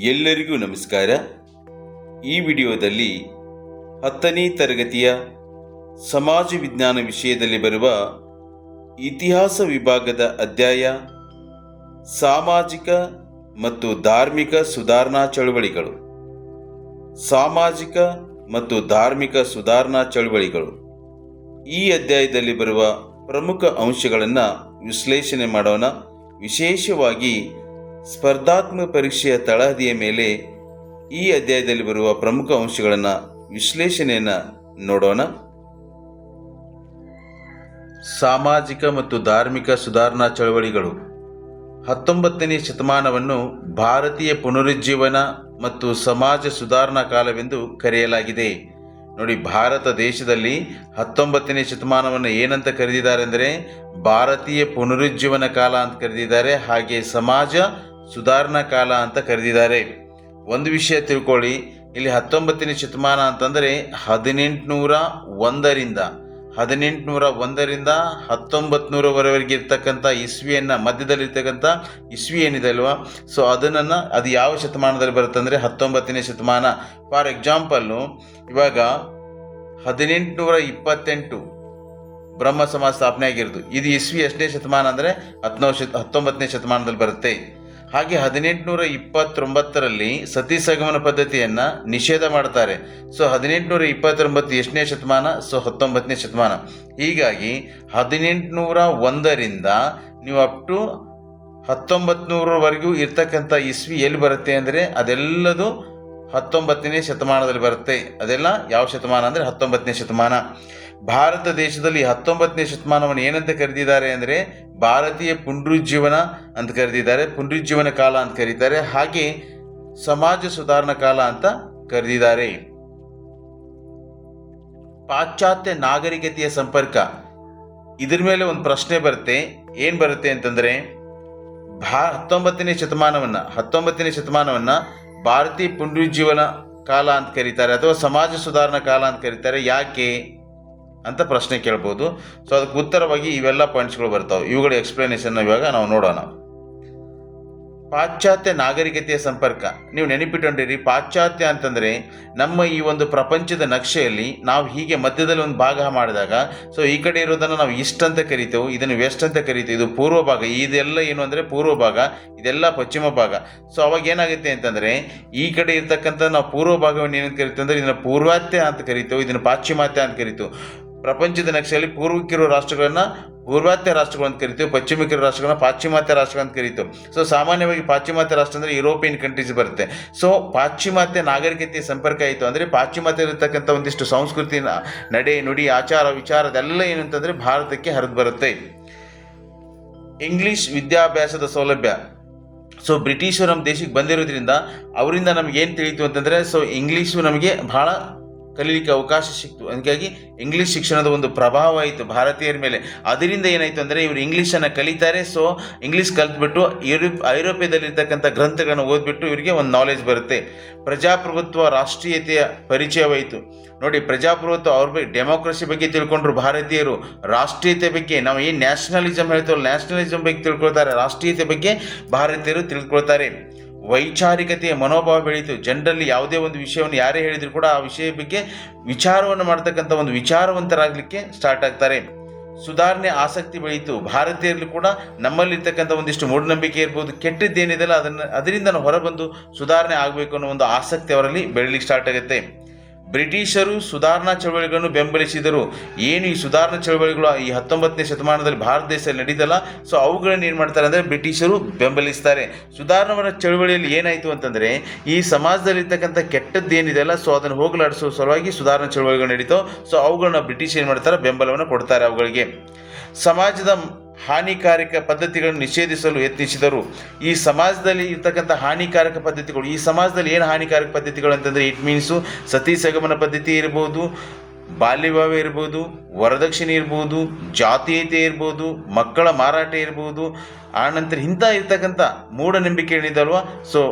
ಎಲ್ಲರಿಗೂ ನಮಸ್ಕಾರ. ಈ ವಿಡಿಯೋದಲ್ಲಿ 10ನೇ ತರಗತಿಯ ಸಮಾಜ ವಿಜ್ಞಾನ ವಿಷಯದಲ್ಲಿ ಬರುವ ಇತಿಹಾಸ ವಿಭಾಗದ ಅಧ್ಯಾಯ ಸಾಮಾಜಿಕ ಮತ್ತು ಧಾರ್ಮಿಕ ಸುಧಾರಣಾ ಚಳುವಳಿಗಳು. ಸಾಮಾಜಿಕ ಮತ್ತು ಧಾರ್ಮಿಕ ಸುಧಾರಣಾ ಚಳುವಳಿಗಳು ಈ ಅಧ್ಯಾಯದಲ್ಲಿ ಬರುವ ಪ್ರಮುಖ ಅಂಶಗಳನ್ನು ವಿಶ್ಲೇಷಣೆ ಮಾಡೋಣ. ವಿಶೇಷವಾಗಿ ಸ್ಪರ್ಧಾತ್ಮಕ ಪರೀಕ್ಷೆಯ ತಳಹದಿಯ ಮೇಲೆ ಈ ಅಧ್ಯಾಯದಲ್ಲಿ ಬರುವ ಪ್ರಮುಖ ಅಂಶಗಳನ್ನು ವಿಶ್ಲೇಷಣೆಯನ್ನು ನೋಡೋಣ. ಸಾಮಾಜಿಕ ಮತ್ತು ಧಾರ್ಮಿಕ ಸುಧಾರಣಾ ಚಳವಳಿಗಳು 19ನೇ ಶತಮಾನವನ್ನು ಭಾರತೀಯ ಪುನರುಜ್ಜೀವನ ಮತ್ತು ಸಮಾಜ ಸುಧಾರಣಾ ಕಾಲವೆಂದು ಕರೆಯಲಾಗಿದೆ. ನೋಡಿ, ಭಾರತ ದೇಶದಲ್ಲಿ 19ನೇ ಶತಮಾನವನ್ನು ಏನಂತ ಕರೆದಿದ್ದಾರೆ ಅಂದರೆ ಭಾರತೀಯ ಪುನರುಜ್ಜೀವನ ಕಾಲ ಅಂತ ಕರೆದಿದ್ದಾರೆ, ಹಾಗೆ ಸಮಾಜ ಸುಧಾರಣಾ ಕಾಲ ಅಂತ ಕರೆದಿದ್ದಾರೆ. ಒಂದು ವಿಷಯ ತಿಳ್ಕೊಳ್ಳಿ, ಇಲ್ಲಿ 19ನೇ ಶತಮಾನ ಅಂತಂದರೆ 1801ರಿಂದ 1900ವರೆಗೆ ಇರ್ತಕ್ಕಂಥ ಇಸ್ವಿಯನ್ನು ಮಧ್ಯದಲ್ಲಿರ್ತಕ್ಕಂಥ ಇಸ್ವಿ ಏನಿದೆ ಅಲ್ವಾ, ಸೊ ಅದು ಯಾವ ಶತಮಾನದಲ್ಲಿ ಬರುತ್ತೆ ಅಂದರೆ 19ನೇ ಶತಮಾನ. ಫಾರ್ ಎಕ್ಸಾಂಪಲ್ಲು, ಇವಾಗ 1828 ಬ್ರಹ್ಮ ಸಮಾಜ ಸ್ಥಾಪನೆ ಆಗಿರೋದು, ಇದು ಇಸ್ವಿ ಎಷ್ಟನೇ ಶತಮಾನ ಅಂದರೆ 19ನೇ ಶತಮಾನದಲ್ಲಿ ಬರುತ್ತೆ. ಹಾಗೆ 1829ರಲ್ಲಿ ಸತಿ ಸಗಮನ ಪದ್ಧತಿಯನ್ನು ನಿಷೇಧ ಮಾಡ್ತಾರೆ. ಸೊ 1829 ಎಷ್ಟನೇ ಶತಮಾನ? ಸೊ 19ನೇ ಶತಮಾನ. ಹೀಗಾಗಿ 1801ರಿಂದ ನೀವು ಅಪ್ ಟು 1900ವರೆಗೂ ಇರ್ತಕ್ಕಂಥ ಇಸ್ವಿ ಎಲ್ಲಿ ಬರುತ್ತೆ ಅಂದರೆ ಅದೆಲ್ಲದು 19ನೇ ಶತಮಾನದಲ್ಲಿ ಬರುತ್ತೆ. ಅದೆಲ್ಲ ಯಾವ ಶತಮಾನ ಅಂದರೆ 19ನೇ ಶತಮಾನ. ಭಾರತ ದೇಶದಲ್ಲಿ 19ನೇ ಶತಮಾನವನ್ನು ಏನಂತ ಕರೆದಿದ್ದಾರೆ ಅಂದರೆ ಭಾರತೀಯ ಪುನರುಜ್ಜೀವನ ಅಂತ ಕರೆದಿದ್ದಾರೆ, ಪುನರುಜ್ಜೀವನ ಕಾಲ ಅಂತ ಕರೀತಾರೆ, ಹಾಗೆ ಸಮಾಜ ಸುಧಾರಣಾ ಕಾಲ ಅಂತ ಕರೆದಿದ್ದಾರೆ. ಪಾಶ್ಚಾತ್ಯ ನಾಗರಿಕತೆಯ ಸಂಪರ್ಕ, ಇದ್ರ ಮೇಲೆ ಒಂದು ಪ್ರಶ್ನೆ ಬರುತ್ತೆ. ಏನು ಬರುತ್ತೆ ಅಂತಂದರೆ 19ನೇ ಶತಮಾನವನ್ನು ಭಾರತೀಯ ಪುನರುಜ್ಜೀವನ ಕಾಲ ಅಂತ ಕರೀತಾರೆ ಅಥವಾ ಸಮಾಜ ಸುಧಾರಣಾ ಕಾಲ ಅಂತ ಕರೀತಾರೆ, ಯಾಕೆ ಅಂತ ಪ್ರಶ್ನೆ ಕೇಳ್ಬೋದು. ಸೊ ಅದಕ್ಕೆ ಉತ್ತರವಾಗಿ ಇವೆಲ್ಲ ಪಾಯಿಂಟ್ಸ್ಗಳು ಬರ್ತಾವೆ. ಇವುಗಳ ಎಕ್ಸ್ಪ್ಲನೇಷನ್ ಇವಾಗ ನಾವು ನೋಡೋಣ. ಪಾಶ್ಚಾತ್ಯ ನಾಗರಿಕತೆಯ ಸಂಪರ್ಕ, ನೀವು ನೆನಪಿಟ್ಟುಕೊಂಡಿರಿ, ಪಾಶ್ಚಾತ್ಯ ಅಂತಂದರೆ ನಮ್ಮ ಈ ಒಂದು ಪ್ರಪಂಚದ ನಕ್ಷೆಯಲ್ಲಿ ನಾವು ಹೀಗೆ ಮಧ್ಯದಲ್ಲಿ ಒಂದು ಭಾಗ ಮಾಡಿದಾಗ, ಸೊ ಈ ಕಡೆ ಇರೋದನ್ನು ನಾವು ಈಸ್ಟ್ ಅಂತ ಕರಿತೇವೆ, ಇದನ್ನು ವೆಸ್ಟ್ ಅಂತ ಕರಿತೇವೆ, ಇದು ಪೂರ್ವ ಭಾಗ, ಇದೆಲ್ಲ ಏನು ಅಂದರೆ ಪೂರ್ವ ಭಾಗ, ಇದೆಲ್ಲ ಪಶ್ಚಿಮ ಭಾಗ. ಸೊ ಅವಾಗ ಏನಾಗುತ್ತೆ ಅಂತಂದರೆ ಈ ಕಡೆ ಇರ್ತಕ್ಕಂಥ ನಾವು ಪೂರ್ವ ಭಾಗವನ್ನು ಏನಂತ ಕರಿತೇವೆ ಅಂದರೆ ಇದನ್ನು ಪೂರ್ವಾತ್ಯ ಅಂತ ಕರಿತೇವೆ, ಇದನ್ನು ಪಾಶ್ಚಿಮಾತ್ಯ ಅಂತ ಕರಿತೇವೆ. ಪ್ರಪಂಚದ ನಕ್ಷೆಯಲ್ಲಿ ಪೂರ್ವಕ್ಕಿರೋ ರಾಷ್ಟ್ರಗಳನ್ನು ಪೂರ್ವಾತ್ಯ ರಾಷ್ಟ್ರಗಳು ಅಂತ ಕರಿತೀವಿ, ಪಶ್ಚಿಮಕ್ಕಿರೋ ರಾಷ್ಟ್ರಗಳನ್ನ ಪಾಶ್ಚಿಮಾತ್ಯ ರಾಷ್ಟ್ರಗಳು ಅಂತ ಕರಿತೀವಿ. ಸೊ ಸಾಮಾನ್ಯವಾಗಿ ಪಾಶ್ಚಿಮಾತ್ಯ ರಾಷ್ಟ್ರ ಅಂದರೆ ಯುರೋಪಿಯನ್ ಕಂಟ್ರೀಸ್ ಬರುತ್ತೆ. ಸೊ ಪಾಶ್ಚಿಮಾತ್ಯ ನಾಗರಿಕತೆಯ ಸಂಪರ್ಕ ಆಯಿತು ಅಂದರೆ ಪಾಶ್ಚಿಮಾತ್ಯ ಇರತಕ್ಕಂಥ ಒಂದಿಷ್ಟು ಸಂಸ್ಕೃತಿ, ನಡೆ, ನುಡಿ, ಆಚಾರ, ವಿಚಾರ ಅದೆಲ್ಲ ಏನಂತಂದರೆ ಭಾರತಕ್ಕೆ ಹರಿದು ಬರುತ್ತೆ. ಇಂಗ್ಲಿಷ್ ವಿದ್ಯಾಭ್ಯಾಸದ ಸೌಲಭ್ಯ, ಸೊ ಬ್ರಿಟಿಷರು ನಮ್ಮ ದೇಶಕ್ಕೆ ಬಂದಿರೋದ್ರಿಂದ ಅವರಿಂದ ನಮ್ಗೆ ಏನು ತಿಳಿಯಿತು ಅಂತಂದರೆ ಸೊ ಇಂಗ್ಲೀಷು ನಮಗೆ ಬಹಳ ಕಲೀಲಿಕ್ಕೆ ಅವಕಾಶ ಸಿಕ್ತು. ಹಾಗಾಗಿ ಇಂಗ್ಲೀಷ್ ಶಿಕ್ಷಣದ ಒಂದು ಪ್ರಭಾವ ಆಯಿತು ಭಾರತೀಯರ ಮೇಲೆ. ಅದರಿಂದ ಏನಾಯಿತು ಅಂದರೆ ಇವರು ಇಂಗ್ಲೀಷನ್ನು ಕಲಿತಾರೆ. ಸೊ ಇಂಗ್ಲೀಷ್ ಕಲಿತ್ಬಿಟ್ಟು ಐರೋಪ್ಯದಲ್ಲಿರ್ತಕ್ಕಂಥ ಗ್ರಂಥಗಳನ್ನು ಓದ್ಬಿಟ್ಟು ಇವರಿಗೆ ಒಂದು ನಾಲೆಜ್ ಬರುತ್ತೆ. ಪ್ರಜಾಪ್ರಭುತ್ವ, ರಾಷ್ಟ್ರೀಯತೆಯ ಪರಿಚಯವಾಯಿತು. ನೋಡಿ, ಪ್ರಜಾಪ್ರಭುತ್ವ ಅವ್ರ ಬಗ್ಗೆ, ಡೆಮೋಕ್ರಸಿ ಬಗ್ಗೆ ತಿಳ್ಕೊಂಡ್ರು ಭಾರತೀಯರು. ರಾಷ್ಟ್ರೀಯತೆ ಬಗ್ಗೆ, ನಾವು ಏನು ನ್ಯಾಷನಲಿಸಮ್ ಹೇಳ್ತೀವಲ್ಲ, ನ್ಯಾಷನಲಿಸಮ್ ಬಗ್ಗೆ ತಿಳ್ಕೊಳ್ತಾರೆ. ರಾಷ್ಟ್ರೀಯತೆ ಬಗ್ಗೆ ಭಾರತೀಯರು ತಿಳ್ಕೊಳ್ತಾರೆ. ವೈಚಾರಿಕತೆಯ ಮನೋಭಾವ ಬೆಳೀತು. ಜನರಲ್ಲಿ ಯಾವುದೇ ಒಂದು ವಿಷಯವನ್ನು ಯಾರೇ ಹೇಳಿದ್ರು ಕೂಡ ಆ ವಿಷಯ ಬಗ್ಗೆ ವಿಚಾರವನ್ನು ಮಾಡ್ತಕ್ಕಂಥ ಒಂದು ವಿಚಾರವಂತರಾಗಲಿಕ್ಕೆ ಸ್ಟಾರ್ಟ್ ಆಗ್ತಾರೆ. ಸುಧಾರಣೆ ಆಸಕ್ತಿ ಬೆಳೀತು. ಭಾರತೀಯರಲ್ಲಿ ಕೂಡ ನಮ್ಮಲ್ಲಿರ್ತಕ್ಕಂಥ ಒಂದಿಷ್ಟು ಮೂಢನಂಬಿಕೆ ಇರ್ಬೋದು, ಕೆಟ್ಟದ್ದೇನಿದೆಲ್ಲ ಅದರಿಂದ ನಾವು ಹೊರಬಂದು ಸುಧಾರಣೆ ಆಗಬೇಕು ಅನ್ನೋ ಒಂದು ಆಸಕ್ತಿ ಅವರಲ್ಲಿ ಬೆಳೀಲಿಕ್ಕೆ ಸ್ಟಾರ್ಟ್ ಆಗುತ್ತೆ. ಬ್ರಿಟಿಷರು ಸುಧಾರಣಾ ಚಳವಳಿಗಳನ್ನು ಬೆಂಬಲಿಸಿದರು. ಏನು ಈ ಸುಧಾರಣಾ ಚಳವಳಿಗಳು ಈ 19ನೇ ಶತಮಾನದಲ್ಲಿ ಭಾರತ ದೇಶದಲ್ಲಿ ನಡೀತಲ್ಲ, ಸೊ ಅವುಗಳನ್ನು ಏನು ಮಾಡ್ತಾರೆ ಅಂದರೆ ಬ್ರಿಟಿಷರು ಬೆಂಬಲಿಸ್ತಾರೆ. ಸುಧಾರಣಾ ಚಳವಳಿಯಲ್ಲಿ ಏನಾಯಿತು ಅಂತಂದರೆ ಈ ಸಮಾಜದಲ್ಲಿರ್ತಕ್ಕಂಥ ಕೆಟ್ಟದ್ದೇನಿದೆಯಲ್ಲ, ಸೊ ಅದನ್ನು ಹೋಗಲಾಡಿಸೋ ಸಲುವಾಗಿ ಸುಧಾರಣಾ ಚಳವಳಿಗಳು ನಡೀತಾವೆ. ಸೊ ಅವುಗಳನ್ನ ಬ್ರಿಟಿಷ್ ಏನು ಮಾಡ್ತಾರೆ, ಬೆಂಬಲವನ್ನು ಕೊಡ್ತಾರೆ ಅವುಗಳಿಗೆ. ಸಮಾಜದ ಹಾನಿಕಾರಕ ಪದ್ಧತಿಗಳನ್ನು ನಿಷೇಧಿಸಲು ಯತ್ನಿಸಿದರು. ಈ ಸಮಾಜದಲ್ಲಿ ಇರ್ತಕ್ಕಂಥ ಹಾನಿಕಾರಕ ಪದ್ಧತಿಗಳು, ಈ ಸಮಾಜದಲ್ಲಿ ಏನು ಹಾನಿಕಾರಕ ಪದ್ಧತಿಗಳು ಅಂತಂದರೆ ಇಟ್ ಮೀನ್ಸು ಸತಿ ಸಗಮನ ಪದ್ಧತಿ ಇರ್ಬೋದು, ಬಾಲ್ಯ ವಿವಾಹ ಇರ್ಬೋದು, ವರದಕ್ಷಿಣೆ ಇರ್ಬೋದು, ಜಾತೀಯತೆ ಇರ್ಬೋದು, ಮಕ್ಕಳ ಮಾರಾಟ ಇರ್ಬೋದು, ಆನಂತರ ಇಂಥ ಇರ್ತಕ್ಕಂಥ ಮೂಢನಂಬಿಕೆ ಏನಿದಲ್ವ, ಸೊ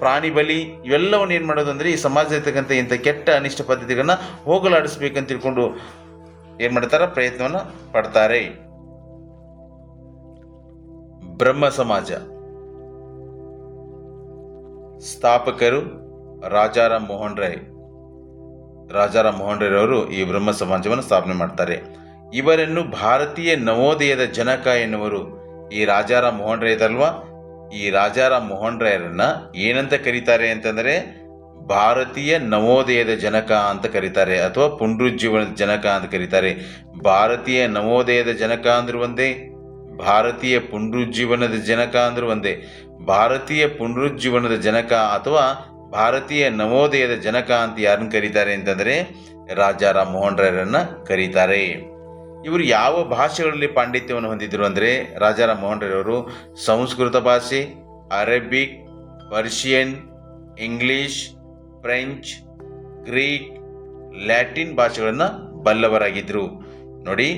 ಪ್ರಾಣಿ ಬಲಿ, ಇವೆಲ್ಲವನ್ನು ಏನು ಮಾಡೋದು ಅಂದರೆ ಈ ಸಮಾಜದಲ್ಲಿರ್ತಕ್ಕಂಥ ಇಂಥ ಕೆಟ್ಟ ಅನಿಷ್ಟ ಪದ್ಧತಿಗಳನ್ನ ಹೋಗಲಾಡಿಸ್ಬೇಕಂತ ತಿಳ್ಕೊಂಡು ಏನು ಮಾಡ್ತಾರೆ, ಪ್ರಯತ್ನವನ್ನು ಪಡ್ತಾರೆ. ಬ್ರಹ್ಮ ಸಮಾಜ, ಸ್ಥಾಪಕರು ರಾಜಾರಾಮ್ ಮೋಹನ್ ರಾಯ್. ರಾಜಾರಾಮ್ ಮೋಹನ್ ರಾಯ್ ಅವರು ಈ ಬ್ರಹ್ಮ ಸಮಾಜವನ್ನು ಸ್ಥಾಪನೆ ಮಾಡ್ತಾರೆ. ಇವರನ್ನು ಭಾರತೀಯ ನವೋದಯದ ಜನಕ ಎನ್ನುವರು. ಈ ರಾಜಾರಾಮ್ ಮೋಹನ್ ರಾಯ್ ಇದಲ್ವಾ, ಈ ರಾಜಾರಾಮ್ ಮೋಹನ್ ರಾಯರನ್ನ ಏನಂತ ಕರೀತಾರೆ ಅಂತಂದರೆ ಭಾರತೀಯ ನವೋದಯದ ಜನಕ ಅಂತ ಕರೀತಾರೆ, ಅಥವಾ ಪುನರುಜ್ಜೀವನದ ಜನಕ ಅಂತ ಕರೀತಾರೆ. ಭಾರತೀಯ ನವೋದಯದ ಜನಕ ಅಂದ್ರೂ ಒಂದೇ, ಭಾರತೀಯ ಪುನರುಜ್ಜೀವನದ ಜನಕ ಅಂದ್ರೂ ಒಂದೇ. ಭಾರತೀಯ ಪುನರುಜ್ಜೀವನದ ಜನಕ ಅಥವಾ ಭಾರತೀಯ ನವೋದಯದ ಜನಕ ಅಂತ ಯಾರನ್ನು ಕರೀತಾರೆ ಅಂತಂದರೆ ರಾಜಾರಾಮ್ ಮೋಹನ್ ರಾಯರನ್ನ ಕರೀತಾರೆ. ಇವರು ಯಾವ ಭಾಷೆಗಳಲ್ಲಿ ಪಾಂಡಿತ್ಯವನ್ನು ಹೊಂದಿದ್ರು ಅಂದರೆ ರಾಜಾರಾಮ್ ಮೋಹನ್ ರಾಯ್ ಅವರು ಸಂಸ್ಕೃತ ಭಾಷೆ, Arabic, Persian, English, French, Greek, Latin ಭಾಷೆಗಳನ್ನು ಬಲ್ಲವರಾಗಿದ್ದರು. ನೋಡಿ,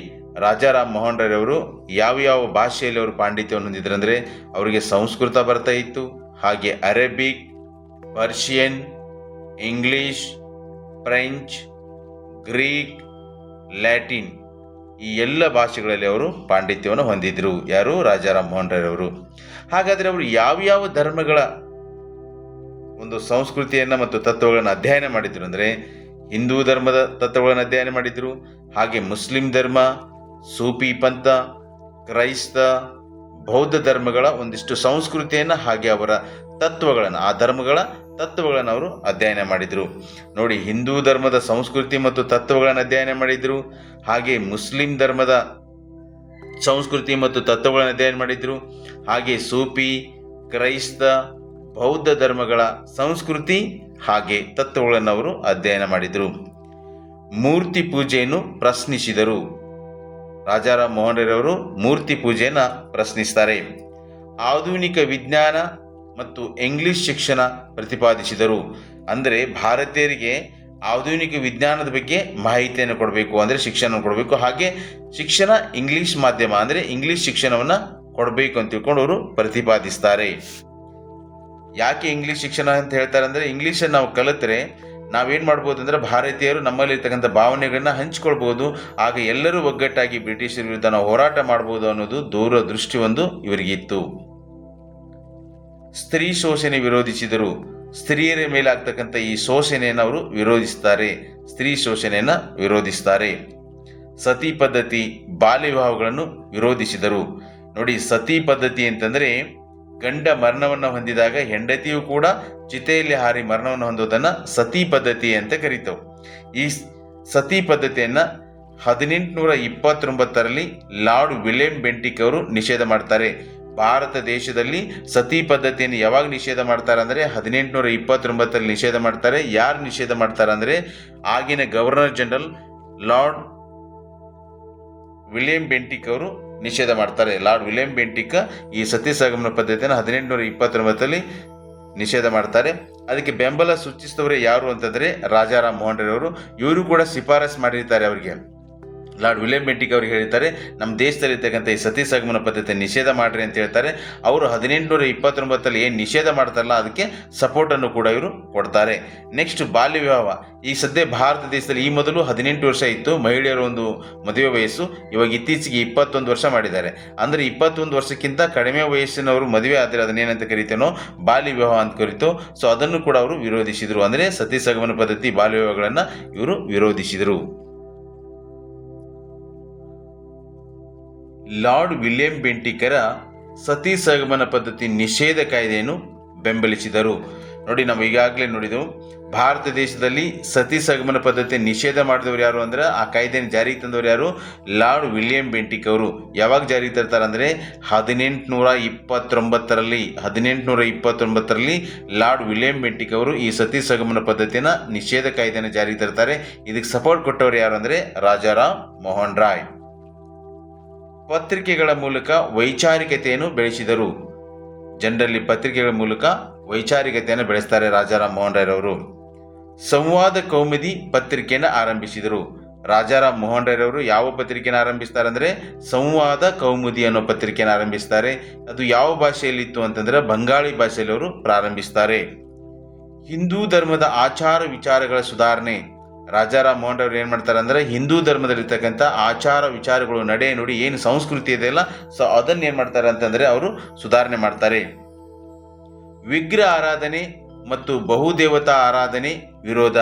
ರಾಜಾರಾಮ್ ಮೋಹನ್ ರಾಯ್ ಅವರು ಯಾವ ಭಾಷೆಯಲ್ಲಿ ಅವರು ಪಾಂಡಿತ್ಯವನ್ನು ಹೊಂದಿದ್ರು ಅಂದರೆ ಅವರಿಗೆ ಸಂಸ್ಕೃತ ಬರ್ತಾ ಇತ್ತು, ಹಾಗೆ Arabic, Persian, English, French, Greek, Latin ಈ ಎಲ್ಲ ಭಾಷೆಗಳಲ್ಲಿ ಅವರು ಪಾಂಡಿತ್ಯವನ್ನು ಹೊಂದಿದ್ರು. ಯಾರು? ರಾಜಾರಾಮ್ ಮೋಹನ್ ರಾಯ್ ಅವರು. ಹಾಗಾದರೆ ಅವರು ಯಾವ ಧರ್ಮಗಳ ಒಂದು ಸಂಸ್ಕೃತಿಯನ್ನು ಮತ್ತು ತತ್ವಗಳನ್ನು ಅಧ್ಯಯನ ಮಾಡಿದ್ರು ಅಂದರೆ ಹಿಂದೂ ಧರ್ಮದ ತತ್ವಗಳನ್ನು ಅಧ್ಯಯನ ಮಾಡಿದ್ರು, ಹಾಗೆ ಮುಸ್ಲಿಂ ಧರ್ಮ, ಸೂಫಿ ಪಂಥ, ಕ್ರೈಸ್ತ, ಬೌದ್ಧ ಧರ್ಮಗಳ ಒಂದಿಷ್ಟು ಸಂಸ್ಕೃತಿಯನ್ನು ಹಾಗೆ ಅವರ ತತ್ವಗಳನ್ನು, ಆ ಧರ್ಮಗಳ ತತ್ವಗಳನ್ನು ಅವರು ಅಧ್ಯಯನ ಮಾಡಿದರು. ನೋಡಿ, ಹಿಂದೂ ಧರ್ಮದ ಸಂಸ್ಕೃತಿ ಮತ್ತು ತತ್ವಗಳನ್ನು ಅಧ್ಯಯನ ಮಾಡಿದರು, ಹಾಗೆ ಮುಸ್ಲಿಂ ಧರ್ಮದ ಸಂಸ್ಕೃತಿ ಮತ್ತು ತತ್ವಗಳನ್ನು ಅಧ್ಯಯನ ಮಾಡಿದರು, ಹಾಗೆ ಸೂಫಿ, ಕ್ರೈಸ್ತ, ಬೌದ್ಧ ಧರ್ಮಗಳ ಸಂಸ್ಕೃತಿ ಹಾಗೆ ತತ್ವಗಳನ್ನು ಅವರು ಅಧ್ಯಯನ ಮಾಡಿದರು. ಮೂರ್ತಿ ಪೂಜೆಯನ್ನು ಪ್ರಶ್ನಿಸಿದರು. ರಾಜಾರಾಮ್ ಮೋಹನ್ ರಾಯ್ ಅವರು ಮೂರ್ತಿ ಪೂಜೆಯನ್ನು ಪ್ರಶ್ನಿಸ್ತಾರೆ. ಆಧುನಿಕ ವಿಜ್ಞಾನ ಮತ್ತು ಇಂಗ್ಲಿಷ್ ಶಿಕ್ಷಣ ಪ್ರತಿಪಾದಿಸಿದರು. ಅಂದರೆ ಭಾರತೀಯರಿಗೆ ಆಧುನಿಕ ವಿಜ್ಞಾನದ ಬಗ್ಗೆ ಮಾಹಿತಿಯನ್ನು ಕೊಡಬೇಕು, ಅಂದರೆ ಶಿಕ್ಷಣ ಕೊಡಬೇಕು, ಹಾಗೆ ಶಿಕ್ಷಣ ಇಂಗ್ಲಿಷ್ ಮಾಧ್ಯಮ ಅಂದರೆ ಇಂಗ್ಲಿಷ್ ಶಿಕ್ಷಣವನ್ನು ಕೊಡಬೇಕು ಅಂತ ತಿಳ್ಕೊಂಡು ಅವರು ಪ್ರತಿಪಾದಿಸ್ತಾರೆ. ಯಾಕೆ ಇಂಗ್ಲಿಷ್ ಶಿಕ್ಷಣ ಅಂತ ಹೇಳ್ತಾರೆ ಅಂದರೆ ಇಂಗ್ಲೀಷನ್ನು ನಾವು ಕಲಿತ್ರೆ ನಾವೇನು ಮಾಡ್ಬೋದು ಅಂದರೆ ಭಾರತೀಯರು ನಮ್ಮಲ್ಲಿರ್ತಕ್ಕಂಥ ಭಾವನೆಗಳನ್ನ ಹಂಚ್ಕೊಳ್ಬೋದು, ಆಗ ಎಲ್ಲರೂ ಒಗ್ಗಟ್ಟಾಗಿ ಬ್ರಿಟಿಷರ ವಿರುದ್ಧ ನಾವು ಹೋರಾಟ ಮಾಡ್ಬೋದು ಅನ್ನೋದು ದೂರದೃಷ್ಟಿ ಒಂದು ಇವರಿಗಿತ್ತು. ಸ್ತ್ರೀ ಶೋಷಣೆ ವಿರೋಧಿಸಿದರು. ಸ್ತ್ರೀಯರ ಮೇಲೆ ಆಗ್ತಕ್ಕಂಥ ಈ ಶೋಷಣೆಯನ್ನು ಅವರು ವಿರೋಧಿಸ್ತಾರೆ, ಸ್ತ್ರೀ ಶೋಷಣೆಯನ್ನು ವಿರೋಧಿಸ್ತಾರೆ. ಸತಿ ಪದ್ಧತಿ, ಬಾಲ್ಯ ವಿವಾಹಗಳನ್ನು ವಿರೋಧಿಸಿದರು. ನೋಡಿ, ಸತಿ ಪದ್ಧತಿ ಅಂತಂದರೆ ಗಂಡ ಮರಣವನ್ನು ಹೊಂದಿದಾಗ ಹೆಂಡತಿಯು ಕೂಡ ಚಿತೆಯಲ್ಲಿ ಹಾರಿ ಮರಣವನ್ನು ಹೊಂದೋದನ್ನು ಸತಿ ಪದ್ಧತಿ ಅಂತ ಕರೀತವು. ಈ ಸತಿ ಪದ್ಧತಿಯನ್ನು 1829ರಲ್ಲಿ ಲಾರ್ಡ್ ವಿಲಿಯಂ ಬೆಂಟಿಕ್ ಅವರು ನಿಷೇಧ ಮಾಡ್ತಾರೆ. ಭಾರತ ದೇಶದಲ್ಲಿ ಸತಿ ಪದ್ಧತಿಯನ್ನು ಯಾವಾಗ ನಿಷೇಧ ಮಾಡ್ತಾರೆ ಅಂದರೆ 1829ರಲ್ಲಿ ನಿಷೇಧ ಮಾಡ್ತಾರೆ. ಯಾರು ನಿಷೇಧ ಮಾಡ್ತಾರೆ ಅಂದರೆ ಆಗಿನ governor general lord William Bentinck ಅವರು ನಿಷೇಧ ಮಾಡ್ತಾರೆ. ಲಾರ್ಡ್ ವಿಲಿಯಂ ಬೆಂಟಿಕ್ ಈ ಸತಿ ಸಹಗಮನ ಪದ್ಧತಿಯನ್ನು 1829ರಲ್ಲಿ ನಿಷೇಧ ಮಾಡ್ತಾರೆ. ಅದಕ್ಕೆ ಬೆಂಬಲ ಸೂಚಿಸಿದವರು ಯಾರು ಅಂತಂದರೆ ರಾಜಾರಾಮ್ ಮೋಹನ್ ರಾಯ್ ಅವರು. ಇವರು ಕೂಡ ಶಿಫಾರಸು ಮಾಡಿರ್ತಾರೆ ಅವರಿಗೆ. ಲಾರ್ಡ್ ವಿಲಿಯಂ ಬೆಂಟಿಕ್ ಅವ್ರಿಗೆ ಹೇಳ್ತಾರೆ, ನಮ್ಮ ದೇಶದಲ್ಲಿರ್ತಕ್ಕಂಥ ಈ ಸತಿ ಸಹಗಮನ ಪದ್ಧತಿ ನಿಷೇಧ ಮಾಡ್ರಿ ಅಂತ ಹೇಳ್ತಾರೆ. ಅವರು 1829ರಲ್ಲಿ ಏನು ನಿಷೇಧ ಮಾಡ್ತಾರಲ್ಲ ಅದಕ್ಕೆ ಸಪೋರ್ಟನ್ನು ಕೂಡ ಇವರು ಕೊಡ್ತಾರೆ. ನೆಕ್ಸ್ಟ್ ಬಾಲ್ಯ ವಿವಾಹ. ಈ ಸದ್ಯ ಭಾರತ ದೇಶದಲ್ಲಿ ಈ ಮೊದಲು 18 ವರ್ಷ ಇತ್ತು ಮಹಿಳೆಯರ ಒಂದು ಮದುವೆ ವಯಸ್ಸು, ಇವಾಗ ಇತ್ತೀಚೆಗೆ 21 ವರ್ಷ ಮಾಡಿದ್ದಾರೆ. ಅಂದರೆ 21 ವರ್ಷಕ್ಕಿಂತ ಕಡಿಮೆ ವಯಸ್ಸಿನವರು ಮದುವೆ ಆದರೆ ಅದನ್ನೇನಂತ ಕರಿತೇನೋ ಬಾಲ್ಯ ವಿವಾಹ ಅಂತ ಕರಿತು. ಸೊ ಅದನ್ನು ಕೂಡ ಅವರು ವಿರೋಧಿಸಿದರು. ಅಂದರೆ ಸತಿ ಸಹಗಮನ ಪದ್ಧತಿ, ಬಾಲ್ಯ ವಿವಾಹಗಳನ್ನು ಇವರು ವಿರೋಧಿಸಿದರು. ಲಾರ್ಡ್ ವಿಲಿಯಂ ಬೆಂಟಿಕರ ಸತಿ ಸಹಗಮನ ಪದ್ಧತಿ ನಿಷೇಧ ಕಾಯ್ದೆಯನ್ನು ಬೆಂಬಲಿಸಿದರು. ನೋಡಿ, ನಾವು ಈಗಾಗಲೇ ನೋಡಿದೆವು ಭಾರತ ದೇಶದಲ್ಲಿ ಸತಿ ಸಹಗಮನ ಪದ್ಧತಿ ನಿಷೇಧ ಮಾಡಿದವರು ಯಾರು ಅಂದರೆ ಆ ಕಾಯ್ದೆಯನ್ನು ಜಾರಿಗೆ ತಂದವರು ಯಾರು? ಲಾರ್ಡ್ ವಿಲಿಯಂ ಬೆಂಟಿಕ್ ಅವರು. ಯಾವಾಗ ಜಾರಿಗೆ ತರ್ತಾರೆ ಅಂದರೆ 1829ರಲ್ಲಿ ಲಾರ್ಡ್ ವಿಲಿಯಂ ಬೆಂಟಿಕ್ ಅವರು ಈ ಸತಿ ಸಹಗಮನ ಪದ್ಧತಿಯನ್ನು ನಿಷೇಧ ಕಾಯ್ದೆಯನ್ನು ಜಾರಿಗೆ ತರ್ತಾರೆ. ಇದಕ್ಕೆ ಸಪೋರ್ಟ್ ಕೊಟ್ಟವರು ಯಾರು ಅಂದರೆ ರಾಜಾರಾಮ್ ಮೋಹನ್ ರಾಯ್. ಪತ್ರಿಕೆಗಳ ಮೂಲಕ ವೈಚಾರಿಕತೆಯನ್ನು ಬೆಳೆಸಿದರು. ಜನರಲ್ಲಿ ಪತ್ರಿಕೆಗಳ ಮೂಲಕ ವೈಚಾರಿಕತೆಯನ್ನು ಬೆಳೆಸ್ತಾರೆ ರಾಜಾರಾಮ್ ಮೋಹನ್ ರಾಯ್ ಅವರು. ಸಂವಾದ ಕೌಮುದಿ ಪತ್ರಿಕೆಯನ್ನು ಆರಂಭಿಸಿದರು. ರಾಜಾರಾಮ್ ಮೋಹನ್ ರಾಯ್ ಅವರು ಯಾವ ಪತ್ರಿಕೆಯನ್ನು ಆರಂಭಿಸ್ತಾರೆ ಅಂದರೆ ಸಂವಾದ ಕೌಮುದಿ ಅನ್ನೋ ಪತ್ರಿಕೆಯನ್ನು ಆರಂಭಿಸ್ತಾರೆ. ಅದು ಯಾವ ಭಾಷೆಯಲ್ಲಿತ್ತು ಅಂತಂದರೆ ಬಂಗಾಳಿ ಭಾಷೆಯಲ್ಲಿ ಅವರು ಪ್ರಾರಂಭಿಸ್ತಾರೆ. ಹಿಂದೂ ಧರ್ಮದ ಆಚಾರ ವಿಚಾರಗಳ ಸುಧಾರಣೆ. ರಾಜಾರಾಮ್ ಮೋಹನ್ ಅವರು ಏನು ಮಾಡ್ತಾರೆ ಅಂದರೆ ಹಿಂದೂ ಧರ್ಮದಲ್ಲಿರ್ತಕ್ಕಂಥ ಆಚಾರ ವಿಚಾರಗಳು, ನಡೆ ನುಡಿ, ಏನು ಸಂಸ್ಕೃತಿ ಇದೆಯಲ್ಲ, ಸೊ ಅದನ್ನು ಏನು ಮಾಡ್ತಾರೆ ಅಂತಂದರೆ ಅವರು ಸುಧಾರಣೆ ಮಾಡ್ತಾರೆ. ವಿಗ್ರಹ ಆರಾಧನೆ ಮತ್ತು ಬಹುದೇವತಾ ಆರಾಧನೆ ವಿರೋಧ.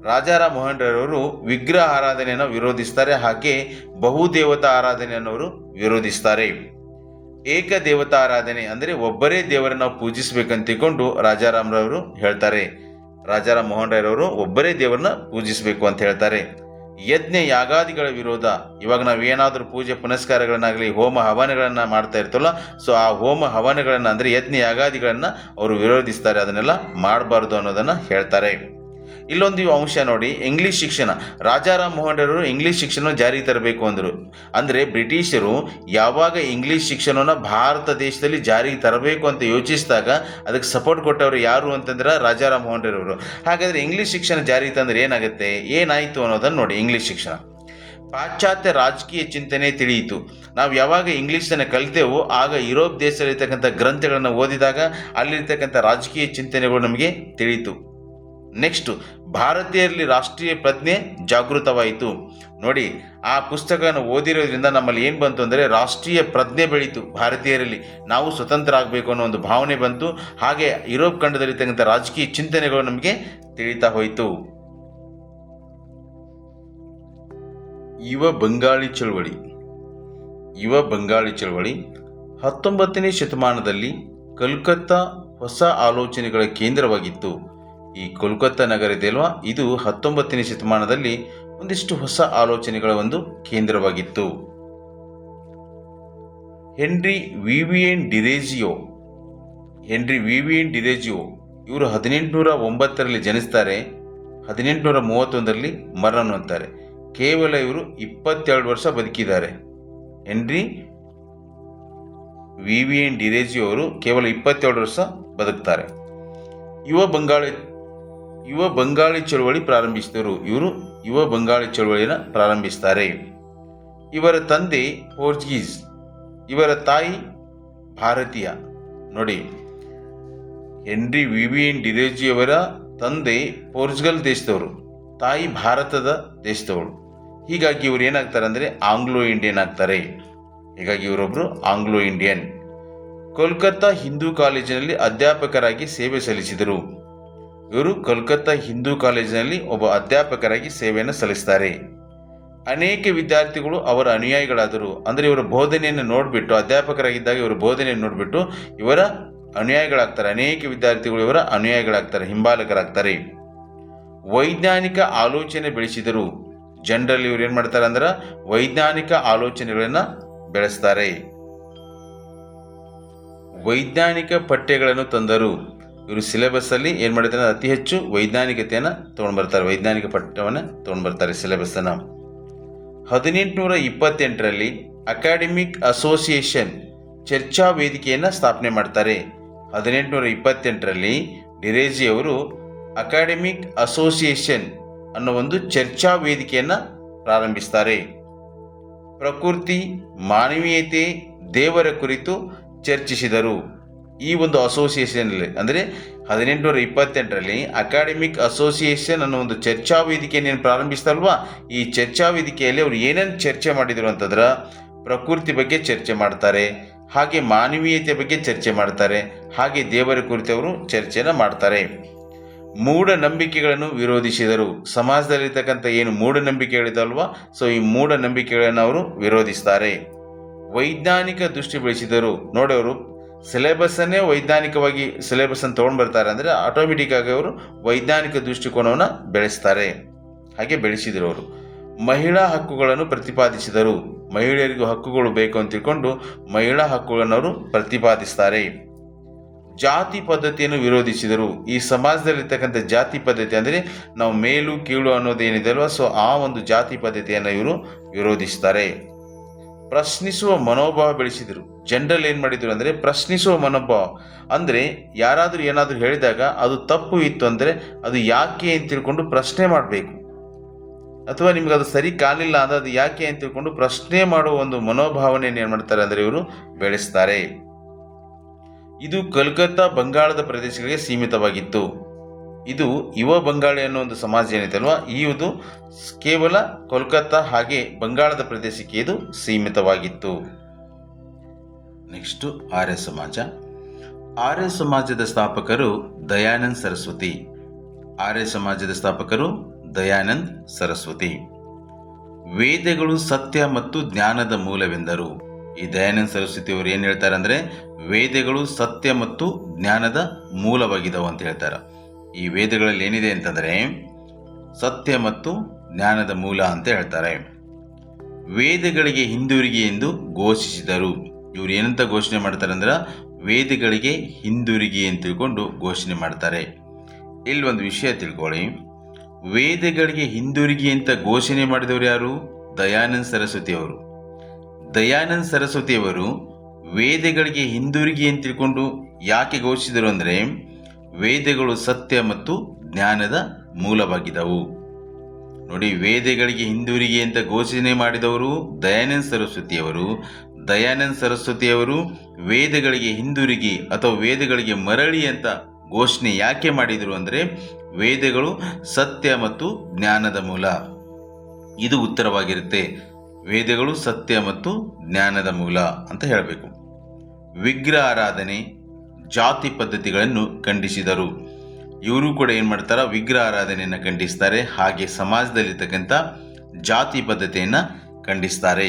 ರಾಜಾರಾಮ್ ಮೋಹನ್ ರಾಯರವರು ವಿಗ್ರಹ ಆರಾಧನೆಯನ್ನು ವಿರೋಧಿಸ್ತಾರೆ, ಹಾಗೆ ಬಹುದೇವತಾ ಆರಾಧನೆಯನ್ನು ಅವರು ವಿರೋಧಿಸ್ತಾರೆ. ಏಕದೇವತಾ ಆರಾಧನೆ ಅಂದರೆ ಒಬ್ಬರೇ ದೇವರನ್ನು ನಾವು ಪೂಜಿಸಬೇಕಂತ ತಿಳ್ಕೊಂಡು ರಾಜಾರಾಮ್ರವರು ಹೇಳ್ತಾರೆ. ರಾಜಾರಾಮ್ ಮೋಹನ್ ರಾಯರವರು ಒಬ್ಬರೇ ದೇವರನ್ನ ಪೂಜಿಸಬೇಕು ಅಂತ ಹೇಳ್ತಾರೆ. ಯಜ್ಞ ಯಾಗಾದಿಗಳ ವಿರೋಧ. ಇವಾಗ ನಾವು ಏನಾದರೂ ಪೂಜೆ ಪುನಸ್ಕಾರಗಳನ್ನಾಗಲಿ ಹೋಮ ಹವನಗಳನ್ನು ಮಾಡ್ತಾ ಇರ್ತವಲ್ಲ, ಸೊ ಆ ಹೋಮ ಹವನಗಳನ್ನು ಅಂದರೆ ಯಜ್ಞ ಯಾಗಾದಿಗಳನ್ನು ಅವರು ವಿರೋಧಿಸ್ತಾರೆ, ಅದನ್ನೆಲ್ಲ ಮಾಡಬಾರ್ದು ಅನ್ನೋದನ್ನು ಹೇಳ್ತಾರೆ. ಇಲ್ಲೊಂದು ಅಂಶ ನೋಡಿ, ಇಂಗ್ಲೀಷ್ ಶಿಕ್ಷಣ. ರಾಜಾರಾಮ್ ಮೋಹನ್ ರಾಯರು ಇಂಗ್ಲೀಷ್ ಶಿಕ್ಷಣ ಜಾರಿಗೆ ತರಬೇಕು ಅಂದರು. ಅಂದರೆ ಬ್ರಿಟಿಷರು ಯಾವಾಗ ಇಂಗ್ಲೀಷ್ ಶಿಕ್ಷಣವನ್ನು ಭಾರತ ದೇಶದಲ್ಲಿ ಜಾರಿಗೆ ತರಬೇಕು ಅಂತ ಯೋಚಿಸಿದಾಗ ಅದಕ್ಕೆ ಸಪೋರ್ಟ್ ಕೊಟ್ಟವರು ಯಾರು ಅಂತಂದ್ರೆ ರಾಜಾರಾಮ್ ಮೋಹನ್ ರಾಯರವರು. ಹಾಗಾದರೆ ಇಂಗ್ಲೀಷ್ ಶಿಕ್ಷಣ ಜಾರಿಗೆ ತಂದರೆ ಏನಾಗುತ್ತೆ, ಏನಾಯಿತು ಅನ್ನೋದನ್ನು ನೋಡಿ. ಇಂಗ್ಲೀಷ್ ಶಿಕ್ಷಣ ಪಾಶ್ಚಾತ್ಯ ರಾಜಕೀಯ ಚಿಂತನೆ ತಿಳಿಯಿತು. ನಾವು ಯಾವಾಗ ಇಂಗ್ಲೀಷನ್ನು ಕಲಿತೇವೋ ಆಗ ಯುರೋಪ್ ದೇಶದಲ್ಲಿರ್ತಕ್ಕಂಥ ಗ್ರಂಥಗಳನ್ನು ಓದಿದಾಗ ಅಲ್ಲಿರ್ತಕ್ಕಂಥ ರಾಜಕೀಯ ಚಿಂತನೆಗಳು ನಮಗೆ ತಿಳಿಯಿತು. ನೆಕ್ಸ್ಟು ಭಾರತೀಯರಲ್ಲಿ ರಾಷ್ಟ್ರೀಯ ಪ್ರಜ್ಞೆ ಜಾಗೃತವಾಯಿತು. ನೋಡಿ, ಆ ಪುಸ್ತಕವನ್ನು ಓದಿರೋದ್ರಿಂದ ನಮ್ಮಲ್ಲಿ ಏನು ಬಂತು ಅಂದರೆ ರಾಷ್ಟ್ರೀಯ ಪ್ರಜ್ಞೆ ಬೆಳೀತು. ಭಾರತೀಯರಲ್ಲಿ ನಾವು ಸ್ವತಂತ್ರ ಆಗಬೇಕು ಅನ್ನೋ ಒಂದು ಭಾವನೆ ಬಂತು. ಹಾಗೆ ಯುರೋಪ್ ಖಂಡದಲ್ಲಿರ್ತಕ್ಕಂಥ ರಾಜಕೀಯ ಚಿಂತನೆಗಳು ನಮಗೆ ತಿಳಿತಾ ಹೋಯಿತು. ಯುವ ಬಂಗಾಳಿ ಚಳವಳಿ. 19ನೇ ಶತಮಾನದಲ್ಲಿ ಕಲ್ಕತ್ತಾ ಹೊಸ ಆಲೋಚನೆಗಳ ಕೇಂದ್ರವಾಗಿತ್ತು. ಈ ಕೋಲ್ಕತ್ತಾ ನಗರ ಇದೆಯಲ್ವಾ, ಇದು 19ನೇ ಶತಮಾನದಲ್ಲಿ ಒಂದಿಷ್ಟು ಹೊಸ ಆಲೋಚನೆಗಳ ಒಂದು ಕೇಂದ್ರವಾಗಿತ್ತು. ಹೆನ್ರಿ ವಿವಿಯನ್ ಡಿರೇಜಿಯೋ ಇವರು 1809ರಲ್ಲಿ ಜನಿಸ್ತಾರೆ, 1831ರಲ್ಲಿ ಮರಣ ಹೊಂದ್ತಾರೆ. ಕೇವಲ ಇವರು 22 ವರ್ಷ ಬದುಕಿದ್ದಾರೆ. ಹೆನ್ರಿ ವಿವಿಯನ್ ಡಿರೇಜಿಯೋ ಅವರು ಕೇವಲ 22 ವರ್ಷ ಬದುಕ್ತಾರೆ. ಯುವ ಬಂಗಾಳಿ ಚಳವಳಿ ಪ್ರಾರಂಭಿಸಿದರು. ಇವರು ಯುವ ಬಂಗಾಳಿ ಚಳವಳಿಯನ್ನು ಪ್ರಾರಂಭಿಸ್ತಾರೆ. ಇವರ ತಂದೆ ಪೋರ್ಚುಗೀಸ್, ಇವರ ತಾಯಿ ಭಾರತೀಯ. ನೋಡಿ, ಹೆನ್ರಿ ವಿವಿಯನ್ ಡಿರೇಜಿಯವರ ತಂದೆ ಪೋರ್ಚುಗಲ್ ದೇಶದವರು, ತಾಯಿ ಭಾರತದ ದೇಶದವಳು. ಹೀಗಾಗಿ ಇವರು ಏನಾಗ್ತಾರೆ ಅಂದರೆ ಆಂಗ್ಲೋ ಇಂಡಿಯನ್ ಆಗ್ತಾರೆ. ಹೀಗಾಗಿ ಇವರೊಬ್ಬರು ಆಂಗ್ಲೋ ಇಂಡಿಯನ್. ಕೋಲ್ಕತ್ತಾ ಹಿಂದೂ ಕಾಲೇಜಿನಲ್ಲಿ ಅಧ್ಯಾಪಕರಾಗಿ ಸೇವೆ ಸಲ್ಲಿಸಿದರು. ಇವರು ಕೋಲ್ಕತ್ತಾ ಹಿಂದೂ ಕಾಲೇಜಿನಲ್ಲಿ ಒಬ್ಬ ಅಧ್ಯಾಪಕರಾಗಿ ಸೇವೆಯನ್ನು ಸಲ್ಲಿಸ್ತಾರೆ. ಅನೇಕ ವಿದ್ಯಾರ್ಥಿಗಳು ಅವರ ಅನುಯಾಯಿಗಳಾದರು. ಅಂದರೆ ಇವರ ಬೋಧನೆಯನ್ನು ನೋಡಿಬಿಟ್ಟು, ಅಧ್ಯಾಪಕರಾಗಿದ್ದಾಗ ಇವರ ಬೋಧನೆಯನ್ನು ನೋಡಿಬಿಟ್ಟು ಇವರ ಅನುಯಾಯಿಗಳಾಗ್ತಾರೆ. ಅನೇಕ ವಿದ್ಯಾರ್ಥಿಗಳು ಇವರ ಅನುಯಾಯಿಗಳಾಗ್ತಾರೆ, ಹಿಂಬಾಲಕರಾಗ್ತಾರೆ. ವೈಜ್ಞಾನಿಕ ಆಲೋಚನೆ ಬೆಳೆಸಿದರು. ಜನರಲ್ಲಿ ಇವರು ಏನು ಮಾಡ್ತಾರೆ ಅಂದ್ರೆ ವೈಜ್ಞಾನಿಕ ಆಲೋಚನೆಗಳನ್ನು ಬೆಳೆಸ್ತಾರೆ. ವೈಜ್ಞಾನಿಕ ಪಠ್ಯಗಳನ್ನು ತಂದರು. ಇವರು ಸಿಲೆಬಸ್ಸಲ್ಲಿ ಏನು ಮಾಡಿದ್ದಾರೆ, ಅತಿ ಹೆಚ್ಚು ವೈಜ್ಞಾನಿಕತೆಯನ್ನು ತೊಗೊಂಡ್ಬರ್ತಾರೆ, ವೈಜ್ಞಾನಿಕ ಪಠ್ಯವನ್ನು ತೊಗೊಂಡ್ಬರ್ತಾರೆ ಸಿಲೆಬಸ್ಸನ್ನು. 1828ರಲ್ಲಿ ಅಕಾಡೆಮಿಕ್ ಅಸೋಸಿಯೇಷನ್ ಚರ್ಚಾ ವೇದಿಕೆಯನ್ನು ಸ್ಥಾಪನೆ ಮಾಡ್ತಾರೆ. 1828ರಲ್ಲಿ ಡಿರೇಜಿ ಅವರು ಅಕಾಡೆಮಿಕ್ ಅಸೋಸಿಯೇಷನ್ ಅನ್ನೋ ಒಂದು ಚರ್ಚಾ ವೇದಿಕೆಯನ್ನು ಪ್ರಾರಂಭಿಸ್ತಾರೆ. ಪ್ರಕೃತಿ, ಮಾನವೀಯತೆ, ದೇವರ ಕುರಿತು ಚರ್ಚಿಸಿದರು. ಈ ಒಂದು ಅಸೋಸಿಯೇಷನಲ್ಲಿ ಅಂದರೆ 1828ರಲ್ಲಿ ಅಕಾಡೆಮಿಕ್ ಅಸೋಸಿಯೇಷನ್ ಅನ್ನೋ ಒಂದು ಚರ್ಚಾ ವೇದಿಕೆಯನ್ನು ಪ್ರಾರಂಭಿಸ್ತಲ್ವಾ, ಈ ಚರ್ಚಾ ವೇದಿಕೆಯಲ್ಲಿ ಅವರು ಏನೇನು ಚರ್ಚೆ ಮಾಡಿದರು ಅಂತಂದ್ರೆ ಪ್ರಕೃತಿ ಬಗ್ಗೆ ಚರ್ಚೆ ಮಾಡ್ತಾರೆ, ಹಾಗೆ ಮಾನವೀಯತೆ ಬಗ್ಗೆ ಚರ್ಚೆ ಮಾಡ್ತಾರೆ, ಹಾಗೆ ದೇವರ ಕುರಿತು ಅವರು ಚರ್ಚೆಯನ್ನು ಮಾಡ್ತಾರೆ. ಮೂಢನಂಬಿಕೆಗಳನ್ನು ವಿರೋಧಿಸಿದರು. ಸಮಾಜದಲ್ಲಿರ್ತಕ್ಕಂಥ ಏನು ಮೂಢನಂಬಿಕೆಗಳಿದಲ್ವಾ, ಸೊ ಈ ಮೂಢನಂಬಿಕೆಗಳನ್ನು ಅವರು ವಿರೋಧಿಸ್ತಾರೆ. ವೈಜ್ಞಾನಿಕ ದೃಷ್ಟಿ ಬೆಳೆಸಿದರು. ನೋಡಿ, ಅವರು ಸಿಲೆಬಸ್ಸನ್ನೇ ವೈಜ್ಞಾನಿಕವಾಗಿ ಸಿಲೆಬಸ್ಸನ್ನು ತೊಗೊಂಡು ಬರ್ತಾರೆ, ಅಂದರೆ ಆಟೋಮೆಟಿಕ್ ಆಗಿ ಅವರು ವೈಜ್ಞಾನಿಕ ದೃಷ್ಟಿಕೋನವನ್ನು ಬೆಳೆಸ್ತಾರೆ, ಹಾಗೆ ಬೆಳೆಸಿದರು. ಅವರು ಮಹಿಳಾ ಹಕ್ಕುಗಳನ್ನು ಪ್ರತಿಪಾದಿಸಿದರು. ಮಹಿಳೆಯರಿಗೂ ಹಕ್ಕುಗಳು ಬೇಕು ಅಂತ ತಿಳ್ಕೊಂಡು ಮಹಿಳಾ ಹಕ್ಕುಗಳನ್ನು ಅವರು ಪ್ರತಿಪಾದಿಸ್ತಾರೆ. ಜಾತಿ ಪದ್ಧತಿಯನ್ನು ವಿರೋಧಿಸಿದರು. ಈ ಸಮಾಜದಲ್ಲಿರ್ತಕ್ಕಂಥ ಜಾತಿ ಪದ್ಧತಿ ಅಂದರೆ ನಾವು ಮೇಲು ಕೀಳು ಅನ್ನೋದೇನಿದೆ ಅಲ್ವಾ, ಸೊ ಆ ಒಂದು ಜಾತಿ ಪದ್ಧತಿಯನ್ನು ಇವರು ವಿರೋಧಿಸ್ತಾರೆ. ಪ್ರಶ್ನಿಸುವ ಮನೋಭಾವ ಬೆಳೆಸಿದರು. ಜನರಲ್ಲಿ ಏನು ಮಾಡಿದರು ಅಂದರೆ ಪ್ರಶ್ನಿಸುವ ಮನೋಭಾವ, ಅಂದರೆ ಯಾರಾದರೂ ಏನಾದರೂ ಹೇಳಿದಾಗ ಅದು ತಪ್ಪು ಇತ್ತು ಅಂದರೆ ಅದು ಯಾಕೆ ಅಂತ ತಿಳ್ಕೊಂಡು ಪ್ರಶ್ನೆ ಮಾಡಬೇಕು, ಅಥವಾ ನಿಮ್ಗೆ ಅದು ಸರಿ ಕಾಲಿಲ್ಲ ಅಂದರೆ ಅದು ಯಾಕೆ ಅಂತ ತಿಳ್ಕೊಂಡು ಪ್ರಶ್ನೆ ಮಾಡುವ ಒಂದು ಮನೋಭಾವನೆಯನ್ನು ಏನು ಮಾಡ್ತಾರೆ ಅಂದರೆ ಇವರು ಬೆಳೆಸ್ತಾರೆ. ಇದು ಕಲ್ಕತ್ತಾ ಬಂಗಾಳದ ಪ್ರದೇಶಗಳಿಗೆ ಸೀಮಿತವಾಗಿತ್ತು. ಇದು ಯುವ ಬಂಗಾಳಿ ಅನ್ನೋ ಒಂದು ಸಮಾಜ ಏನಿದೆ ಅಲ್ವಾ, ಇದು ಕೇವಲ ಕೋಲ್ಕತ್ತಾ ಹಾಗೆ ಬಂಗಾಳದ ಪ್ರದೇಶಕ್ಕೆ ಇದು ಸೀಮಿತವಾಗಿತ್ತು. ನೆಕ್ಸ್ಟು ಆರ್ಯ ಸಮಾಜ. ಆರ್ಯ ಸಮಾಜದ ಸ್ಥಾಪಕರು ದಯಾನಂದ ಸರಸ್ವತಿ. ಆರ್ಯ ಸಮಾಜದ ಸ್ಥಾಪಕರು ದಯಾನಂದ ಸರಸ್ವತಿ. ವೇದಗಳು ಸತ್ಯ ಮತ್ತು ಜ್ಞಾನದ ಮೂಲವೆಂದರು. ಈ ದಯಾನಂದ ಸರಸ್ವತಿ ಅವರು ಏನು ಹೇಳ್ತಾರೆ ಅಂದರೆ, ವೇದಗಳು ಸತ್ಯ ಮತ್ತು ಜ್ಞಾನದ ಮೂಲವಾಗಿದ್ದವು ಅಂತ ಹೇಳ್ತಾರೆ. ಈ ವೇದಗಳಲ್ಲಿ ಏನಿದೆ ಅಂತಂದರೆ ಸತ್ಯ ಮತ್ತು ಜ್ಞಾನದ ಮೂಲ ಅಂತ ಹೇಳ್ತಾರೆ. ವೇದಗಳಿಗೆ ಹಿಂದಿರುಗಿ ಎಂದು ಘೋಷಿಸಿದರು. ಇವರು ಏನಂತ ಘೋಷಣೆ ಮಾಡ್ತಾರೆ ಅಂದ್ರೆ, ವೇದಗಳಿಗೆ ಹಿಂದಿರುಗಿ ಅಂತ ತಿಳ್ಕೊಂಡು ಘೋಷಣೆ ಮಾಡ್ತಾರೆ. ಇಲ್ಲಿ ಒಂದು ವಿಷಯ ತಿಳ್ಕೊಳ್ಳಿ, ವೇದಗಳಿಗೆ ಹಿಂದಿರುಗಿ ಅಂತ ಘೋಷಣೆ ಮಾಡಿದವರು ಯಾರು? ದಯಾನಂದ ಸರಸ್ವತಿ ಅವರು. ದಯಾನಂದ ಸರಸ್ವತಿ ಅವರು ವೇದಗಳಿಗೆ ಹಿಂದಿರುಗಿ ಅಂತ ತಿಳ್ಕೊಂಡು ಯಾಕೆ ಘೋಷಿಸಿದರು ಅಂದರೆ, ವೇದಗಳು ಸತ್ಯ ಮತ್ತು ಜ್ಞಾನದ ಮೂಲವಾಗಿದ್ದವು. ನೋಡಿ, ವೇದಗಳಿಗೆ ಹಿಂದಿರುಗಿ ಅಂತ ಘೋಷಣೆ ಮಾಡಿದವರು ದಯಾನಂದ ಸರಸ್ವತಿಯವರು. ದಯಾನಂದ ಸರಸ್ವತಿಯವರು ವೇದಗಳಿಗೆ ಹಿಂದಿರುಗಿ ಅಥವಾ ವೇದಗಳಿಗೆ ಮರಳಿ ಅಂತ ಘೋಷಣೆ ಯಾಕೆ ಮಾಡಿದರು ಅಂದರೆ, ವೇದಗಳು ಸತ್ಯ ಮತ್ತು ಜ್ಞಾನದ ಮೂಲ. ಇದು ಉತ್ತರವಾಗಿರುತ್ತೆ. ವೇದಗಳು ಸತ್ಯ ಮತ್ತು ಜ್ಞಾನದ ಮೂಲ ಅಂತ ಹೇಳಬೇಕು. ವಿಗ್ರಹ ಆರಾಧನೆ, ಜಾತಿ ಪದ್ಧತಿಗಳನ್ನು ಖಂಡಿಸಿದರು. ಇವರು ಕೂಡ ಏನು ಮಾಡ್ತಾರೆ? ವಿಗ್ರಹ ಆರಾಧನೆಯನ್ನು ಖಂಡಿಸ್ತಾರೆ. ಹಾಗೆ ಸಮಾಜದಲ್ಲಿರ್ತಕ್ಕಂಥ ಜಾತಿ ಪದ್ಧತಿಯನ್ನು ಖಂಡಿಸ್ತಾರೆ.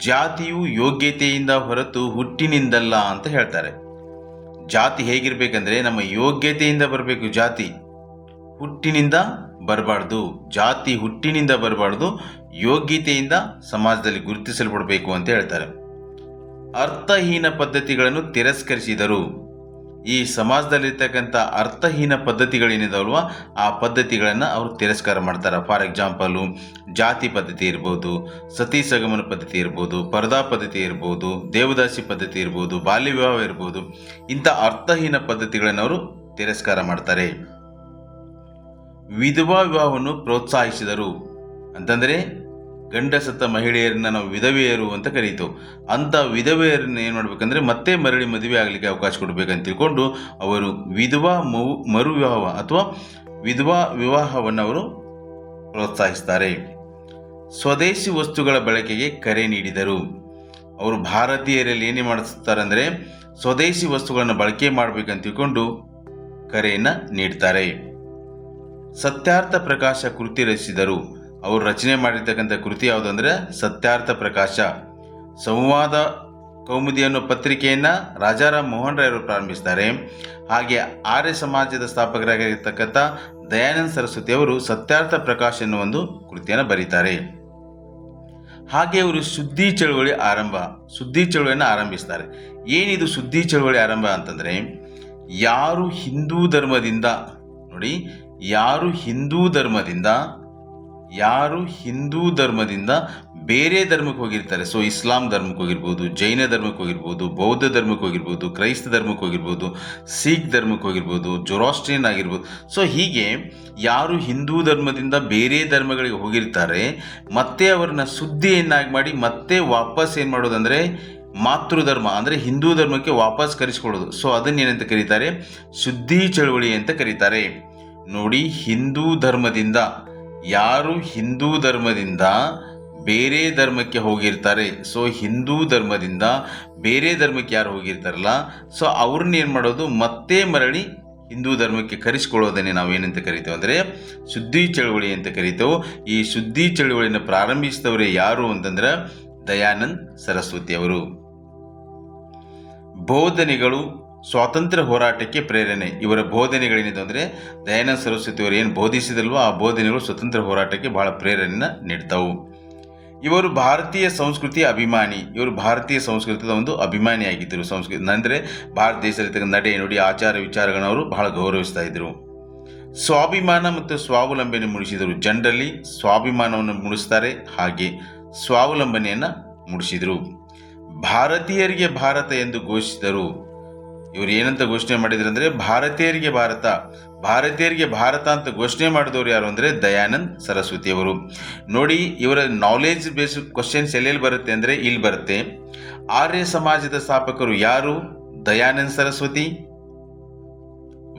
ಜಾತಿಯು ಯೋಗ್ಯತೆಯಿಂದ ಹೊರತು ಹುಟ್ಟಿನಿಂದಲ್ಲ ಅಂತ ಹೇಳ್ತಾರೆ. ಜಾತಿ ಹೇಗಿರ್ಬೇಕಂದ್ರೆ ನಮ್ಮ ಯೋಗ್ಯತೆಯಿಂದ ಬರಬೇಕು. ಜಾತಿ ಹುಟ್ಟಿನಿಂದ ಬರಬಾರ್ದು. ಜಾತಿ ಹುಟ್ಟಿನಿಂದ ಬರಬಾರ್ದು, ಯೋಗ್ಯತೆಯಿಂದ ಸಮಾಜದಲ್ಲಿ ಗುರುತಿಸಲ್ಪಡಬೇಕು ಅಂತ ಹೇಳ್ತಾರೆ. ಅರ್ಥಹೀನ ಪದ್ಧತಿಗಳನ್ನು ತಿರಸ್ಕರಿಸಿದರು. ಈ ಸಮಾಜದಲ್ಲಿರ್ತಕ್ಕಂಥ ಅರ್ಥಹೀನ ಪದ್ಧತಿಗಳೇನಿದಾವಲ್ವ, ಆ ಪದ್ಧತಿಗಳನ್ನು ಅವರು ತಿರಸ್ಕಾರ ಮಾಡ್ತಾರೆ. ಫಾರ್ ಎಕ್ಸಾಂಪಲು, ಜಾತಿ ಪದ್ಧತಿ ಇರ್ಬೋದು, ಸತಿ ಸಗಮನ ಪದ್ಧತಿ ಇರ್ಬೋದು, ಪರದಾ ಪದ್ಧತಿ ಇರ್ಬೋದು, ದೇವದಾಸಿ ಪದ್ಧತಿ ಇರ್ಬೋದು, ಬಾಲ್ಯ ವಿವಾಹ ಇರ್ಬೋದು. ಇಂಥ ಅರ್ಥಹೀನ ಪದ್ಧತಿಗಳನ್ನು ಅವರು ತಿರಸ್ಕಾರ ಮಾಡ್ತಾರೆ. ವಿಧವಾ ವಿವಾಹವನ್ನು ಪ್ರೋತ್ಸಾಹಿಸಿದರು. ಅಂತಂದರೆ ಗಂಡ ಸತ್ತ ಮಹಿಳೆಯರನ್ನ ನಾವು ವಿಧವೆಯರು ಅಂತ ಕರೀತೇವೆ. ಅಂಥ ವಿಧವೆಯರನ್ನ ಏನು ಮಾಡ್ಬೇಕಂದ್ರೆ ಮತ್ತೆ ಮರಳಿ ಮದುವೆ ಆಗಲಿಕ್ಕೆ ಅವಕಾಶ ಕೊಡಬೇಕಂತ ತಿಳ್ಕೊಂಡು ಅವರು ವಿಧವಾ ಮರು ವಿವಾಹ ಅಥವಾ ವಿಧವಾ ವಿವಾಹವನ್ನು ಅವರು ಪ್ರೋತ್ಸಾಹಿಸ್ತಾರೆ. ಸ್ವದೇಶಿ ವಸ್ತುಗಳ ಬಳಕೆಗೆ ಕರೆ ನೀಡಿದರು. ಅವರು ಭಾರತೀಯರಲ್ಲಿ ಏನೇ ಮಾಡಿಸ್ತಾರೆ ಅಂದರೆ, ಸ್ವದೇಶಿ ವಸ್ತುಗಳನ್ನು ಬಳಕೆ ಮಾಡಬೇಕಂತ ತಿಳ್ಕೊಂಡು ಕರೆಯನ್ನು ನೀಡ್ತಾರೆ. ಸತ್ಯಾರ್ಥ ಪ್ರಕಾಶ ಕೃತಿ ರಚಿಸಿದರು. ಅವರು ರಚನೆ ಮಾಡಿರ್ತಕ್ಕಂಥ ಕೃತಿ ಯಾವುದಂದ್ರೆ ಸತ್ಯಾರ್ಥ ಪ್ರಕಾಶ. ಸಂವಾದ ಕೌಮುದಿ ಅನ್ನೋ ಪತ್ರಿಕೆಯನ್ನು ರಾಜಾರಾಮ್ ಮೋಹನ್ ರಾಯರು ಪ್ರಾರಂಭಿಸ್ತಾರೆ. ಹಾಗೆ ಆರ್ಯ ಸಮಾಜದ ಸ್ಥಾಪಕರಾಗಿರ್ತಕ್ಕಂಥ ದಯಾನಂದ ಸರಸ್ವತಿ ಅವರು ಸತ್ಯಾರ್ಥ ಪ್ರಕಾಶ ಎನ್ನುವ ಒಂದು ಕೃತಿಯನ್ನು ಬರೀತಾರೆ. ಹಾಗೆ ಅವರು ಸುದ್ದಿ ಚಳುವಳಿಯನ್ನು ಆರಂಭಿಸ್ತಾರೆ. ಏನಿದು ಸುದ್ದಿ ಚಳುವಳಿ ಆರಂಭ ಅಂತಂದರೆ, ಯಾರು ಹಿಂದೂ ಧರ್ಮದಿಂದ ನೋಡಿ, ಯಾರು ಹಿಂದೂ ಧರ್ಮದಿಂದ ಬೇರೆ ಧರ್ಮಕ್ಕೆ ಹೋಗಿರ್ತಾರೆ. ಸೊ ಇಸ್ಲಾಂ ಧರ್ಮಕ್ಕೆ ಹೋಗಿರ್ಬೋದು, ಜೈನ ಧರ್ಮಕ್ಕೆ ಹೋಗಿರ್ಬೋದು, ಬೌದ್ಧ ಧರ್ಮಕ್ಕೆ ಹೋಗಿರ್ಬೋದು, ಕ್ರೈಸ್ತ ಧರ್ಮಕ್ಕೆ ಹೋಗಿರ್ಬೋದು, ಸಿಖ್ ಧರ್ಮಕ್ಕೆ ಹೋಗಿರ್ಬೋದು, ಜೊರಾಸ್ಟ್ರಿಯನ್ ಆಗಿರ್ಬೋದು. ಸೊ ಹೀಗೆ ಯಾರು ಹಿಂದೂ ಧರ್ಮದಿಂದ ಬೇರೆ ಧರ್ಮಗಳಿಗೆ ಹೋಗಿರ್ತಾರೆ, ಮತ್ತೆ ಅವ್ರನ್ನ ಸುದ್ದಿಯನ್ನಾಗಿ ಮಾಡಿ ಮತ್ತೆ ವಾಪಸ್ ಏನು ಮಾಡೋದಂದರೆ ಮಾತೃಧರ್ಮ ಅಂದರೆ ಹಿಂದೂ ಧರ್ಮಕ್ಕೆ ವಾಪಸ್ ಕರೆಸ್ಕೊಳ್ಳೋದು. ಸೊ ಅದನ್ನೇನಂತ ಕರೀತಾರೆ? ಸುದ್ದಿ ಚಳುವಳಿ ಅಂತ ಕರೀತಾರೆ. ನೋಡಿ, ಯಾರು ಹಿಂದೂ ಧರ್ಮದಿಂದ ಬೇರೆ ಧರ್ಮಕ್ಕೆ ಹೋಗಿರ್ತಾರೆ, ಸೊ ಹಿಂದೂ ಧರ್ಮದಿಂದ ಬೇರೆ ಧರ್ಮಕ್ಕೆ ಯಾರು ಹೋಗಿರ್ತಾರಲ್ಲ, ಸೊ ಅವ್ರನ್ನ ಏನು ಮಾಡೋದು, ಮತ್ತೆ ಮರಳಿ ಹಿಂದೂ ಧರ್ಮಕ್ಕೆ ಕರೆಸ್ಕೊಳ್ಳೋದನ್ನೇ ನಾವು ಏನಂತ ಕರಿತೇವೆ ಅಂದರೆ ಸುದ್ದಿ ಚಳುವಳಿ ಅಂತ ಕರಿತೇವೆ. ಈ ಸುದ್ದಿ ಚಳುವಳಿಯನ್ನು ಪ್ರಾರಂಭಿಸಿದವರೇ ಯಾರು ಅಂತಂದ್ರೆ ದಯಾನಂದ ಸರಸ್ವತಿ ಅವರು. ಬೋಧನೆಗಳು ಸ್ವಾತಂತ್ರ್ಯ ಹೋರಾಟಕ್ಕೆ ಪ್ರೇರಣೆ. ಇವರ ಬೋಧನೆಗಳೇನಿದೆ ಅಂದರೆ ದಯಾನಂದ ಸರಸ್ವತಿ ಅವರು ಏನು ಬೋಧಿಸಿದಲ್ವೋ ಆ ಬೋಧನೆಗಳು ಸ್ವತಂತ್ರ ಹೋರಾಟಕ್ಕೆ ಬಹಳ ಪ್ರೇರಣೆಯನ್ನು ನೀಡ್ತಾವು. ಇವರು ಭಾರತೀಯ ಸಂಸ್ಕೃತಿಯ ಅಭಿಮಾನಿ. ಇವರು ಭಾರತೀಯ ಸಂಸ್ಕೃತಿಯ ಒಂದು ಅಭಿಮಾನಿಯಾಗಿದ್ದರು. ಸಂಸ್ಕೃತಿ ಅಂದರೆ ಭಾರತ ದೇಶದಲ್ಲಿ ನಡೆ ನುಡಿ ಆಚಾರ ವಿಚಾರಗಳನ್ನು ಅವರು ಬಹಳ ಗೌರವಿಸ್ತಾ ಇದ್ದರು. ಸ್ವಾಭಿಮಾನ ಮತ್ತು ಸ್ವಾವಲಂಬನೆ ಮೂಡಿಸಿದರು. ಜನರಲ್ಲಿ ಸ್ವಾಭಿಮಾನವನ್ನು ಮೂಡಿಸ್ತಾರೆ, ಹಾಗೆ ಸ್ವಾವಲಂಬನೆಯನ್ನು ಮೂಡಿಸಿದರು. ಭಾರತೀಯರಿಗೆ ಭಾರತ ಎಂದು ಘೋಷಿಸಿದರು. ಇವರು ಏನಂತ ಘೋಷಣೆ ಮಾಡಿದ್ರು ಅಂದರೆ ಭಾರತೀಯರಿಗೆ ಭಾರತ ಅಂತ ಘೋಷಣೆ ಮಾಡಿದವರು ಯಾರು ಅಂದರೆ ದಯಾನಂದ ಸರಸ್ವತಿಯವರು. ನೋಡಿ, ಇವರ ನಾಲೆಜ್ ಬೇಸ್ ಕ್ವಶನ್ಸ್ ಎಲ್ಲೆಲ್ಲಿ ಬರುತ್ತೆ ಅಂದರೆ ಇಲ್ಲಿ ಬರುತ್ತೆ. ಆರ್ಯ ಸಮಾಜದ ಸ್ಥಾಪಕರು ಯಾರು? ದಯಾನಂದ ಸರಸ್ವತಿ.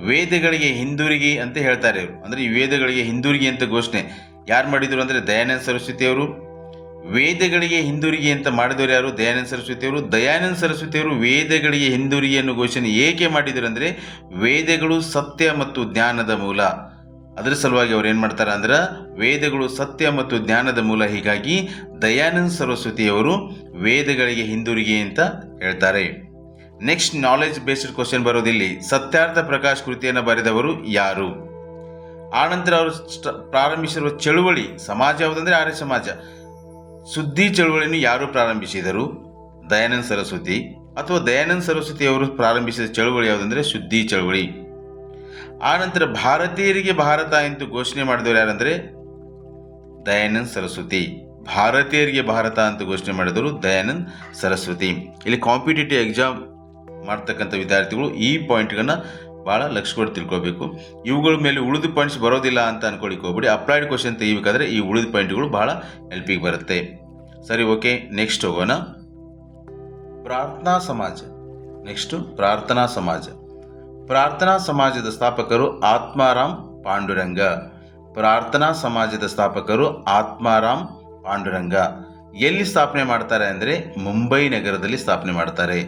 ವೇದಗಳಿಗೆ ಹಿಂದಿರುಗಿ ಅಂತ ಹೇಳ್ತಾರೆ ಇವರು. ಅಂದರೆ ಈ ವೇದಗಳಿಗೆ ಹಿಂದಿರುಗಿ ಅಂತ ಘೋಷಣೆ ಯಾರು ಮಾಡಿದರು ಅಂದರೆ ದಯಾನಂದ ಸರಸ್ವತಿಯವರು. ವೇದಗಳಿಗೆ ಹಿಂದಿರುಗಿ ಅಂತ ಮಾಡಿದವರು ಯಾರು? ದಯಾನಂದ ಸರಸ್ವತಿಯವರು. ದಯಾನಂದ ಸರಸ್ವತಿಯವರು ವೇದಗಳಿಗೆ ಹಿಂದಿರುಗಿ ಅನ್ನೋ ಘೋಷಣೆ ಏಕೆ ಮಾಡಿದರು ಅಂದರೆ, ವೇದಗಳು ಸತ್ಯ ಮತ್ತು ಜ್ಞಾನದ ಮೂಲ. ಅದರ ಸಲುವಾಗಿ ಅವ್ರು ಏನು ಮಾಡ್ತಾರೆ ಅಂದ್ರೆ, ವೇದಗಳು ಸತ್ಯ ಮತ್ತು ಜ್ಞಾನದ ಮೂಲ. ಹೀಗಾಗಿ ದಯಾನಂದ ಸರಸ್ವತಿಯವರು ವೇದಗಳಿಗೆ ಹಿಂದಿರುಗಿ ಅಂತ ಹೇಳ್ತಾರೆ. ನೆಕ್ಸ್ಟ್ ನಾಲೆಜ್ ಬೇಸ್ಡ್ ಕ್ವಶನ್ ಬರೋದಿಲ್ಲಿ. ಸತ್ಯಾರ್ಥ ಪ್ರಕಾಶ್ ಕೃತಿಯನ್ನು ಬರೆದವರು ಯಾರು? ಆನಂತರ ಅವರು ಪ್ರಾರಂಭಿಸಿರುವ ಚಳುವಳಿ ಸಮಾಜ ಯಾವುದಂದ್ರೆ ಆರ್ಯ ಸಮಾಜ. ಸುದ್ದಿ ಚಳುವಳಿಯನ್ನು ಯಾರು ಪ್ರಾರಂಭಿಸಿದರು? ದಯಾನಂದ ಸರಸ್ವತಿ. ಅಥವಾ ದಯಾನಂದ ಸರಸ್ವತಿ ಅವರು ಪ್ರಾರಂಭಿಸಿದ ಚಳುವಳಿ ಯಾವುದಂದ್ರೆ ಸುದ್ದಿ ಚಳುವಳಿ. ಆನಂತರ ಭಾರತೀಯರಿಗೆ ಭಾರತ ಎಂದು ಘೋಷಣೆ ಮಾಡಿದವರು ಯಾರಂದ್ರೆ ದಯಾನಂದ ಸರಸ್ವತಿ. ಭಾರತೀಯರಿಗೆ ಭಾರತ ಅಂತ ಘೋಷಣೆ ಮಾಡಿದವರು ದಯಾನಂದ ಸರಸ್ವತಿ. ಇಲ್ಲಿ ಕಾಂಪಿಟೇಟಿವ್ ಎಕ್ಸಾಮ್ ಮಾಡ್ತಕ್ಕಂಥ ವಿದ್ಯಾರ್ಥಿಗಳು ಈ ಪಾಯಿಂಟ್ಗಳನ್ನ ಭಾಳ ಲಕ್ಷ ಕೊಟ್ಟು ತಿಳ್ಕೊಬೇಕು. ಇವುಗಳ ಮೇಲೆ ಉಳಿದ ಪಾಯಿಂಟ್ಸ್ ಬರೋದಿಲ್ಲ ಅಂತ ಅನ್ಕೊಳಿಕ್ಕೆ ಹೋಗ್ಬಿಡಿ. ಅಪ್ಲೈಡ್ ಕ್ವಶನ್ ತೆಗಿಬೇಕಾದ್ರೆ ಈ ಉಳಿದ ಪಾಯಿಂಟ್ಗಳು ಭಾಳ ಹೆಲ್ಪಿಗೆ ಬರುತ್ತೆ. ಸರಿ, ಓಕೆ, ನೆಕ್ಸ್ಟ್ ಹೋಗೋಣ. ಪ್ರಾರ್ಥನಾ ಸಮಾಜ. ನೆಕ್ಸ್ಟು ಪ್ರಾರ್ಥನಾ ಸಮಾಜ. ಪ್ರಾರ್ಥನಾ ಸಮಾಜದ ಸ್ಥಾಪಕರು ಆತ್ಮಾರಾಮ್ ಪಾಂಡುರಂಗ. ಪ್ರಾರ್ಥನಾ ಸಮಾಜದ ಸ್ಥಾಪಕರು ಆತ್ಮಾರಾಮ್ ಪಾಂಡುರಂಗ. ಎಲ್ಲಿ ಸ್ಥಾಪನೆ ಮಾಡ್ತಾರೆ ಅಂದರೆ ಮುಂಬೈ ನಗರದಲ್ಲಿ ಸ್ಥಾಪನೆ ಮಾಡ್ತಾರೆ.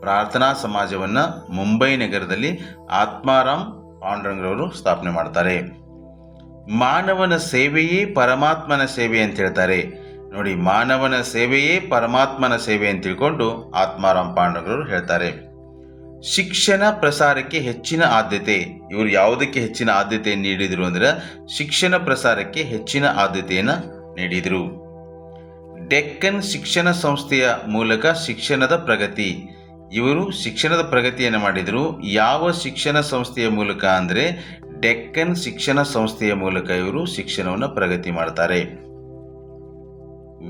ಪ್ರಾರ್ಥನಾ ಸಮಾಜವನ್ನು ಮುಂಬೈ ನಗರದಲ್ಲಿ ಆತ್ಮಾರಾಮ್ ಪಾಂಡುರಂಗರವರು ಸ್ಥಾಪನೆ ಮಾಡ್ತಾರೆ. ಮಾನವನ ಸೇವೆಯೇ ಪರಮಾತ್ಮನ ಸೇವೆ ಅಂತ ಹೇಳ್ತಾರೆ. ನೋಡಿ, ಮಾನವನ ಸೇವೆಯೇ ಪರಮಾತ್ಮನ ಸೇವೆ ಅಂತ ತಿಳ್ಕೊಂಡು ಆತ್ಮಾರಾಮ್ ಪಾಂಡುರಂಗರವರು ಹೇಳ್ತಾರೆ. ಶಿಕ್ಷಣ ಪ್ರಸಾರಕ್ಕೆ ಹೆಚ್ಚಿನ ಆದ್ಯತೆ. ಇವರು ಯಾವುದಕ್ಕೆ ಹೆಚ್ಚಿನ ಆದ್ಯತೆಯನ್ನು ನೀಡಿದರು ಅಂದರೆ ಶಿಕ್ಷಣ ಪ್ರಸಾರಕ್ಕೆ ಹೆಚ್ಚಿನ ಆದ್ಯತೆಯನ್ನು ನೀಡಿದರು. ಡೆಕ್ಕನ್ ಶಿಕ್ಷಣ ಸಂಸ್ಥೆಯ ಮೂಲಕ ಶಿಕ್ಷಣದ ಪ್ರಗತಿ. ಇವರು ಶಿಕ್ಷಣದ ಪ್ರಗತಿಯನ್ನು ಮಾಡಿದರು. ಯಾವ ಶಿಕ್ಷಣ ಸಂಸ್ಥೆಯ ಮೂಲಕ ಅಂದರೆ ಡೆಕ್ಕನ್ ಶಿಕ್ಷಣ ಸಂಸ್ಥೆಯ ಮೂಲಕ ಇವರು ಶಿಕ್ಷಣವನ್ನು ಪ್ರಗತಿ ಮಾಡ್ತಾರೆ.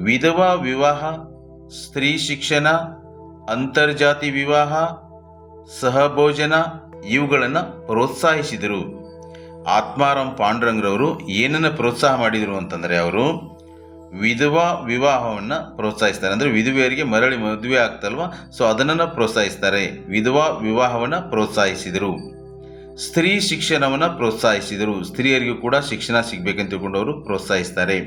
ವಿಧವಾ ವಿವಾಹ, ಸ್ತ್ರೀ ಶಿಕ್ಷಣ, ಅಂತರ್ಜಾತಿ ವಿವಾಹ, ಸಹಭೋಜನ ಇವುಗಳನ್ನು ಪ್ರೋತ್ಸಾಹಿಸಿದರು. ಆತ್ಮಾರಾಮ್ ಪಾಂಡುರಂಗರವರು ಏನನ್ನು ಪ್ರೋತ್ಸಾಹ ಮಾಡಿದರು ಅಂತಂದರೆ ಅವರು ವಿಧವಾ ವಿವಾಹವನ್ನು ಪ್ರೋತ್ಸಾಹಿಸ್ತಾರೆ. ಅಂದರೆ ವಿಧವೆಯರಿಗೆ ಮರಳಿ ಮದುವೆ ಆಗ್ತಲ್ವ, ಸೊ ಅದನ್ನು ಪ್ರೋತ್ಸಾಹಿಸ್ತಾರೆ. ವಿಧವಾ ವಿವಾಹವನ್ನು ಪ್ರೋತ್ಸಾಹಿಸಿದರು. ಸ್ತ್ರೀ ಶಿಕ್ಷಣವನ್ನು ಪ್ರೋತ್ಸಾಹಿಸಿದರು. ಸ್ತ್ರೀಯರಿಗೂ ಕೂಡ ಶಿಕ್ಷಣ ಸಿಗಬೇಕಂತ ತಿಳ್ಕೊಂಡವರು ಪ್ರೋತ್ಸಾಹಿಸ್ತಾರೆ.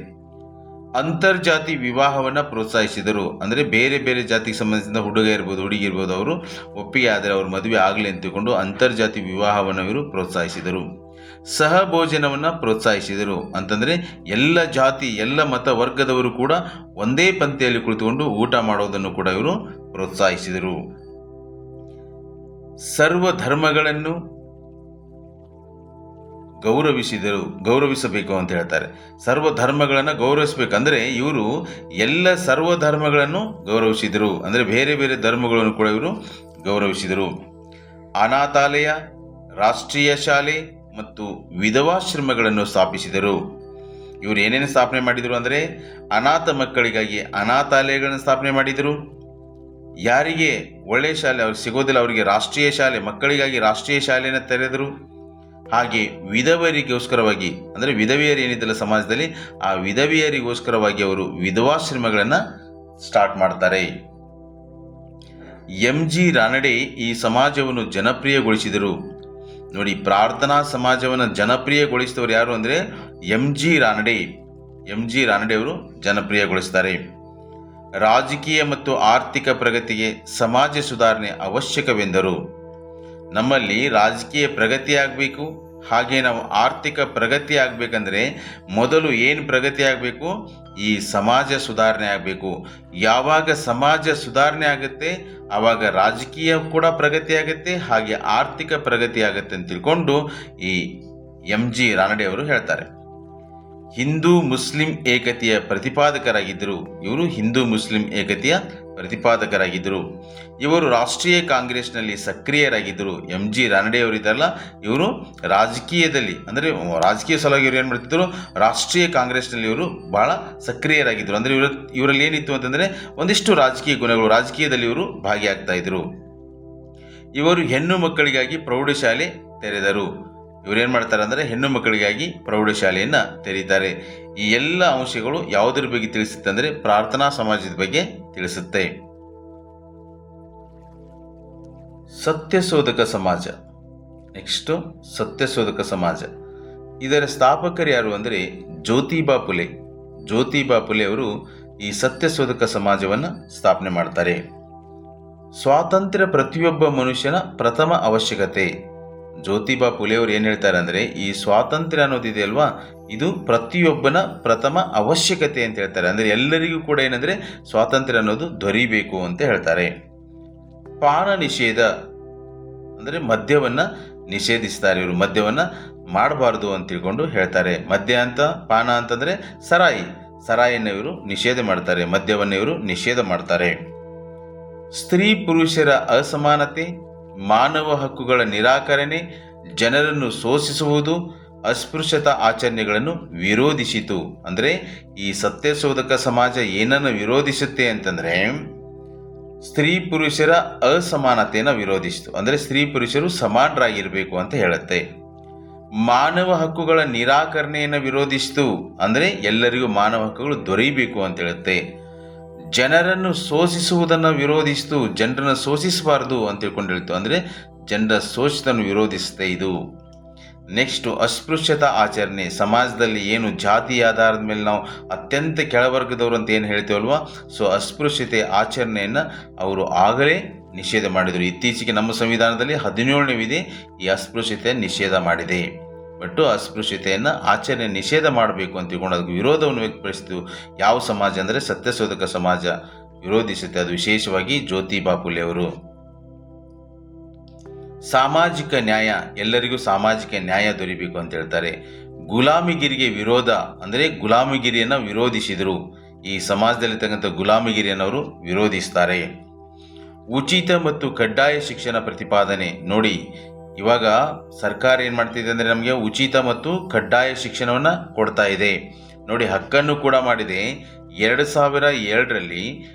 ಅಂತರ್ಜಾತಿ ವಿವಾಹವನ್ನು ಪ್ರೋತ್ಸಾಹಿಸಿದರು. ಅಂದರೆ ಬೇರೆ ಬೇರೆ ಜಾತಿಗೆ ಸಂಬಂಧಿಸಿದ ಹುಡುಗ ಇರ್ಬೋದು ಹುಡುಗಿ ಇರ್ಬೋದು, ಅವರು ಒಪ್ಪಿಗೆ ಆದರೆ ಅವರು ಮದುವೆ ಆಗಲಿ ಅಂತ ತಿಳ್ಕೊಂಡು ಅಂತರ್ಜಾತಿ ವಿವಾಹವನ್ನು ಇವರು ಪ್ರೋತ್ಸಾಹಿಸಿದರು. ಸಹಭೋಜನವನ್ನು ಪ್ರೋತ್ಸಾಹಿಸಿದರು. ಅಂತಂದರೆ ಎಲ್ಲ ಜಾತಿ ಎಲ್ಲ ಮತ ವರ್ಗದವರು ಕೂಡ ಒಂದೇ ಪಂಕ್ತಿಯಲ್ಲಿ ಕುಳಿತುಕೊಂಡು ಊಟ ಮಾಡೋದನ್ನು ಕೂಡ ಇವರು ಪ್ರೋತ್ಸಾಹಿಸಿದರು. ಸರ್ವ ಧರ್ಮಗಳನ್ನು ಗೌರವಿಸಬೇಕು ಅಂತ ಹೇಳ್ತಾರೆ. ಸರ್ವ ಧರ್ಮಗಳನ್ನು ಗೌರವಿಸಬೇಕಂದ್ರೆ ಇವರು ಎಲ್ಲ ಸರ್ವ ಧರ್ಮಗಳನ್ನು ಗೌರವಿಸಿದರು. ಅಂದರೆ ಬೇರೆ ಬೇರೆ ಧರ್ಮಗಳನ್ನು ಕೂಡ ಇವರು ಗೌರವಿಸಿದರು. ಅನಾಥಾಲಯ, ರಾಷ್ಟ್ರೀಯ ಶಾಲೆ ಮತ್ತು ವಿಧವಾಶ್ರಮಗಳನ್ನು ಸ್ಥಾಪಿಸಿದರು. ಇವರು ಏನೇನು ಸ್ಥಾಪನೆ ಮಾಡಿದರು ಅಂದರೆ ಅನಾಥ ಮಕ್ಕಳಿಗಾಗಿ ಅನಾಥಾಲಯಗಳನ್ನು ಸ್ಥಾಪನೆ ಮಾಡಿದರು. ಯಾರಿಗೆ ಒಳ್ಳೆಯ ಶಾಲೆ ಅವ್ರಿಗೆ ಸಿಗೋದಿಲ್ಲ ಅವರಿಗೆ ರಾಷ್ಟ್ರೀಯ ಶಾಲೆ, ಮಕ್ಕಳಿಗಾಗಿ ರಾಷ್ಟ್ರೀಯ ಶಾಲೆಯನ್ನು ತೆರೆದರು. ಹಾಗೆ ವಿಧವರಿಗೋಸ್ಕರವಾಗಿ ಅಂದರೆ ವಿಧವೆಯರು ಏನಿದ್ದಲ್ಲ ಸಮಾಜದಲ್ಲಿ, ಆ ವಿಧವೆಯರಿಗೋಸ್ಕರವಾಗಿ ಅವರು ವಿಧವಾಶ್ರಮಗಳನ್ನು ಸ್ಟಾರ್ಟ್ ಮಾಡ್ತಾರೆ. ಎಂ.ಜಿ. ರಾನಡೆ ಈ ಸಮಾಜವನ್ನು ಜನಪ್ರಿಯಗೊಳಿಸಿದರು. ನೋಡಿ, ಪ್ರಾರ್ಥನಾ ಸಮಾಜವನ್ನು ಜನಪ್ರಿಯಗೊಳಿಸಿದವರು ಯಾರು ಅಂದರೆ ಎಂ.ಜಿ. ರಾನಡೆ. ಎಂ.ಜಿ. ರಾನಡೆ ಅವರು ಜನಪ್ರಿಯಗೊಳಿಸ್ತಾರೆ. ರಾಜಕೀಯ ಮತ್ತು ಆರ್ಥಿಕ ಪ್ರಗತಿಗೆ ಸಮಾಜ ಸುಧಾರಣೆ ಅವಶ್ಯಕವೆಂದರು. ನಮ್ಮಲ್ಲಿ ರಾಜಕೀಯ ಪ್ರಗತಿ ಆಗಬೇಕು, ಹಾಗೆ ನಾವು ಆರ್ಥಿಕ ಪ್ರಗತಿ ಆಗಬೇಕಂದ್ರೆ ಮೊದಲು ಏನು ಪ್ರಗತಿ ಆಗಬೇಕು? ಈ ಸಮಾಜ ಸುಧಾರಣೆ ಆಗಬೇಕು. ಯಾವಾಗ ಸಮಾಜ ಸುಧಾರಣೆ ಆಗುತ್ತೆ ಆವಾಗ ರಾಜಕೀಯ ಕೂಡ ಪ್ರಗತಿ ಆಗುತ್ತೆ, ಹಾಗೆ ಆರ್ಥಿಕ ಪ್ರಗತಿ ಆಗುತ್ತೆ ಅಂತ ತಿಳ್ಕೊಂಡು ಈ ಎಂ.ಜಿ. ರಾನಡೆ ಅವರು ಹೇಳ್ತಾರೆ. ಹಿಂದೂ ಮುಸ್ಲಿಂ ಏಕತೆಯ ಪ್ರತಿಪಾದಕರಾಗಿದ್ದರು. ಇವರು ಹಿಂದೂ ಮುಸ್ಲಿಂ ಏಕತೆಯ ಪ್ರತಿಪಾದಕರಾಗಿದ್ದರು. ಇವರು ರಾಷ್ಟ್ರೀಯ ಕಾಂಗ್ರೆಸ್ನಲ್ಲಿ ಸಕ್ರಿಯರಾಗಿದ್ದರು. ಎಂ.ಜಿ. ರಾನಡೆ ಅವರಿದ್ದಲ್ಲ, ಇವರು ರಾಜಕೀಯದಲ್ಲಿ ಅಂದರೆ ರಾಜಕೀಯ ಸಲುವಾಗಿ ಇವರು ಏನು ಮಾಡ್ತಿದ್ರು, ರಾಷ್ಟ್ರೀಯ ಕಾಂಗ್ರೆಸ್ನಲ್ಲಿ ಇವರು ಬಹಳ ಸಕ್ರಿಯರಾಗಿದ್ದರು. ಅಂದರೆ ಇವರಲ್ಲಿ ಏನಿತ್ತು ಅಂತಂದರೆ ಒಂದಿಷ್ಟು ರಾಜಕೀಯ ಗುಣಗಳು, ರಾಜಕೀಯದಲ್ಲಿ ಇವರು ಭಾಗಿಯಾಗ್ತಾ ಇದ್ರು. ಇವರು ಹೆಣ್ಣು ಮಕ್ಕಳಿಗಾಗಿ ಪ್ರೌಢಶಾಲೆ ತೆರೆದರು. ಇವರೇನು ಮಾಡ್ತಾರೆ ಅಂದರೆ ಹೆಣ್ಣು ಮಕ್ಕಳಿಗಾಗಿ ಪ್ರೌಢಶಾಲೆಯನ್ನು ತೆರೀತಾರೆ. ಈ ಎಲ್ಲ ಅಂಶಗಳು ಯಾವುದರ ಬಗ್ಗೆ ತಿಳಿಸುತ್ತೆ ಅಂದರೆ ಪ್ರಾರ್ಥನಾ ಸಮಾಜದ ಬಗ್ಗೆ ತಿಳಿಸುತ್ತೆ. ಸತ್ಯಶೋಧಕ ಸಮಾಜ. ನೆಕ್ಸ್ಟು ಸತ್ಯಶೋಧಕ ಸಮಾಜ. ಇದರ ಸ್ಥಾಪಕರು ಯಾರು ಅಂದರೆ ಜ್ಯೋತಿಬಾ ಫುಲೆ. ಜ್ಯೋತಿಬಾ ಫುಲೆ ಅವರು ಈ ಸತ್ಯಶೋಧಕ ಸಮಾಜವನ್ನು ಸ್ಥಾಪನೆ ಮಾಡ್ತಾರೆ. ಸ್ವಾತಂತ್ರ್ಯ ಪ್ರತಿಯೊಬ್ಬ ಮನುಷ್ಯನ ಪ್ರಥಮ ಅವಶ್ಯಕತೆ. ಜ್ಯೋತಿಬಾ ಫುಲೆಯವರು ಏನು ಹೇಳ್ತಾರೆ ಅಂದರೆ, ಈ ಸ್ವಾತಂತ್ರ್ಯ ಅನ್ನೋದಿದೆ ಅಲ್ವಾ, ಇದು ಪ್ರತಿಯೊಬ್ಬನ ಪ್ರಥಮ ಅವಶ್ಯಕತೆ ಅಂತ ಹೇಳ್ತಾರೆ. ಅಂದರೆ ಎಲ್ಲರಿಗೂ ಕೂಡ ಏನಂದರೆ ಸ್ವಾತಂತ್ರ್ಯ ಅನ್ನೋದು ದೊರೀಬೇಕು ಅಂತ ಹೇಳ್ತಾರೆ. ಪಾನ ನಿಷೇಧ ಅಂದರೆ ಮದ್ಯವನ್ನು ನಿಷೇಧಿಸ್ತಾರೆ. ಇವರು ಮದ್ಯವನ್ನು ಮಾಡಬಾರ್ದು ಅಂತ ತಿಳ್ಕೊಂಡು ಹೇಳ್ತಾರೆ. ಮದ್ಯ ಅಂತ, ಪಾನ ಅಂತಂದರೆ ಸರಾಯಿಯನ್ನು ಇವರು ನಿಷೇಧ ಮಾಡ್ತಾರೆ, ಮದ್ಯವನ್ನು ಇವರು ನಿಷೇಧ ಮಾಡ್ತಾರೆ. ಸ್ತ್ರೀ ಪುರುಷರ ಅಸಮಾನತೆ, ಮಾನವ ಹಕ್ಕುಗಳ ನಿರಾಕರಣೆ, ಜನರನ್ನು ಶೋಷಿಸುವುದು, ಅಸ್ಪೃಶ್ಯತಾ ಆಚರಣೆಗಳನ್ನು ವಿರೋಧಿಸಿತು. ಅಂದರೆ ಈ ಸತ್ಯಶೋಧಕ ಸಮಾಜ ಏನನ್ನು ವಿರೋಧಿಸುತ್ತೆ ಅಂತಂದರೆ, ಸ್ತ್ರೀ ಪುರುಷರ ಅಸಮಾನತೆಯನ್ನು ವಿರೋಧಿಸಿತು. ಅಂದರೆ ಸ್ತ್ರೀ ಪುರುಷರು ಸಮಾನರಾಗಿರಬೇಕು ಅಂತ ಹೇಳುತ್ತೆ. ಮಾನವ ಹಕ್ಕುಗಳ ನಿರಾಕರಣೆಯನ್ನು ವಿರೋಧಿಸಿತು. ಅಂದರೆ ಎಲ್ಲರಿಗೂ ಮಾನವ ಹಕ್ಕುಗಳು ದೊರೆಯಬೇಕು ಅಂತ ಹೇಳುತ್ತೆ. ಜನರನ್ನು ಶೋಷಿಸುವುದನ್ನು ವಿರೋಧಿಸಿತು. ಜನರನ್ನು ಶೋಷಿಸಬಾರ್ದು ಅಂತ ತಿಳ್ಕೊಂಡು ಹೇಳ್ತು. ಅಂದರೆ ಜನರ ಶೋಷಿತನ್ನು ವಿರೋಧಿಸುತ್ತೆ ಇದು. ನೆಕ್ಸ್ಟು ಅಸ್ಪೃಶ್ಯತಾ ಆಚರಣೆ. ಸಮಾಜದಲ್ಲಿ ಏನು ಜಾತಿ ಆಧಾರದ ಮೇಲೆ ನಾವು ಅತ್ಯಂತ ಕೆಳವರ್ಗದವರು ಅಂತ ಏನು ಹೇಳ್ತೀವಲ್ವ, ಸೊ ಅಸ್ಪೃಶ್ಯತೆ ಆಚರಣೆಯನ್ನು ಅವರು ಆಗಲೇ ನಿಷೇಧ ಮಾಡಿದರು. ಇತ್ತೀಚೆಗೆ ನಮ್ಮ ಸಂವಿಧಾನದಲ್ಲಿ 17ನೇ ವಿಧಿ ಈ ಅಸ್ಪೃಶ್ಯತೆ ನಿಷೇಧ ಮಾಡಿದೆ. ಬಟ್ ಅಸ್ಪೃಶ್ಯತೆಯನ್ನು ಆಚರಣೆ ನಿಷೇಧ ಮಾಡಬೇಕು ಅಂತ ತಿಳ್ಕೊಂಡು ಅದಕ್ಕೆ ವಿರೋಧವನ್ನು ವ್ಯಕ್ತಪಡಿಸಿತು. ಯಾವ ಸಮಾಜ ಅಂದರೆ ಸತ್ಯಶೋಧಕ ಸಮಾಜ ವಿರೋಧಿಸುತ್ತೆ, ಅದು ವಿಶೇಷವಾಗಿ ಜ್ಯೋತಿಬಾ ಫುಲೆಯವರು. ಸಾಮಾಜಿಕ ನ್ಯಾಯ, ಎಲ್ಲರಿಗೂ ಸಾಮಾಜಿಕ ನ್ಯಾಯ ದೊರೀಬೇಕು ಅಂತ ಹೇಳ್ತಾರೆ. ಗುಲಾಮಿಗಿರಿಗೆ ವಿರೋಧ, ಅಂದರೆ ಗುಲಾಮಿಗಿರಿಯನ್ನು ವಿರೋಧಿಸಿದರು. ಈ ಸಮಾಜದಲ್ಲಿರ್ತಕ್ಕಂಥ ಗುಲಾಮಿಗಿರಿಯನ್ನು ಅವರು ವಿರೋಧಿಸ್ತಾರೆ. ಉಚಿತ ಮತ್ತು ಕಡ್ಡಾಯ ಶಿಕ್ಷಣ ಪ್ರತಿಪಾದನೆ. ನೋಡಿ, ಇವಾಗ ಸರ್ಕಾರ ಏನು ಮಾಡ್ತಿದೆ ಅಂದರೆ ನಮಗೆ ಉಚಿತ ಮತ್ತು ಕಡ್ಡಾಯ ಶಿಕ್ಷಣವನ್ನು ಕೊಡ್ತಾ ಇದೆ. ನೋಡಿ, ಹಕ್ಕನ್ನು ಕೂಡ ಮಾಡಿದೆ. 2002ರಲ್ಲಿ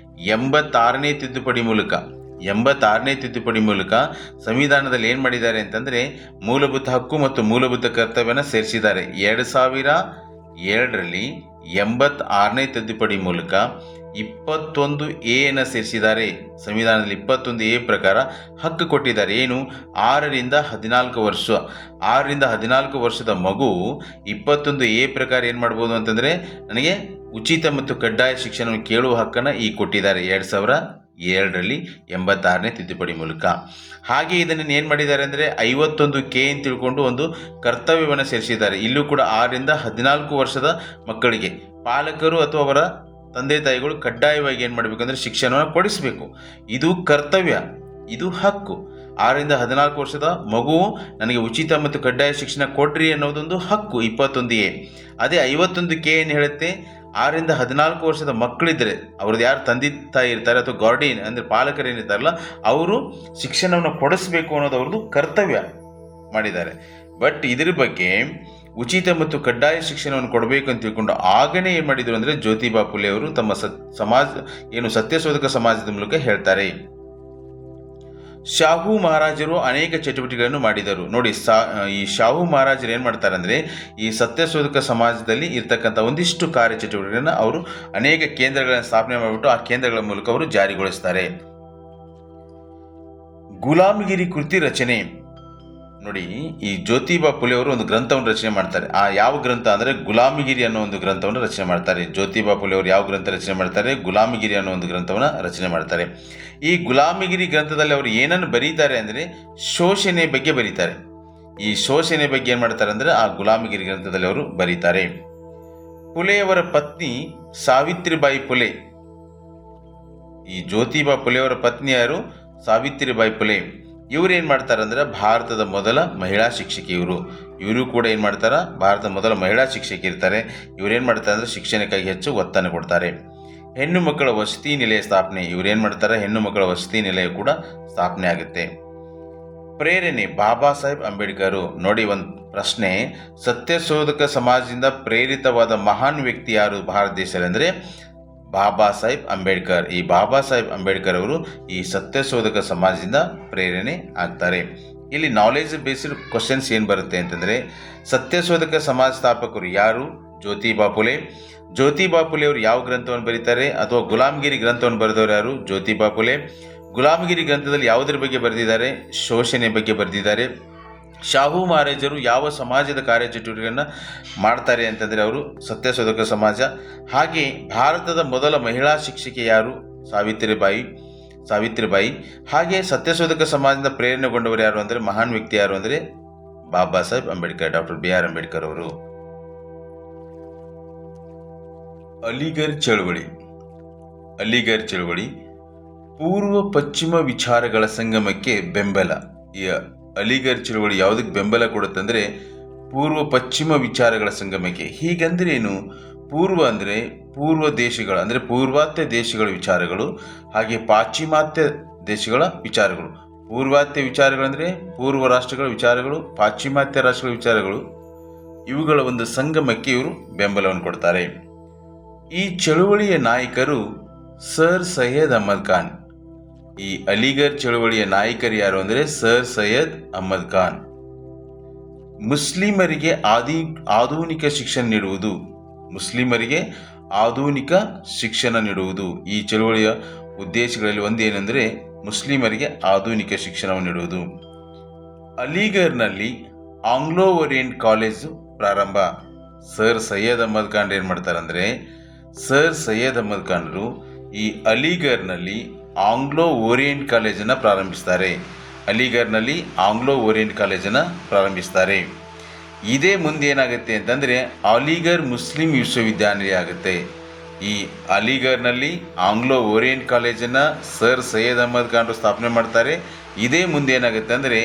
86ನೇ ತಿದ್ದುಪಡಿ ಮೂಲಕ ಸಂವಿಧಾನದಲ್ಲಿ ಏನು ಮಾಡಿದ್ದಾರೆ ಅಂತಂದರೆ ಮೂಲಭೂತ ಹಕ್ಕು ಮತ್ತು ಮೂಲಭೂತ ಕರ್ತವ್ಯನ ಸೇರಿಸಿದ್ದಾರೆ. 2002ರಲ್ಲಿ 86ನೇ ತಿದ್ದುಪಡಿ ಮೂಲಕ 21A ಸೇರಿಸಿದ್ದಾರೆ. ಸಂವಿಧಾನದಲ್ಲಿ 21A ಪ್ರಕಾರ ಹಕ್ಕು ಕೊಟ್ಟಿದ್ದಾರೆ. ಏನು, 6ರಿಂದ 14 ವರ್ಷದ ಮಗು 21A ಪ್ರಕಾರ ಏನು ಮಾಡ್ಬೋದು ಅಂತಂದರೆ ನನಗೆ ಉಚಿತ ಮತ್ತು ಕಡ್ಡಾಯ ಶಿಕ್ಷಣವನ್ನು ಕೇಳುವ ಹಕ್ಕನ್ನು ಈಗ ಕೊಟ್ಟಿದ್ದಾರೆ 2002ರಲ್ಲಿ 86ನೇ ತಿದ್ದುಪಡಿ ಮೂಲಕ. ಹಾಗೆ ಇದನ್ನು ಏನು ಮಾಡಿದ್ದಾರೆ ಅಂದರೆ 51K ಅಂತ ತಿಳ್ಕೊಂಡು ಒಂದು ಕರ್ತವ್ಯವನ್ನು ಸೇರಿಸಿದ್ದಾರೆ. ಇಲ್ಲೂ ಕೂಡ 6ರಿಂದ 14 ವರ್ಷದ ಮಕ್ಕಳಿಗೆ ಪಾಲಕರು ಅಥವಾ ಅವರ ತಂದೆ ತಾಯಿಗಳು ಕಡ್ಡಾಯವಾಗಿ ಏನು ಮಾಡಬೇಕಂದ್ರೆ ಶಿಕ್ಷಣವನ್ನು ಕೊಡಿಸಬೇಕು. ಇದು ಕರ್ತವ್ಯ, ಇದು ಹಕ್ಕು. 6ರಿಂದ 14 ವರ್ಷದ ಮಗು ನನಗೆ ಉಚಿತ ಮತ್ತು ಕಡ್ಡಾಯ ಶಿಕ್ಷಣ ಕೊಡ್ರಿ ಅನ್ನೋದೊಂದು ಹಕ್ಕು 21A. ಅದೇ 51K ಏನು ಹೇಳುತ್ತೆ, 6ರಿಂದ 14 ವರ್ಷದ ಮಕ್ಕಳಿದ್ದರೆ ಅವ್ರದ್ದು ಯಾರು ತಂದೆ ತಾಯಿ ಇರ್ತಾರೆ ಅಥವಾ ಗಾರ್ಡಿಯನ್ ಅಂದರೆ ಪಾಲಕರು ಏನಿರ್ತಾರಲ್ಲ ಅವರು ಶಿಕ್ಷಣವನ್ನು ಕೊಡಿಸ್ಬೇಕು ಅನ್ನೋದು ಅವ್ರದ್ದು ಕರ್ತವ್ಯ ಮಾಡಿದ್ದಾರೆ. ಬಟ್ ಇದ್ರ ಬಗ್ಗೆ ಉಚಿತ ಮತ್ತು ಕಡ್ಡಾಯ ಶಿಕ್ಷಣವನ್ನು ಕೊಡಬೇಕು ಅಂತ ತಿಳ್ಕೊಂಡು ಆಗನೇ ಏನು ಮಾಡಿದರು ಅಂದರೆ ಜ್ಯೋತಿಬಾ ಫುಲೆಯವರು ತಮ್ಮ ಸತ್ಯಶೋಧಕ ಸಮಾಜದ ಮೂಲಕ ಹೇಳ್ತಾರೆ. ಶಾಹು ಮಹಾರಾಜರು ಅನೇಕ ಚಟುವಟಿಕೆಗಳನ್ನು ಮಾಡಿದರು. ನೋಡಿ, ಈ ಶಾಹು ಮಹಾರಾಜರು ಏನು ಮಾಡ್ತಾರೆ ಅಂದರೆ ಈ ಸತ್ಯಶೋಧಕ ಸಮಾಜದಲ್ಲಿ ಇರ್ತಕ್ಕಂಥ ಒಂದಿಷ್ಟು ಕಾರ್ಯಚಟುವಟಿಕೆಗಳನ್ನು ಅವರು ಅನೇಕ ಕೇಂದ್ರಗಳನ್ನು ಸ್ಥಾಪನೆ ಮಾಡಿಬಿಟ್ಟು ಆ ಕೇಂದ್ರಗಳ ಮೂಲಕ ಅವರು ಜಾರಿಗೊಳಿಸ್ತಾರೆ. ಗುಲಾಮಗಿರಿ ಕೃತಿ ರಚನೆ. ನೋಡಿ, ಈ ಜ್ಯೋತಿಬಾ ಫುಲೆಯವರು ಒಂದು ಗ್ರಂಥವನ್ನು ರಚನೆ ಮಾಡ್ತಾರೆ. ಆ ಯಾವ ಗ್ರಂಥ ಅಂದರೆ ಗುಲಾಮಗಿರಿ ಅನ್ನೋ ಒಂದು ಗ್ರಂಥವನ್ನು ರಚನೆ ಮಾಡ್ತಾರೆ. ಜ್ಯೋತಿಬಾ ಫುಲೆಯವರು ಯಾವ ಗ್ರಂಥ ರಚನೆ ಮಾಡ್ತಾರೆ? ಗುಲಾಮಗಿರಿ ಅನ್ನೋ ಒಂದು ಗ್ರಂಥವನ್ನು ರಚನೆ ಮಾಡ್ತಾರೆ. ಈ ಗುಲಾಮಗಿರಿ ಗ್ರಂಥದಲ್ಲಿ ಅವರು ಏನನ್ನು ಬರೀತಾರೆ ಅಂದರೆ ಶೋಷಣೆ ಬಗ್ಗೆ ಬರೀತಾರೆ. ಈ ಶೋಷಣೆ ಬಗ್ಗೆ ಏನು ಮಾಡ್ತಾರೆ ಅಂದರೆ ಆ ಗುಲಾಮಗಿರಿ ಗ್ರಂಥದಲ್ಲಿ ಅವರು ಬರೀತಾರೆ. ಫುಲೆಯವರ ಪತ್ನಿ ಸಾವಿತ್ರಿಬಾಯಿ ಫುಲೆ. ಈ ಜ್ಯೋತಿಬಾ ಫುಲೆಯವರ ಪತ್ನಿ ಯಾರು? ಸಾವಿತ್ರಿಬಾಯಿ ಫುಲೆ. ಇವರು ಏನು ಮಾಡ್ತಾರೆ ಅಂದರೆ ಭಾರತದ ಮೊದಲ ಮಹಿಳಾ ಶಿಕ್ಷಕಿ ಇವರು ಕೂಡ ಏನು ಮಾಡ್ತಾರೆ, ಭಾರತದ ಮೊದಲ ಮಹಿಳಾ ಶಿಕ್ಷಕಿ ಇರ್ತಾರೆ. ಇವರೇನು ಮಾಡ್ತಾರೆ ಅಂದರೆ ಶಿಕ್ಷಣಕ್ಕಾಗಿ ಹೆಚ್ಚು ಒತ್ತನ್ನು ಕೊಡ್ತಾರೆ. ಹೆಣ್ಣು ಮಕ್ಕಳ ವಸತಿ ನಿಲಯ ಸ್ಥಾಪನೆ. ಇವರೇನು ಮಾಡ್ತಾರೆ, ಹೆಣ್ಣು ಮಕ್ಕಳ ವಸತಿ ನಿಲಯ ಕೂಡ ಸ್ಥಾಪನೆ ಆಗುತ್ತೆ. ಪ್ರೇರಣೆ ಬಾಬಾ ಸಾಹೇಬ್ ಅಂಬೇಡ್ಕರ್. ನೋಡಿ, ಒಂದು ಪ್ರಶ್ನೆ, ಸತ್ಯಶೋಧಕ ಸಮಾಜದಿಂದ ಪ್ರೇರಿತವಾದ ಮಹಾನ್ ವ್ಯಕ್ತಿ ಯಾರು ಭಾರತ ದೇಶದಲ್ಲಿ ಅಂದರೆ ಬಾಬಾ ಸಾಹೇಬ್ ಅಂಬೇಡ್ಕರ್. ಈ ಬಾಬಾ ಸಾಹೇಬ್ ಅಂಬೇಡ್ಕರ್ ಅವರು ಈ ಸತ್ಯಶೋಧಕ ಸಮಾಜದಿಂದ ಪ್ರೇರಣೆ ಆಗ್ತಾರೆ. ಇಲ್ಲಿ ನಾಲೆಜ್ ಬೇಸ್ಡ್ ಕ್ವಶನ್ಸ್ ಏನು ಬರುತ್ತೆ ಅಂತಂದರೆ ಸತ್ಯಶೋಧಕ ಸಮಾಜ ಸ್ಥಾಪಕರು ಯಾರು? ಜ್ಯೋತಿಬಾ ಫುಲೆ. ಜ್ಯೋತಿಬಾ ಫುಲೆ ಅವರು ಯಾವ ಗ್ರಂಥವನ್ನು ಬರೀತಾರೆ? ಅಥವಾ ಗುಲಾಮಗಿರಿ ಗ್ರಂಥವನ್ನು ಬರೆದವರು ಯಾರು? ಜ್ಯೋತಿಬಾ ಫುಲೆ. ಗುಲಾಮಗಿರಿ ಗ್ರಂಥದಲ್ಲಿ ಯಾವುದರ ಬಗ್ಗೆ ಬರೆದಿದ್ದಾರೆ? ಶೋಷಣೆ ಬಗ್ಗೆ ಬರೆದಿದ್ದಾರೆ. ಶಾಹು ಮಹಾರಾಜರು ಯಾವ ಸಮಾಜದ ಕಾರ್ಯಚಟುವಟಿಕೆಯನ್ನು ಮಾಡ್ತಾರೆ ಅಂತಂದರೆ ಅವರು ಸತ್ಯಶೋಧಕ ಸಮಾಜ. ಹಾಗೆ ಭಾರತದ ಮೊದಲ ಮಹಿಳಾ ಶಿಕ್ಷಕಿ ಯಾರು? ಸಾವಿತ್ರಿಬಾಯಿ. ಹಾಗೆ ಸತ್ಯಶೋಧಕ ಸಮಾಜದಿಂದ ಪ್ರೇರಣೆಗೊಂಡವರು ಯಾರು ಅಂದರೆ, ಮಹಾನ್ ವ್ಯಕ್ತಿ ಯಾರು ಅಂದರೆ ಬಾಬಾ ಸಾಹೇಬ್ ಅಂಬೇಡ್ಕರ್, ಡಾಕ್ಟರ್ BR ಅಂಬೇಡ್ಕರ್ ಅವರು. ಅಲಿಗರ್ ಚಳವಳಿ ಪೂರ್ವ ಪಶ್ಚಿಮ ವಿಚಾರಗಳ ಸಂಗಮಕ್ಕೆ ಬೆಂಬಲ. ಈ ಅಲಿಗರ್ ಚಳವಳಿ ಯಾವುದಕ್ಕೆ ಬೆಂಬಲ ಕೊಡುತ್ತಂದರೆ ಪೂರ್ವ ಪಶ್ಚಿಮ ವಿಚಾರಗಳ ಸಂಗಮಕ್ಕೆ. ಹೀಗಂದ್ರೆ ಏನು? ಪೂರ್ವ ಅಂದರೆ ಪೂರ್ವ ದೇಶಗಳ ಅಂದರೆ ಪೂರ್ವಾತ್ಯ ದೇಶಗಳ ವಿಚಾರಗಳು, ಹಾಗೆ ಪಾಶ್ಚಿಮಾತ್ಯ ದೇಶಗಳ ವಿಚಾರಗಳು. ಪೂರ್ವಾತ್ಯ ವಿಚಾರಗಳಂದರೆ ಪೂರ್ವ ರಾಷ್ಟ್ರಗಳ ವಿಚಾರಗಳು, ಪಾಶ್ಚಿಮಾತ್ಯ ರಾಷ್ಟ್ರಗಳ ವಿಚಾರಗಳು, ಇವುಗಳ ಒಂದು ಸಂಗಮಕ್ಕೆ ಇವರು ಬೆಂಬಲವನ್ನು ಕೊಡ್ತಾರೆ. ಈ ಚಳುವಳಿಯ ನಾಯಕರು ಸರ್ ಸೈಯದ್ ಅಹ್ಮದ್ ಖಾನ್. ಈ ಅಲಿಗರ್ ಚಳುವಳಿಯ ನಾಯಕರು ಯಾರು ಅಂದರೆ ಸರ್ ಸೈಯದ್ ಅಹ್ಮದ್ ಖಾನ್. ಮುಸ್ಲಿಮರಿಗೆ ಆಧುನಿಕ ಶಿಕ್ಷಣ ನೀಡುವುದು ಈ ಚಳುವಳಿಯ ಉದ್ದೇಶಗಳಲ್ಲಿ ಒಂದೇನೆಂದರೆ ಮುಸ್ಲಿಮರಿಗೆ ಆಧುನಿಕ ಶಿಕ್ಷಣವನ್ನು ನೀಡುವುದು. ಅಲಿಗರ್ನಲ್ಲಿ ಆಂಗ್ಲೋ ಓರಿಯೆಂಟ್ ಕಾಲೇಜು ಪ್ರಾರಂಭ. ಸರ್ ಸೈಯದ್ ಅಹ್ಮದ್ ಖಾನ್ ಏನು ಮಾಡ್ತಾರೆ ಅಂದರೆ, ಸರ್ ಸೈಯದ್ ಅಹ್ಮದ್ ಖಾನರು ಈ ಅಲಿಗರ್ನಲ್ಲಿ ಆಂಗ್ಲೋ ಓರಿಯೆಂಟ್ ಕಾಲೇಜನ್ನು ಪ್ರಾರಂಭಿಸ್ತಾರೆ. ಇದೇ ಮುಂದೆ ಏನಾಗುತ್ತೆ ಅಂತಂದರೆ ಅಲಿಗರ್ ಮುಸ್ಲಿಂ ವಿಶ್ವವಿದ್ಯಾನಿಲಯ ಆಗುತ್ತೆ. ಈ ಅಲಿಗರ್ನಲ್ಲಿ ಆಂಗ್ಲೋ ಓರಿಯೆಂಟ್ ಕಾಲೇಜನ್ನು ಸರ್ ಸೈಯದ್ ಅಹ್ಮದ್ ಖಾನ್ ಸ್ಥಾಪನೆ ಮಾಡ್ತಾರೆ. ಇದೇ ಮುಂದೆ ಏನಾಗುತ್ತೆ ಅಂದರೆ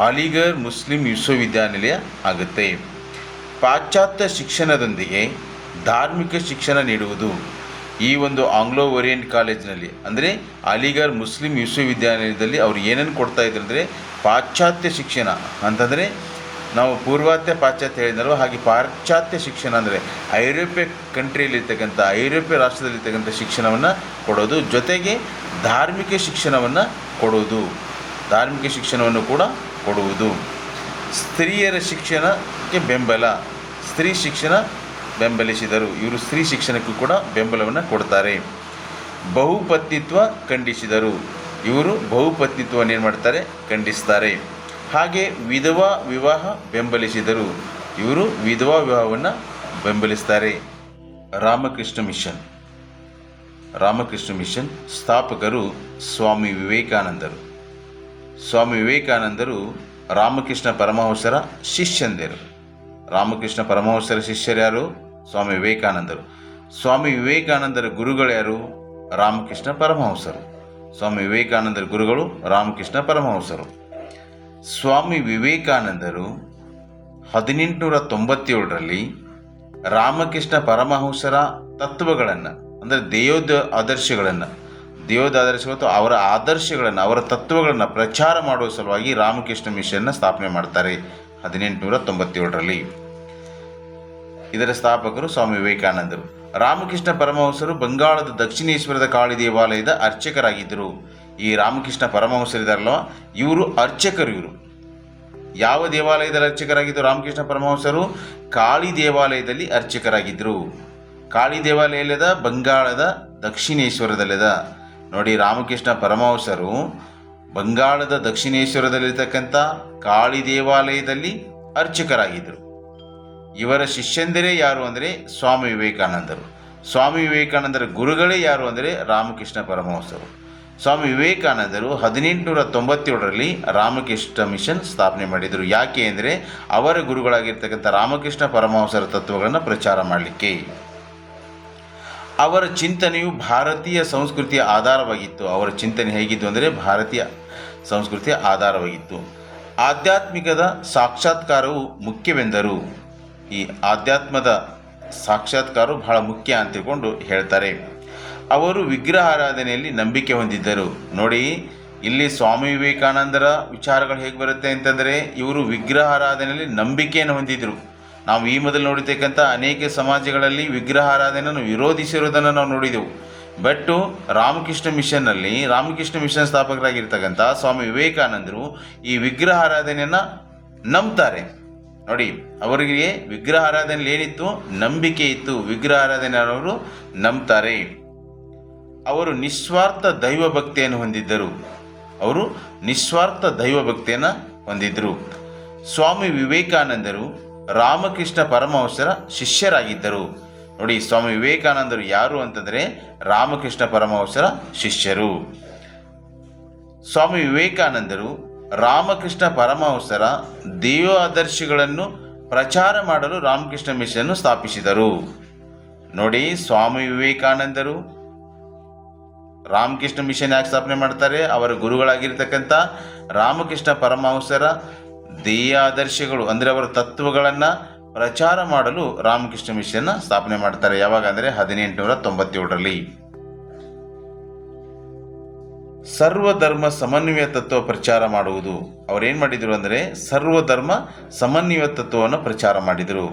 ಅಲಿಗರ್ ಮುಸ್ಲಿಂ ವಿಶ್ವವಿದ್ಯಾನಿಲಯ ಆಗುತ್ತೆ. ಪಾಶ್ಚಾತ್ಯ ಶಿಕ್ಷಣದೊಂದಿಗೆ ಧಾರ್ಮಿಕ ಶಿಕ್ಷಣ ನೀಡುವುದು. ಈ ಒಂದು ಆಂಗ್ಲೋ ಓರಿಯೆಂಟ್ ಕಾಲೇಜಿನಲ್ಲಿ ಅಂದರೆ ಅಲಿಗರ್ ಮುಸ್ಲಿಂ ವಿಶ್ವವಿದ್ಯಾನಿಲಯದಲ್ಲಿ ಅವರು ಏನೇನು ಕೊಡ್ತಾ ಇದ್ರು ಅಂದರೆ ಪಾಶ್ಚಾತ್ಯ ಶಿಕ್ಷಣ ಅಂತಂದರೆ ನಾವು ಪೂರ್ವಾತ್ಯ ಪಾಶ್ಚಾತ್ಯ ಹೇಳಿದ್ನಲ್ವ, ಹಾಗೆ ಪಾಶ್ಚಾತ್ಯ ಶಿಕ್ಷಣ ಅಂದರೆ ಐರೋಪ್ಯ ಕಂಟ್ರಿಯಲ್ಲಿರ್ತಕ್ಕಂಥ ಐರೋಪ್ಯ ರಾಷ್ಟ್ರದಲ್ಲಿರ್ತಕ್ಕಂಥ ಶಿಕ್ಷಣವನ್ನು ಕೊಡೋದು, ಜೊತೆಗೆ ಧಾರ್ಮಿಕ ಶಿಕ್ಷಣವನ್ನು ಕೂಡ ಕೊಡುವುದು. ಸ್ತ್ರೀಯರ ಶಿಕ್ಷಣಕ್ಕೆ ಬೆಂಬಲ. ಸ್ತ್ರೀ ಶಿಕ್ಷಣ ಬೆಂಬಲಿಸಿದರು. ಇವರು ಸ್ತ್ರೀ ಶಿಕ್ಷಣಕ್ಕೂ ಕೂಡ ಬೆಂಬಲವನ್ನು ಕೊಡ್ತಾರೆ. ಬಹುಪತ್ನಿತ್ವ ಖಂಡಿಸಿದರು. ಇವರು ಬಹುಪತ್ನಿತ್ವವನ್ನು ಏನು ಮಾಡ್ತಾರೆ? ಖಂಡಿಸ್ತಾರೆ. ಹಾಗೆ ವಿಧವಾ ವಿವಾಹ ಬೆಂಬಲಿಸಿದರು. ಇವರು ವಿಧವಾ ವಿವಾಹವನ್ನು ಬೆಂಬಲಿಸ್ತಾರೆ. ರಾಮಕೃಷ್ಣ ಮಿಷನ್ ಸ್ಥಾಪಕರು ಸ್ವಾಮಿ ವಿವೇಕಾನಂದರು ರಾಮಕೃಷ್ಣ ಪರಮಹಂಸರ ಶಿಷ್ಯಂದಿರು. ರಾಮಕೃಷ್ಣ ಪರಮಹಂಸರ ಶಿಷ್ಯರು ಯಾರು? ಸ್ವಾಮಿ ವಿವೇಕಾನಂದರು. ಸ್ವಾಮಿ ವಿವೇಕಾನಂದರ ಗುರುಗಳು ಯಾರು? ರಾಮಕೃಷ್ಣ ಪರಮಹಂಸರು. ಸ್ವಾಮಿ ವಿವೇಕಾನಂದರ ಗುರುಗಳು ರಾಮಕೃಷ್ಣ ಪರಮಹಂಸರು. ಸ್ವಾಮಿ ವಿವೇಕಾನಂದರು 1897ರಲ್ಲಿ ರಾಮಕೃಷ್ಣ ಪರಮಹಂಸರ ತತ್ವಗಳನ್ನು ಅಂದರೆ ದೇವೋದ ಆದರ್ಶಗಳನ್ನು ಅವರ ಆದರ್ಶಗಳನ್ನು ಅವರ ತತ್ವಗಳನ್ನು ಪ್ರಚಾರ ಮಾಡುವ ಸಲುವಾಗಿ ರಾಮಕೃಷ್ಣ ಮಿಷನ್ನ ಸ್ಥಾಪನೆ ಮಾಡ್ತಾರೆ 1897ರಲ್ಲಿ. ಇದರ ಸ್ಥಾಪಕರು ಸ್ವಾಮಿ ವಿವೇಕಾನಂದರು. ರಾಮಕೃಷ್ಣ ಪರಮಹಂಸರು ಬಂಗಾಳದ ದಕ್ಷಿಣೇಶ್ವರದ ಕಾಳಿ ದೇವಾಲಯದ ಅರ್ಚಕರಾಗಿದ್ದರು. ಈ ರಾಮಕೃಷ್ಣ ಪರಮಹಂಸರಿದಾರಲ್ವ, ಇವರು ಅರ್ಚಕರು. ಇವರು ಯಾವ ದೇವಾಲಯದಲ್ಲಿ ಅರ್ಚಕರಾಗಿದ್ದರು? ರಾಮಕೃಷ್ಣ ಪರಮಹಂಸರು ಕಾಳಿ ದೇವಾಲಯದಲ್ಲಿ ಅರ್ಚಕರಾಗಿದ್ದರು. ಕಾಳಿ ದೇವಾಲಯ ಎಲ್ಲದ? ಬಂಗಾಳದ ದಕ್ಷಿಣೇಶ್ವರದಲ್ಲಿದ. ನೋಡಿ, ರಾಮಕೃಷ್ಣ ಪರಮಹಂಸರು ಬಂಗಾಳದ ದಕ್ಷಿಣೇಶ್ವರದಲ್ಲಿರ್ತಕ್ಕಂಥ ಕಾಳಿ ದೇವಾಲಯದಲ್ಲಿ ಅರ್ಚಕರಾಗಿದ್ದರು. ಇವರ ಶಿಷ್ಯಂದಿರೇ ಯಾರು ಅಂದರೆ ಸ್ವಾಮಿ ವಿವೇಕಾನಂದರು. ಸ್ವಾಮಿ ವಿವೇಕಾನಂದರ ಗುರುಗಳೇ ಯಾರು ಅಂದರೆ ರಾಮಕೃಷ್ಣ ಪರಮಹಂಸರು. ಸ್ವಾಮಿ ವಿವೇಕಾನಂದರು 1897ರಲ್ಲಿ ರಾಮಕೃಷ್ಣ ಮಿಷನ್ ಸ್ಥಾಪನೆ ಮಾಡಿದರು. ಯಾಕೆ ಅಂದರೆ ಅವರ ಗುರುಗಳಾಗಿರ್ತಕ್ಕಂಥ ರಾಮಕೃಷ್ಣ ಪರಮಹಂಸರ ತತ್ವಗಳನ್ನು ಪ್ರಚಾರ ಮಾಡಲಿಕ್ಕೆ. ಅವರ ಚಿಂತನೆಯು ಭಾರತೀಯ ಸಂಸ್ಕೃತಿಯ ಆಧಾರವಾಗಿತ್ತು. ಅವರ ಚಿಂತನೆ ಹೇಗಿತ್ತು ಅಂದರೆ ಭಾರತೀಯ ಸಂಸ್ಕೃತಿಯ ಆಧಾರವಾಗಿತ್ತು. ಆಧ್ಯಾತ್ಮಿಕದ ಸಾಕ್ಷಾತ್ಕಾರವು ಮುಖ್ಯವೆಂದರು. ಈ ಆಧ್ಯಾತ್ಮದ ಸಾಕ್ಷಾತ್ಕಾರವು ಬಹಳ ಮುಖ್ಯ ಅಂತ ತಿಳ್ಕೊಂಡು ಹೇಳ್ತಾರೆ. ಅವರು ವಿಗ್ರಹಾರಾಧನೆಯಲ್ಲಿ ನಂಬಿಕೆ ಹೊಂದಿದ್ದರು. ನೋಡಿ, ಇಲ್ಲಿ ಸ್ವಾಮಿ ವಿವೇಕಾನಂದರ ವಿಚಾರಗಳು ಹೇಗೆ ಬರುತ್ತೆ ಅಂತಂದರೆ ಇವರು ವಿಗ್ರಹಾರಾಧನೆಯಲ್ಲಿ ನಂಬಿಕೆಯನ್ನು ಹೊಂದಿದ್ದರು. ನಾವು ಈ ಮೊದಲು ನೋಡಿರ್ತಕ್ಕಂಥ ಅನೇಕ ಸಮಾಜಗಳಲ್ಲಿ ವಿಗ್ರಹಾರಾಧನೆಯನ್ನು ವಿರೋಧಿಸಿರುವುದನ್ನು ನಾವು ನೋಡಿದೆವು. ಬಟ್ ರಾಮಕೃಷ್ಣ ಮಿಷನ್ ಸ್ಥಾಪಕರಾಗಿರ್ತಕ್ಕಂಥ ಸ್ವಾಮಿ ವಿವೇಕಾನಂದರು ಈ ವಿಗ್ರಹಾರಾಧನೆಯನ್ನು ನಂಬ್ತಾರೆ. ನೋಡಿ, ಅವರಿಗೆ ವಿಗ್ರಹಾರಾಧನೆಯಲ್ಲಿ ಏನಿತ್ತು? ನಂಬಿಕೆ ಇತ್ತು. ವಿಗ್ರಹಾರಾಧನೆ ಅವರು ನಂಬ್ತಾರೆ. ಅವರು ನಿಸ್ವಾರ್ಥ ದೈವಭಕ್ತಿಯನ್ನು ಹೊಂದಿದ್ದರು. ಸ್ವಾಮಿ ವಿವೇಕಾನಂದರು ರಾಮಕೃಷ್ಣ ಪರಮಹಂಸರ ಶಿಷ್ಯರಾಗಿದ್ದರು. ನೋಡಿ, ಸ್ವಾಮಿ ವಿವೇಕಾನಂದರು ಯಾರು ಅಂತಂದರೆ ರಾಮಕೃಷ್ಣ ಪರಮಹಂಸರ ಶಿಷ್ಯರು. ಸ್ವಾಮಿ ವಿವೇಕಾನಂದರು ರಾಮಕೃಷ್ಣ ಪರಮಹಂಸರ ದೇವಾದರ್ಶಗಳನ್ನು ಪ್ರಚಾರ ಮಾಡಲು ರಾಮಕೃಷ್ಣ ಮಿಷನ್ ಸ್ಥಾಪಿಸಿದರು. ನೋಡಿ, ಸ್ವಾಮಿ ವಿವೇಕಾನಂದರು ರಾಮಕೃಷ್ಣ ಮಿಷನ್ ಯಾಕೆ ಸ್ಥಾಪನೆ ಮಾಡ್ತಾರೆ? ಅವರ ಗುರುಗಳಾಗಿರ್ತಕ್ಕಂಥ ರಾಮಕೃಷ್ಣ ಪರಮಹಂಸರ ದೇಹಾದರ್ಶಗಳು ಅಂದರೆ ಅವರ ತತ್ವಗಳನ್ನು ಪ್ರಚಾರ ಮಾಡಲು ರಾಮಕೃಷ್ಣ ಮಿಷನ್ ಸ್ಥಾಪನೆ ಮಾಡ್ತಾರೆ. ಯಾವಾಗ ಅಂದರೆ 1897ರಲ್ಲಿ. ಸರ್ವಧರ್ಮ ಸಮನ್ವಯ ತತ್ವ ಪ್ರಚಾರ ಮಾಡುವುದು. ಅವರೇನು ಮಾಡಿದರು ಅಂದರೆ ಸರ್ವಧರ್ಮ ಸಮನ್ವಯ ತತ್ವವನ್ನು ಪ್ರಚಾರ ಮಾಡಿದರು.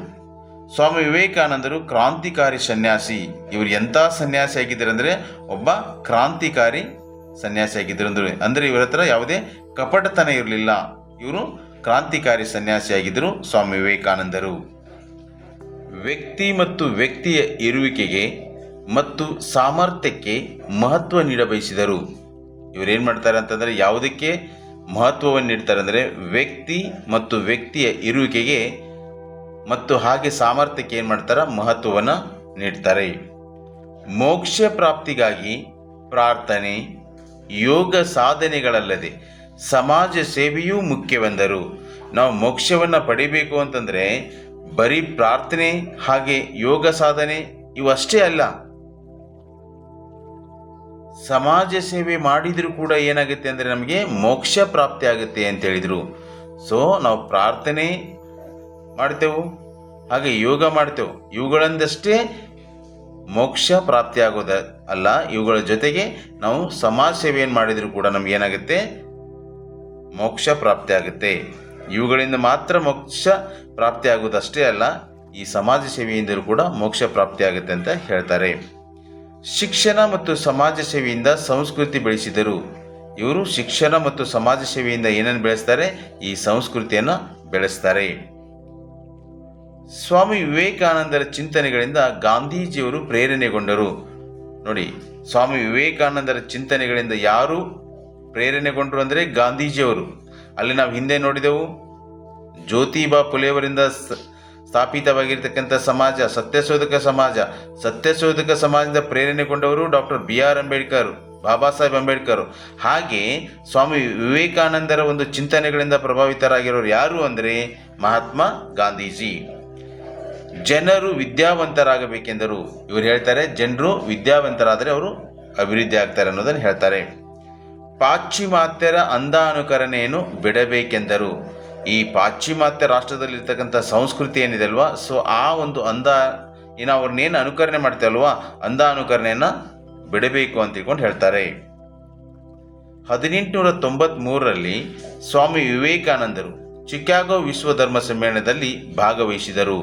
ಸ್ವಾಮಿ ವಿವೇಕಾನಂದರು ಕ್ರಾಂತಿಕಾರಿ ಸನ್ಯಾಸಿ. ಇವರು ಎಂಥ ಸನ್ಯಾಸಿ ಆಗಿದ್ದರು ಅಂದರೆ ಒಬ್ಬ ಕ್ರಾಂತಿಕಾರಿ ಸನ್ಯಾಸಿ ಆಗಿದ್ದರು. ಅಂದರೆ ಇವರ ಹತ್ರ ಯಾವುದೇ ಕಪಟತನ ಇರಲಿಲ್ಲ. ಇವರು ಕ್ರಾಂತಿಕಾರಿ ಸನ್ಯಾಸಿ ಆಗಿದ್ದರು ಸ್ವಾಮಿ ವಿವೇಕಾನಂದರು. ವ್ಯಕ್ತಿ ಮತ್ತು ವ್ಯಕ್ತಿಯ ಇರುವಿಕೆಗೆ ಮತ್ತು ಸಾಮರ್ಥ್ಯಕ್ಕೆ ಮಹತ್ವ ನೀಡಬಯಸಿದರು. ಇವರೇನು ಮಾಡ್ತಾರೆ ಅಂತಂದರೆ ಯಾವುದಕ್ಕೆ ಮಹತ್ವವನ್ನು ನೀಡ್ತಾರೆ ಅಂದರೆ ವ್ಯಕ್ತಿ ಮತ್ತು ವ್ಯಕ್ತಿಯ ಇರುವಿಕೆಗೆ ಮತ್ತು ಹಾಗೆ ಸಾಮರ್ಥ್ಯಕ್ಕೆ ಏನು ಮಾಡ್ತಾರೆ? ಮಹತ್ವವನ್ನು ನೀಡ್ತಾರೆ. ಮೋಕ್ಷ ಪ್ರಾಪ್ತಿಗಾಗಿ ಪ್ರಾರ್ಥನೆ, ಯೋಗ ಸಾಧನೆಗಳಲ್ಲದೆ ಸಮಾಜ ಸೇವೆಯೂ ಮುಖ್ಯವೆಂದರು. ನಾವು ಮೋಕ್ಷವನ್ನು ಪಡಿಬೇಕು ಅಂತಂದರೆ ಬರೀ ಪ್ರಾರ್ಥನೆ ಹಾಗೆ ಯೋಗ ಸಾಧನೆ ಇವಷ್ಟೇ ಅಲ್ಲ, ಸಮಾಜ ಸೇವೆ ಮಾಡಿದರೂ ಕೂಡ ಏನಾಗುತ್ತೆ ಅಂದರೆ ನಮಗೆ ಮೋಕ್ಷ ಪ್ರಾಪ್ತಿ ಆಗುತ್ತೆ ಅಂತ ಹೇಳಿದರು. ಸೊ ನಾವು ಪ್ರಾರ್ಥನೆ ಮಾಡ್ತೇವೆ ಹಾಗೆ ಯೋಗ ಮಾಡ್ತೇವೆ, ಇವುಗಳಿಂದಷ್ಟೇ ಮೋಕ್ಷ ಪ್ರಾಪ್ತಿ ಆಗೋದ ಅಲ್ಲ, ಇವುಗಳ ಜೊತೆಗೆ ನಾವು ಸಮಾಜ ಸೇವೆಯನ್ನು ಮಾಡಿದರೂ ಕೂಡ ನಮ್ಗೆ ಏನಾಗುತ್ತೆ? ಮೋಕ್ಷ ಪ್ರಾಪ್ತಿ ಆಗುತ್ತೆ. ಇವುಗಳಿಂದ ಮಾತ್ರ ಮೋಕ್ಷ ಪ್ರಾಪ್ತಿ ಆಗೋದಷ್ಟೇ ಅಲ್ಲ, ಈ ಸಮಾಜ ಸೇವೆಯಿಂದಲೂ ಕೂಡ ಮೋಕ್ಷ ಪ್ರಾಪ್ತಿ ಆಗುತ್ತೆ ಅಂತ ಹೇಳ್ತಾರೆ. ಶಿಕ್ಷಣ ಮತ್ತು ಸಮಾಜ ಸೇವೆಯಿಂದ ಸಂಸ್ಕೃತಿ ಬೆಳೆಸಿದರು. ಇವರು ಶಿಕ್ಷಣ ಮತ್ತು ಸಮಾಜ ಸೇವೆಯಿಂದ ಏನನ್ನು ಬೆಳೆಸ್ತಾರೆ? ಈ ಸಂಸ್ಕೃತಿಯನ್ನು ಬೆಳೆಸ್ತಾರೆ. ಸ್ವಾಮಿ ವಿವೇಕಾನಂದರ ಚಿಂತನೆಗಳಿಂದ ಗಾಂಧೀಜಿಯವರು ಪ್ರೇರಣೆಗೊಂಡರು. ನೋಡಿ, ಸ್ವಾಮಿ ವಿವೇಕಾನಂದರ ಚಿಂತನೆಗಳಿಂದ ಯಾರು ಪ್ರೇರಣೆಗೊಂಡರು ಅಂದರೆ ಗಾಂಧೀಜಿಯವರು. ಅಲ್ಲಿ ನಾವು ಹಿಂದೆ ನೋಡಿದೆವು, ಜ್ಯೋತಿಬಾ ಫುಲೆಯವರಿಂದ ಸ್ಥಾಪಿತವಾಗಿರ್ತಕ್ಕಂಥ ಸಮಾಜ ಸತ್ಯಶೋಧಕ ಸಮಾಜ. ಸತ್ಯಶೋಧಕ ಸಮಾಜದಿಂದ ಪ್ರೇರಣೆಗೊಂಡವರು ಡಾಕ್ಟರ್ BR ಅಂಬೇಡ್ಕರ್, ಬಾಬಾ ಸಾಹೇಬ್ ಅಂಬೇಡ್ಕರ್. ಹಾಗೆ ಸ್ವಾಮಿ ವಿವೇಕಾನಂದರ ಒಂದು ಚಿಂತನೆಗಳಿಂದ ಪ್ರಭಾವಿತರಾಗಿರೋರು ಯಾರು ಅಂದರೆ ಮಹಾತ್ಮ ಗಾಂಧೀಜಿ. ಜನರು ವಿದ್ಯಾವಂತರಾಗಬೇಕೆಂದರು. ಇವರು ಹೇಳ್ತಾರೆ ಜನರು ವಿದ್ಯಾವಂತರಾದರೆ ಅವರು ಅಭಿವೃದ್ಧಿ ಆಗ್ತಾರೆ ಅನ್ನೋದನ್ನು ಹೇಳ್ತಾರೆ. ಪಾಶ್ಚಿಮಾತ್ಯರ ಅಂಧ ಅನುಕರಣೆಯನ್ನು ಬಿಡಬೇಕೆಂದರು. ಈ ಪಾಶ್ಚಿಮಾತ್ಯ ರಾಷ್ಟ್ರದಲ್ಲಿರ್ತಕ್ಕಂಥ ಸಂಸ್ಕೃತಿ ಏನಿದೆ ಅಲ್ವಾ, ಸೊ ಆ ಒಂದು ಅಂಧ ಅವ್ರನ್ನೇನು ಅನುಕರಣೆ ಮಾಡ್ತೇವಲ್ವಾ, ಅಂಧ ಅನುಕರಣೆಯನ್ನು ಬಿಡಬೇಕು ಅಂತ ತಿಳ್ಕೊಂಡು ಹೇಳ್ತಾರೆ. 1893ರಲ್ಲಿ ಸ್ವಾಮಿ ವಿವೇಕಾನಂದರು ಚಿಕಾಗೋ ವಿಶ್ವ ಧರ್ಮ ಸಮ್ಮೇಳನದಲ್ಲಿ ಭಾಗವಹಿಸಿದರು.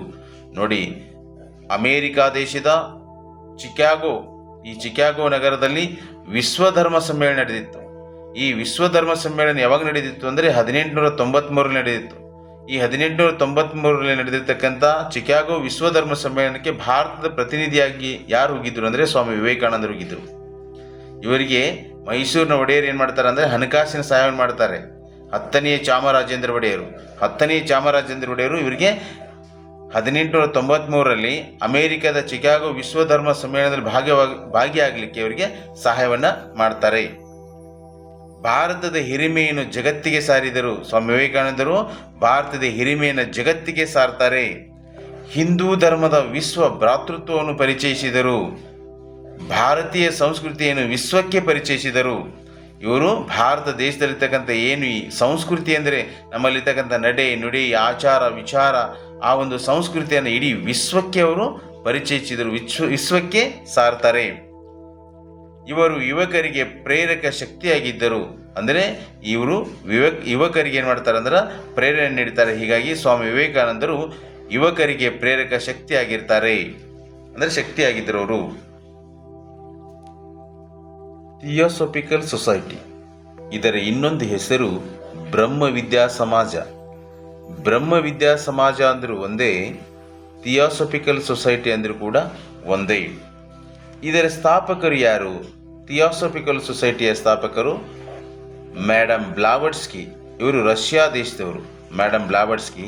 ನೋಡಿ, ಅಮೇರಿಕಾ ದೇಶದ ಚಿಕಾಗೋ ನಗರದಲ್ಲಿ ವಿಶ್ವ ಧರ್ಮ ಸಮ್ಮೇಳನ ನಡೆದಿತ್ತು. ಈ ವಿಶ್ವ ಧರ್ಮ ಸಮ್ಮೇಳನ ಯಾವಾಗ ನಡೆದಿತ್ತು ಅಂದರೆ 1893ರಲ್ಲಿ ನಡೆದಿತ್ತು. ಈ 1893ರಲ್ಲಿ ನಡೆದಿರ್ತಕ್ಕಂಥ ಚಿಕಾಗೋ ವಿಶ್ವ ಧರ್ಮ ಸಮ್ಮೇಳನಕ್ಕೆ ಭಾರತದ ಪ್ರತಿನಿಧಿಯಾಗಿ ಯಾರು ಹೋಗಿದ್ರು ಅಂದರೆ ಸ್ವಾಮಿ ವಿವೇಕಾನಂದರು ಹೋಗಿದ್ದರು. ಇವರಿಗೆ ಮೈಸೂರಿನ ಒಡೆಯರು ಏನು ಮಾಡ್ತಾರೆ ಅಂದರೆ ಹಣಕಾಸಿನ ಸಹಾಯವನ್ನು ಮಾಡ್ತಾರೆ. 10ನೇ ಚಾಮರಾಜೇಂದ್ರ ಒಡೆಯರು ಇವರಿಗೆ 1893ರಲ್ಲಿ ಅಮೇರಿಕದ ಚಿಕಾಗೋ ವಿಶ್ವ ಧರ್ಮ ಸಮ್ಮೇಳನದಲ್ಲಿ ಭಾಗಿಯಾಗಲಿಕ್ಕೆ ಇವರಿಗೆ ಸಹಾಯವನ್ನು ಮಾಡ್ತಾರೆ. ಭಾರತದ ಹಿರಿಮೆಯನ್ನು ಜಗತ್ತಿಗೆ ಸಾರಿದರು. ಸ್ವಾಮಿ ವಿವೇಕಾನಂದರು ಭಾರತದ ಹಿರಿಮೆಯನ್ನು ಜಗತ್ತಿಗೆ ಸಾರ್ತಾರೆ. ಹಿಂದೂ ಧರ್ಮದ ವಿಶ್ವ ಭ್ರಾತೃತ್ವವನ್ನು ಪರಿಚಯಿಸಿದರು. ಭಾರತೀಯ ಸಂಸ್ಕೃತಿಯನ್ನು ವಿಶ್ವಕ್ಕೆ ಪರಿಚಯಿಸಿದರು. ಇವರು ಭಾರತ ದೇಶದಲ್ಲಿರ್ತಕ್ಕಂಥ ಏನು ಈ ಸಂಸ್ಕೃತಿ ಅಂದರೆ ನಮ್ಮಲ್ಲಿರ್ತಕ್ಕಂಥ ನಡೆ ನುಡಿ ಆಚಾರ ವಿಚಾರ ಆ ಒಂದು ಸಂಸ್ಕೃತಿಯನ್ನು ಇಡೀ ವಿಶ್ವಕ್ಕೆ ಅವರು ಪರಿಚಯಿಸಿದರು, ವಿಶ್ವಕ್ಕೆ ಸಾರ್ತಾರೆ. ಇವರು ಯುವಕರಿಗೆ ಪ್ರೇರಕ ಶಕ್ತಿಯಾಗಿದ್ದರು. ಅಂದರೆ ಇವರು ಯುವಕರಿಗೆ ಏನು ಮಾಡ್ತಾರೆ ಅಂದ್ರೆ ಪ್ರೇರಣೆ ನೀಡ್ತಾರೆ. ಹೀಗಾಗಿ ಸ್ವಾಮಿ ವಿವೇಕಾನಂದರು ಯುವಕರಿಗೆ ಪ್ರೇರಕ ಶಕ್ತಿಯಾಗಿರ್ತಾರೆ, ಅಂದರೆ ಶಕ್ತಿಯಾಗಿದ್ದರು ಅವರು. ಥಿಯೋಸೋಫಿಕಲ್ ಸೊಸೈಟಿ, ಇದರ ಇನ್ನೊಂದು ಹೆಸರು ಬ್ರಹ್ಮವಿದ್ಯಾ ಸಮಾಜ. ಬ್ರಹ್ಮವಿದ್ಯಾ ಸಮಾಜ ಅಂದರೂ ಒಂದೇ, ಥಿಯೋಸೋಫಿಕಲ್ ಸೊಸೈಟಿ ಅಂದರೂ ಕೂಡ ಒಂದೇ. ಇದರ ಸ್ಥಾಪಕರು ಯಾರು? ಥಿಯೋಸೋಫಿಕಲ್ ಸೊಸೈಟಿಯ ಸ್ಥಾಪಕರು ಮೇಡಮ್ ಬ್ಲಾವಟ್ಸ್ಕಿ. ಇವರು ರಷ್ಯಾ ದೇಶದವರು. ಮೇಡಮ್ ಬ್ಲಾವರ್ಸ್ಕಿ,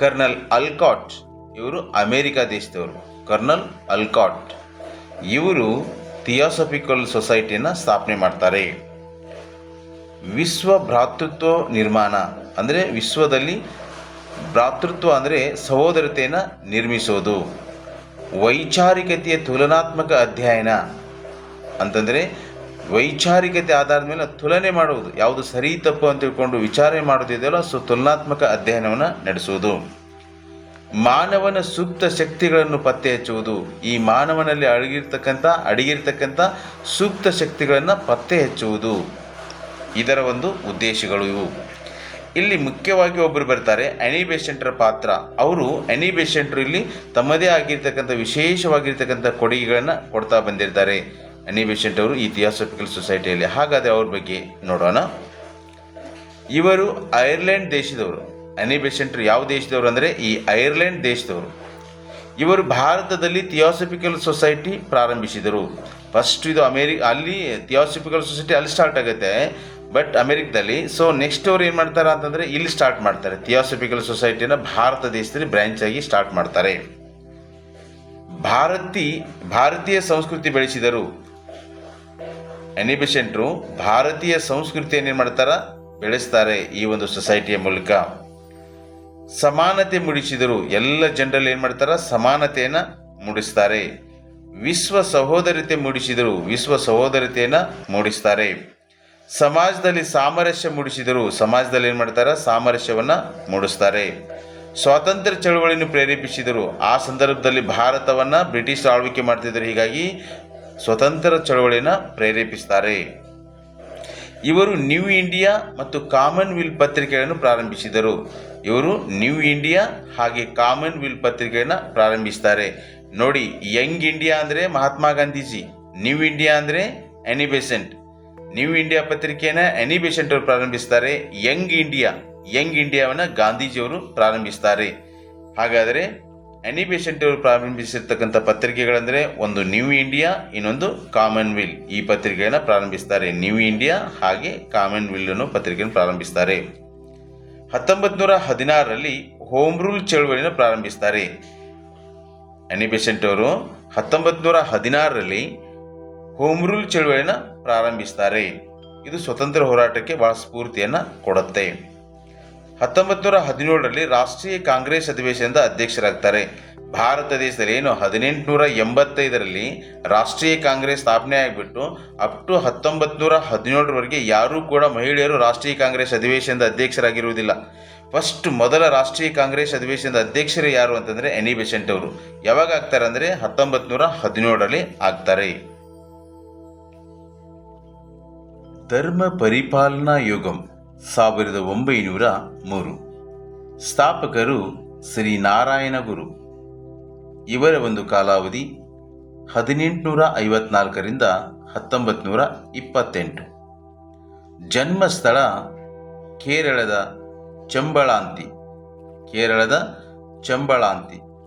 ಕರ್ನಲ್ ಅಲ್ಕಾಟ್, ಇವರು ಅಮೇರಿಕಾ ದೇಶದವರು. ಕರ್ನಲ್ ಅಲ್ಕಾಟ್ ಇವರು ಥಿಯಾಸಫಿಕಲ್ ಸೊಸೈಟಿಯನ್ನು ಸ್ಥಾಪನೆ ಮಾಡ್ತಾರೆ. ವಿಶ್ವ ಭ್ರಾತೃತ್ವ ನಿರ್ಮಾಣ ಅಂದರೆ ವಿಶ್ವದಲ್ಲಿ ಭ್ರಾತೃತ್ವ ಅಂದರೆ ಸಹೋದರತೆಯನ್ನು ನಿರ್ಮಿಸೋದು. ವೈಚಾರಿಕತೆಯ ತುಲನಾತ್ಮಕ ಅಧ್ಯಯನ ಅಂತಂದರೆ ವೈಚಾರಿಕತೆ ಆಧಾರದ ಮೇಲೆ ತುಲನೆ ಮಾಡುವುದು, ಯಾವುದು ಸರಿ ತಪ್ಪು ಅಂತ ತಿಳ್ಕೊಂಡು ವಿಚಾರ ಮಾಡೋದಿದೆಯಲ್ಲ, ತುಲನಾತ್ಮಕ ಅಧ್ಯಯನವನ್ನು ನಡೆಸುವುದು. ಮಾನವನ ಸೂಕ್ತ ಶಕ್ತಿಗಳನ್ನು ಪತ್ತೆ ಹಚ್ಚುವುದು. ಈ ಮಾನವನಲ್ಲಿ ಅಡಗಿರ್ತಕ್ಕಂಥ ಸೂಕ್ತ ಶಕ್ತಿಗಳನ್ನು ಪತ್ತೆ ಹಚ್ಚುವುದು ಇದರ ಒಂದು ಉದ್ದೇಶಗಳು ಇವು. ಇಲ್ಲಿ ಮುಖ್ಯವಾಗಿ ಒಬ್ಬರು ಬರ್ತಾರೆ, ಅನಿ ಬೆಸೆಂಟ್ರ ಪಾತ್ರ. ಅವರು ಅನಿ ಬೆಸೆಂಟ್ರು ಇಲ್ಲಿ ತಮ್ಮದೇ ಆಗಿರ್ತಕ್ಕಂಥ ವಿಶೇಷವಾಗಿರ್ತಕ್ಕಂಥ ಕೊಡುಗೆಗಳನ್ನು ಕೊಡ್ತಾ ಬಂದಿರ್ತಾರೆ. ಅನಿ ಬೆಸೆಂಟ್ ಅವರು ಈ ಥಿಯಾಸಫಿಕಲ್ ಸೊಸೈಟಿಯಲ್ಲಿ. ಹಾಗಾದರೆ ಅವ್ರ ಬಗ್ಗೆ ನೋಡೋಣ. ಇವರು ಐರ್ಲೆಂಡ್ ದೇಶದವರು. ಅನಿ ಬೆಸೆಂಟ್ರು ಯಾವ ದೇಶದವರು ಅಂದರೆ ಈ ಐರ್ಲೆಂಡ್ ದೇಶದವರು. ಇವರು ಭಾರತದಲ್ಲಿ ಥಿಯಾಸಫಿಕಲ್ ಸೊಸೈಟಿ ಪ್ರಾರಂಭಿಸಿದರು. ಫಸ್ಟ್ ಇದು ಅಲ್ಲಿ ಥಿಯಾಸಫಿಕಲ್ ಸೊಸೈಟಿ ಅಲ್ಲಿ ಸ್ಟಾರ್ಟ್ ಆಗುತ್ತೆ, ಬಟ್ ಅಮೆರಿಕದಲ್ಲಿ. ಸೊ ನೆಕ್ಸ್ಟ್ ಅವ್ರು ಏನು ಮಾಡ್ತಾರೆ ಅಂತಂದರೆ ಇಲ್ಲಿ ಸ್ಟಾರ್ಟ್ ಮಾಡ್ತಾರೆ. ಥಿಯಾಸಫಿಕಲ್ ಸೊಸೈಟಿನ ಭಾರತ ದೇಶದಲ್ಲಿ ಬ್ರಾಂಚ್ ಆಗಿ ಸ್ಟಾರ್ಟ್ ಮಾಡ್ತಾರೆ. ಭಾರತೀಯ ಸಂಸ್ಕೃತಿ ಬೆಳೆಸಿದರು. ಅನಿ ಬೆಸೆಂಟ್ರು ಭಾರತೀಯ ಸಂಸ್ಕೃತಿಯನ್ನು ಏನು ಮಾಡ್ತಾರೆ, ಬೆಳೆಸ್ತಾರೆ ಈ ಒಂದು ಸೊಸೈಟಿಯ ಮೂಲಕ. ಸಮಾನತೆ ಮೂಡಿಸಿದರು. ಎಲ್ಲ ಜನರಲ್ಲಿ ಏನು ಮಾಡ್ತಾರೆ, ಸಮಾನತೆಯನ್ನು ಮೂಡಿಸ್ತಾರೆ. ವಿಶ್ವ ಸಹೋದರತೆ ಮೂಡಿಸಿದರು. ವಿಶ್ವ ಸಹೋದರತೆಯನ್ನು ಮೂಡಿಸ್ತಾರೆ. ಸಮಾಜದಲ್ಲಿ ಸಾಮರಸ್ಯ ಮೂಡಿಸಿದರು. ಸಮಾಜದಲ್ಲಿ ಏನು ಮಾಡ್ತಾರೆ, ಸಾಮರಸ್ಯವನ್ನು ಮೂಡಿಸ್ತಾರೆ. ಸ್ವಾತಂತ್ರ್ಯ ಚಳವಳಿಯನ್ನು ಪ್ರೇರೇಪಿಸಿದರು. ಆ ಸಂದರ್ಭದಲ್ಲಿ ಭಾರತವನ್ನು ಬ್ರಿಟಿಷ್ ಆಳ್ವಿಕೆ ಮಾಡ್ತಿದ್ದರು, ಹೀಗಾಗಿ ಸ್ವತಂತ್ರ ಚಳವಳಿಯನ್ನು ಪ್ರೇರೇಪಿಸ್ತಾರೆ. ಇವರು ನ್ಯೂ ಇಂಡಿಯಾ ಮತ್ತು ಕಾಮನ್ವೆಲ್ತ್ ಪತ್ರಿಕೆಗಳನ್ನು ಪ್ರಾರಂಭಿಸಿದರು. ಇವರು ನ್ಯೂ ಇಂಡಿಯಾ ಹಾಗೆ ಕಾಮನ್ವೆಲ್ತ್ ಪತ್ರಿಕೆಯನ್ನು ಪ್ರಾರಂಭಿಸ್ತಾರೆ. ನೋಡಿ, ಯಂಗ್ ಇಂಡಿಯಾ ಅಂದರೆ ಮಹಾತ್ಮ ಗಾಂಧೀಜಿ, ನ್ಯೂ ಇಂಡಿಯಾ ಅಂದರೆ ಅನಿ ಬೆಸೆಂಟ್. ನ್ಯೂ ಇಂಡಿಯಾ ಪತ್ರಿಕೆಯನ್ನು ಅನಿ ಬೆಸೆಂಟ್ ಅವರು ಪ್ರಾರಂಭಿಸ್ತಾರೆ. ಯಂಗ್ ಇಂಡಿಯಾವನ್ನು ಗಾಂಧೀಜಿಯವರು ಪ್ರಾರಂಭಿಸ್ತಾರೆ. ಹಾಗಾದರೆ ಅನಿ ಬೆಸೆಂಟ್ ಅವರು ಪ್ರಾರಂಭಿಸಿರ್ತಕ್ಕಂಥ ಪತ್ರಿಕೆಗಳಂದರೆ ಒಂದು ನ್ಯೂ ಇಂಡಿಯಾ, ಇನ್ನೊಂದು ಕಾಮನ್ವೆಲ್ತ್. ಈ ಪತ್ರಿಕೆಯನ್ನು ಪ್ರಾರಂಭಿಸ್ತಾರೆ. ನ್ಯೂ ಇಂಡಿಯಾ ಹಾಗೆ ಕಾಮನ್ವೆಲ್ತ್ ಅನ್ನೋ ಪತ್ರಿಕೆಯನ್ನು ಪ್ರಾರಂಭಿಸ್ತಾರೆ. 1916ರಲ್ಲಿ ಹೋಮ್ ರೂಲ್ ಚಳವಳಿಯನ್ನು ಪ್ರಾರಂಭಿಸ್ತಾರೆ. ಅನಿ ಬೆಸೆಂಟ್ ಅವರು 1916ರಲ್ಲಿ ಹೋಮ್ ರೂಲ್ ಚಳವಳಿಯನ್ನು ಪ್ರಾರಂಭಿಸ್ತಾರೆ. ಇದು ಸ್ವತಂತ್ರ ಹೋರಾಟಕ್ಕೆ ಬಹಳ ಸ್ಫೂರ್ತಿಯನ್ನು ಕೊಡುತ್ತೆ. 1917ರಲ್ಲಿ ರಾಷ್ಟ್ರೀಯ ಕಾಂಗ್ರೆಸ್ ಅಧಿವೇಶನದ ಅಧ್ಯಕ್ಷರಾಗ್ತಾರೆ. ಭಾರತ ದೇಶದಲ್ಲಿ ಏನು 1885ರಲ್ಲಿ ರಾಷ್ಟ್ರೀಯ ಕಾಂಗ್ರೆಸ್ ಸ್ಥಾಪನೆ ಆಗಿಬಿಟ್ಟು ಅಪ್ ಟು 1917ರವರೆಗೆ ಯಾರೂ ಕೂಡ ಮಹಿಳೆಯರು ರಾಷ್ಟ್ರೀಯ ಕಾಂಗ್ರೆಸ್ ಅಧಿವೇಶನದ ಅಧ್ಯಕ್ಷರಾಗಿರುವುದಿಲ್ಲ. ಮೊದಲ ರಾಷ್ಟ್ರೀಯ ಕಾಂಗ್ರೆಸ್ ಅಧಿವೇಶನದ ಅಧ್ಯಕ್ಷರು ಯಾರು ಅಂತಂದರೆ ಅನಿ ಬೆಸೆಂಟ್ ಅವರು. ಯಾವಾಗ ಆಗ್ತಾರೆ ಅಂದರೆ 1917ರಲ್ಲಿ ಆಗ್ತಾರೆ. ಧರ್ಮ ಪರಿಪಾಲನಾ ಯೋಗಂ 1903. ಸ್ಥಾಪಕರು ಶ್ರೀ ನಾರಾಯಣ ಗುರು. ಇವರ ಒಂದು ಕಾಲಾವಧಿ 1854ರಿಂದ 1928. ಜನ್ಮಸ್ಥಳ ಕೇರಳದ ಚಂಬಳಾಂತಿ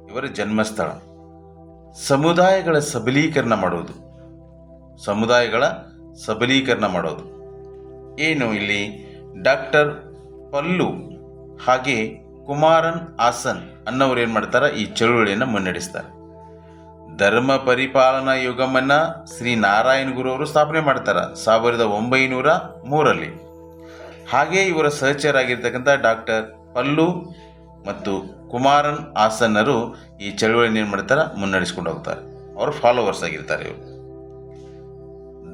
ಇವರ ಜನ್ಮಸ್ಥಳ. ಸಮುದಾಯಗಳ ಸಬಲೀಕರಣ ಮಾಡೋದು ಏನು ಇಲ್ಲಿ ಡಾಕ್ಟರ್ ಪಲ್ಲು ಹಾಗೆ ಕುಮಾರನ್ ಆಸನ್ ಅನ್ನೋರು ಏನು ಮಾಡ್ತಾರೆ, ಈ ಚಳುವಳಿಯನ್ನು ಮುನ್ನಡೆಸ್ತಾರೆ. ಧರ್ಮ ಪರಿಪಾಲನಾ ಯೋಗಮನ್ನು ಶ್ರೀ ನಾರಾಯಣ ಗುರು ಅವರು ಸ್ಥಾಪನೆ ಮಾಡ್ತಾರೆ 1903ರಲ್ಲಿ. ಹಾಗೆ ಇವರ ಸಹಚರಾಗಿರ್ತಕ್ಕಂಥ ಡಾಕ್ಟರ್ ಪಲ್ಲು ಮತ್ತು ಕುಮಾರನ್ ಆಸನ್ನರು ಈ ಚಳುವಳಿಯನ್ನು ಏನು ಮಾಡ್ತಾರೆ, ಮುನ್ನಡೆಸ್ಕೊಂಡು ಹೋಗ್ತಾರೆ. ಅವರು ಫಾಲೋವರ್ಸ್ ಆಗಿರ್ತಾರೆ. ಇವರು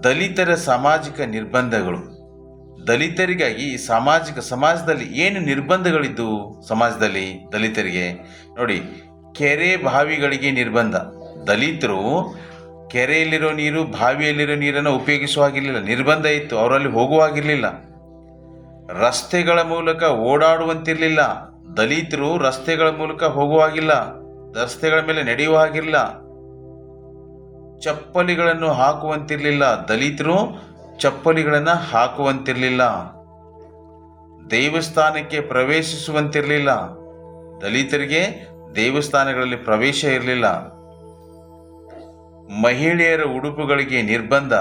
ದಲಿತರ ಸಾಮಾಜಿಕ ನಿರ್ಬಂಧಗಳು. ದಲಿತರಿಗಾಗಿ ಸಮಾಜದಲ್ಲಿ ಏನು ನಿರ್ಬಂಧಗಳಿದ್ದವು ಸಮಾಜದಲ್ಲಿ ದಲಿತರಿಗೆ? ನೋಡಿ, ಕೆರೆ ಬಾವಿಗಳಿಗೆ ನಿರ್ಬಂಧ. ದಲಿತರು ಕೆರೆಯಲ್ಲಿರೋ ನೀರು, ಬಾವಿಯಲ್ಲಿರೋ ನೀರನ್ನು ಉಪಯೋಗಿಸುವ ಹಾಗಿರಲಿಲ್ಲ, ನಿರ್ಬಂಧ ಇತ್ತು. ಅವರಲ್ಲಿ ಹೋಗುವಾಗಿರಲಿಲ್ಲ. ರಸ್ತೆಗಳ ಮೂಲಕ ಓಡಾಡುವಂತಿರಲಿಲ್ಲ. ದಲಿತರು ರಸ್ತೆಗಳ ಮೂಲಕ ಹೋಗುವಾಗಿಲ್ಲ, ರಸ್ತೆಗಳ ಮೇಲೆ ನಡೆಯುವ ಹಾಗಿಲ್ಲ. ಚಪ್ಪಲಿಗಳನ್ನು ಹಾಕುವಂತಿರಲಿಲ್ಲ. ದಲಿತರು ಚಪ್ಪಲಿಗಳನ್ನು ಹಾಕುವಂತಿರಲಿಲ್ಲ. ದೇವಸ್ಥಾನಕ್ಕೆ ಪ್ರವೇಶಿಸುವಂತಿರಲಿಲ್ಲ. ದಲಿತರಿಗೆ ದೇವಸ್ಥಾನಗಳಲ್ಲಿ ಪ್ರವೇಶ ಇರಲಿಲ್ಲ. ಮಹಿಳೆಯರ ಉಡುಪುಗಳಿಗೆ ನಿರ್ಬಂಧ.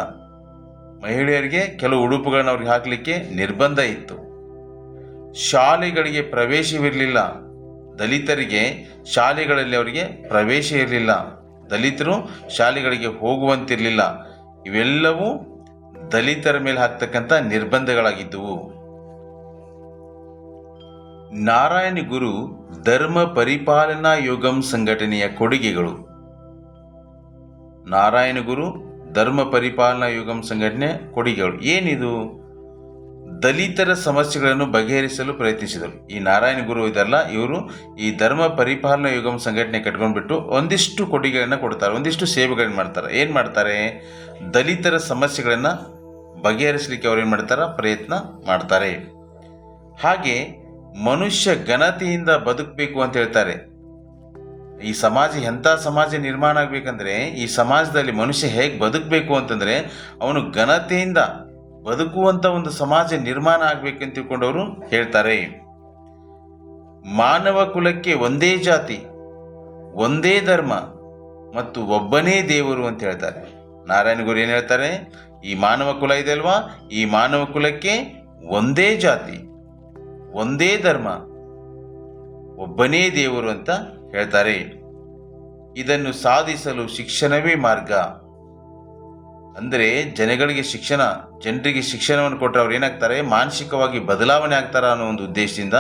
ಮಹಿಳೆಯರಿಗೆ ಕೆಲವು ಉಡುಪುಗಳನ್ನು ಅವ್ರಿಗೆ ಹಾಕಲಿಕ್ಕೆ ನಿರ್ಬಂಧ ಇತ್ತು. ಶಾಲೆಗಳಿಗೆ ಪ್ರವೇಶವಿರಲಿಲ್ಲ. ದಲಿತರಿಗೆ ಶಾಲೆಗಳಲ್ಲಿ ಅವರಿಗೆ ಪ್ರವೇಶ ಇರಲಿಲ್ಲ. ದಲಿತರು ಶಾಲೆಗಳಿಗೆ ಹೋಗುವಂತಿರಲಿಲ್ಲ. ಇವೆಲ್ಲವೂ ದಲಿತರ ಮೇಲೆ ಹಾಕ್ತಕ್ಕಂಥ ನಿರ್ಬಂಧಗಳಾಗಿದ್ದವು. ನಾರಾಯಣ ಗುರು ಧರ್ಮ ಪರಿಪಾಲನಾ ಯೋಗಂ ಸಂಘಟನೆಯ ಕೊಡುಗೆಗಳು. ನಾರಾಯಣ ಗುರು ಧರ್ಮ ಪರಿಪಾಲನಾ ಯೋಗಂ ಸಂಘಟನೆ ಕೊಡುಗೆಗಳು ಏನಿದು? ದಲಿತರ ಸಮಸ್ಯೆಗಳನ್ನು ಬಗೆಹರಿಸಲು ಪ್ರಯತ್ನಿಸಿದರು. ಈ ನಾರಾಯಣ ಗುರು ಇದಲ್ಲ, ಇವರು ಈ ಧರ್ಮ ಪರಿಪಾಲನಾ ಯೋಗಂ ಸಂಘಟನೆ ಕಟ್ಕೊಂಡ್ಬಿಟ್ಟು ಒಂದಿಷ್ಟು ಕೊಡುಗೆಗಳನ್ನು ಕೊಡ್ತಾರೆ, ಒಂದಿಷ್ಟು ಸೇವೆಗಳನ್ನು ಮಾಡ್ತಾರೆ. ಏನು ಮಾಡ್ತಾರೆ? ದಲಿತರ ಸಮಸ್ಯೆಗಳನ್ನು ಬಗೆಹರಿಸಲಿಕ್ಕೆ ಅವ್ರು ಏನು ಮಾಡ್ತಾರೆ? ಪ್ರಯತ್ನ ಮಾಡ್ತಾರೆ. ಹಾಗೆ ಮನುಷ್ಯ ಘನತೆಯಿಂದ ಬದುಕಬೇಕು ಅಂತ ಹೇಳ್ತಾರೆ. ಈ ಸಮಾಜ ಎಂಥ ಸಮಾಜ ನಿರ್ಮಾಣ ಆಗಬೇಕಂದ್ರೆ, ಈ ಸಮಾಜದಲ್ಲಿ ಮನುಷ್ಯ ಹೇಗೆ ಬದುಕಬೇಕು ಅಂತಂದರೆ ಅವನು ಘನತೆಯಿಂದ ಬದುಕುವಂಥ ಒಂದು ಸಮಾಜ ನಿರ್ಮಾಣ ಆಗಬೇಕಂತ ತಿಳ್ಕೊಂಡವರು ಹೇಳ್ತಾರೆ. ಮಾನವ ಕುಲಕ್ಕೆ ಒಂದೇ ಜಾತಿ, ಒಂದೇ ಧರ್ಮ ಮತ್ತು ಒಬ್ಬನೇ ದೇವರು ಅಂತ ಹೇಳ್ತಾರೆ. ನಾರಾಯಣ ಗುರು ಏನು ಹೇಳ್ತಾರೆ? ಈ ಮಾನವ ಕುಲ ಇದೆ ಅಲ್ವಾ, ಈ ಮಾನವ ಕುಲಕ್ಕೆ ಒಂದೇ ಜಾತಿ, ಒಂದೇ ಧರ್ಮ, ಒಬ್ಬನೇ ದೇವರು ಅಂತ ಹೇಳ್ತಾರೆ. ಇದನ್ನು ಸಾಧಿಸಲು ಶಿಕ್ಷಣವೇ ಮಾರ್ಗ. ಅಂದರೆ ಜನರಿಗೆ ಶಿಕ್ಷಣವನ್ನು ಕೊಟ್ಟರೆ ಅವ್ರು ಏನಾಗ್ತಾರೆ? ಮಾನಸಿಕವಾಗಿ ಬದಲಾವಣೆ ಆಗ್ತಾರ ಅನ್ನೋ ಒಂದು ಉದ್ದೇಶದಿಂದ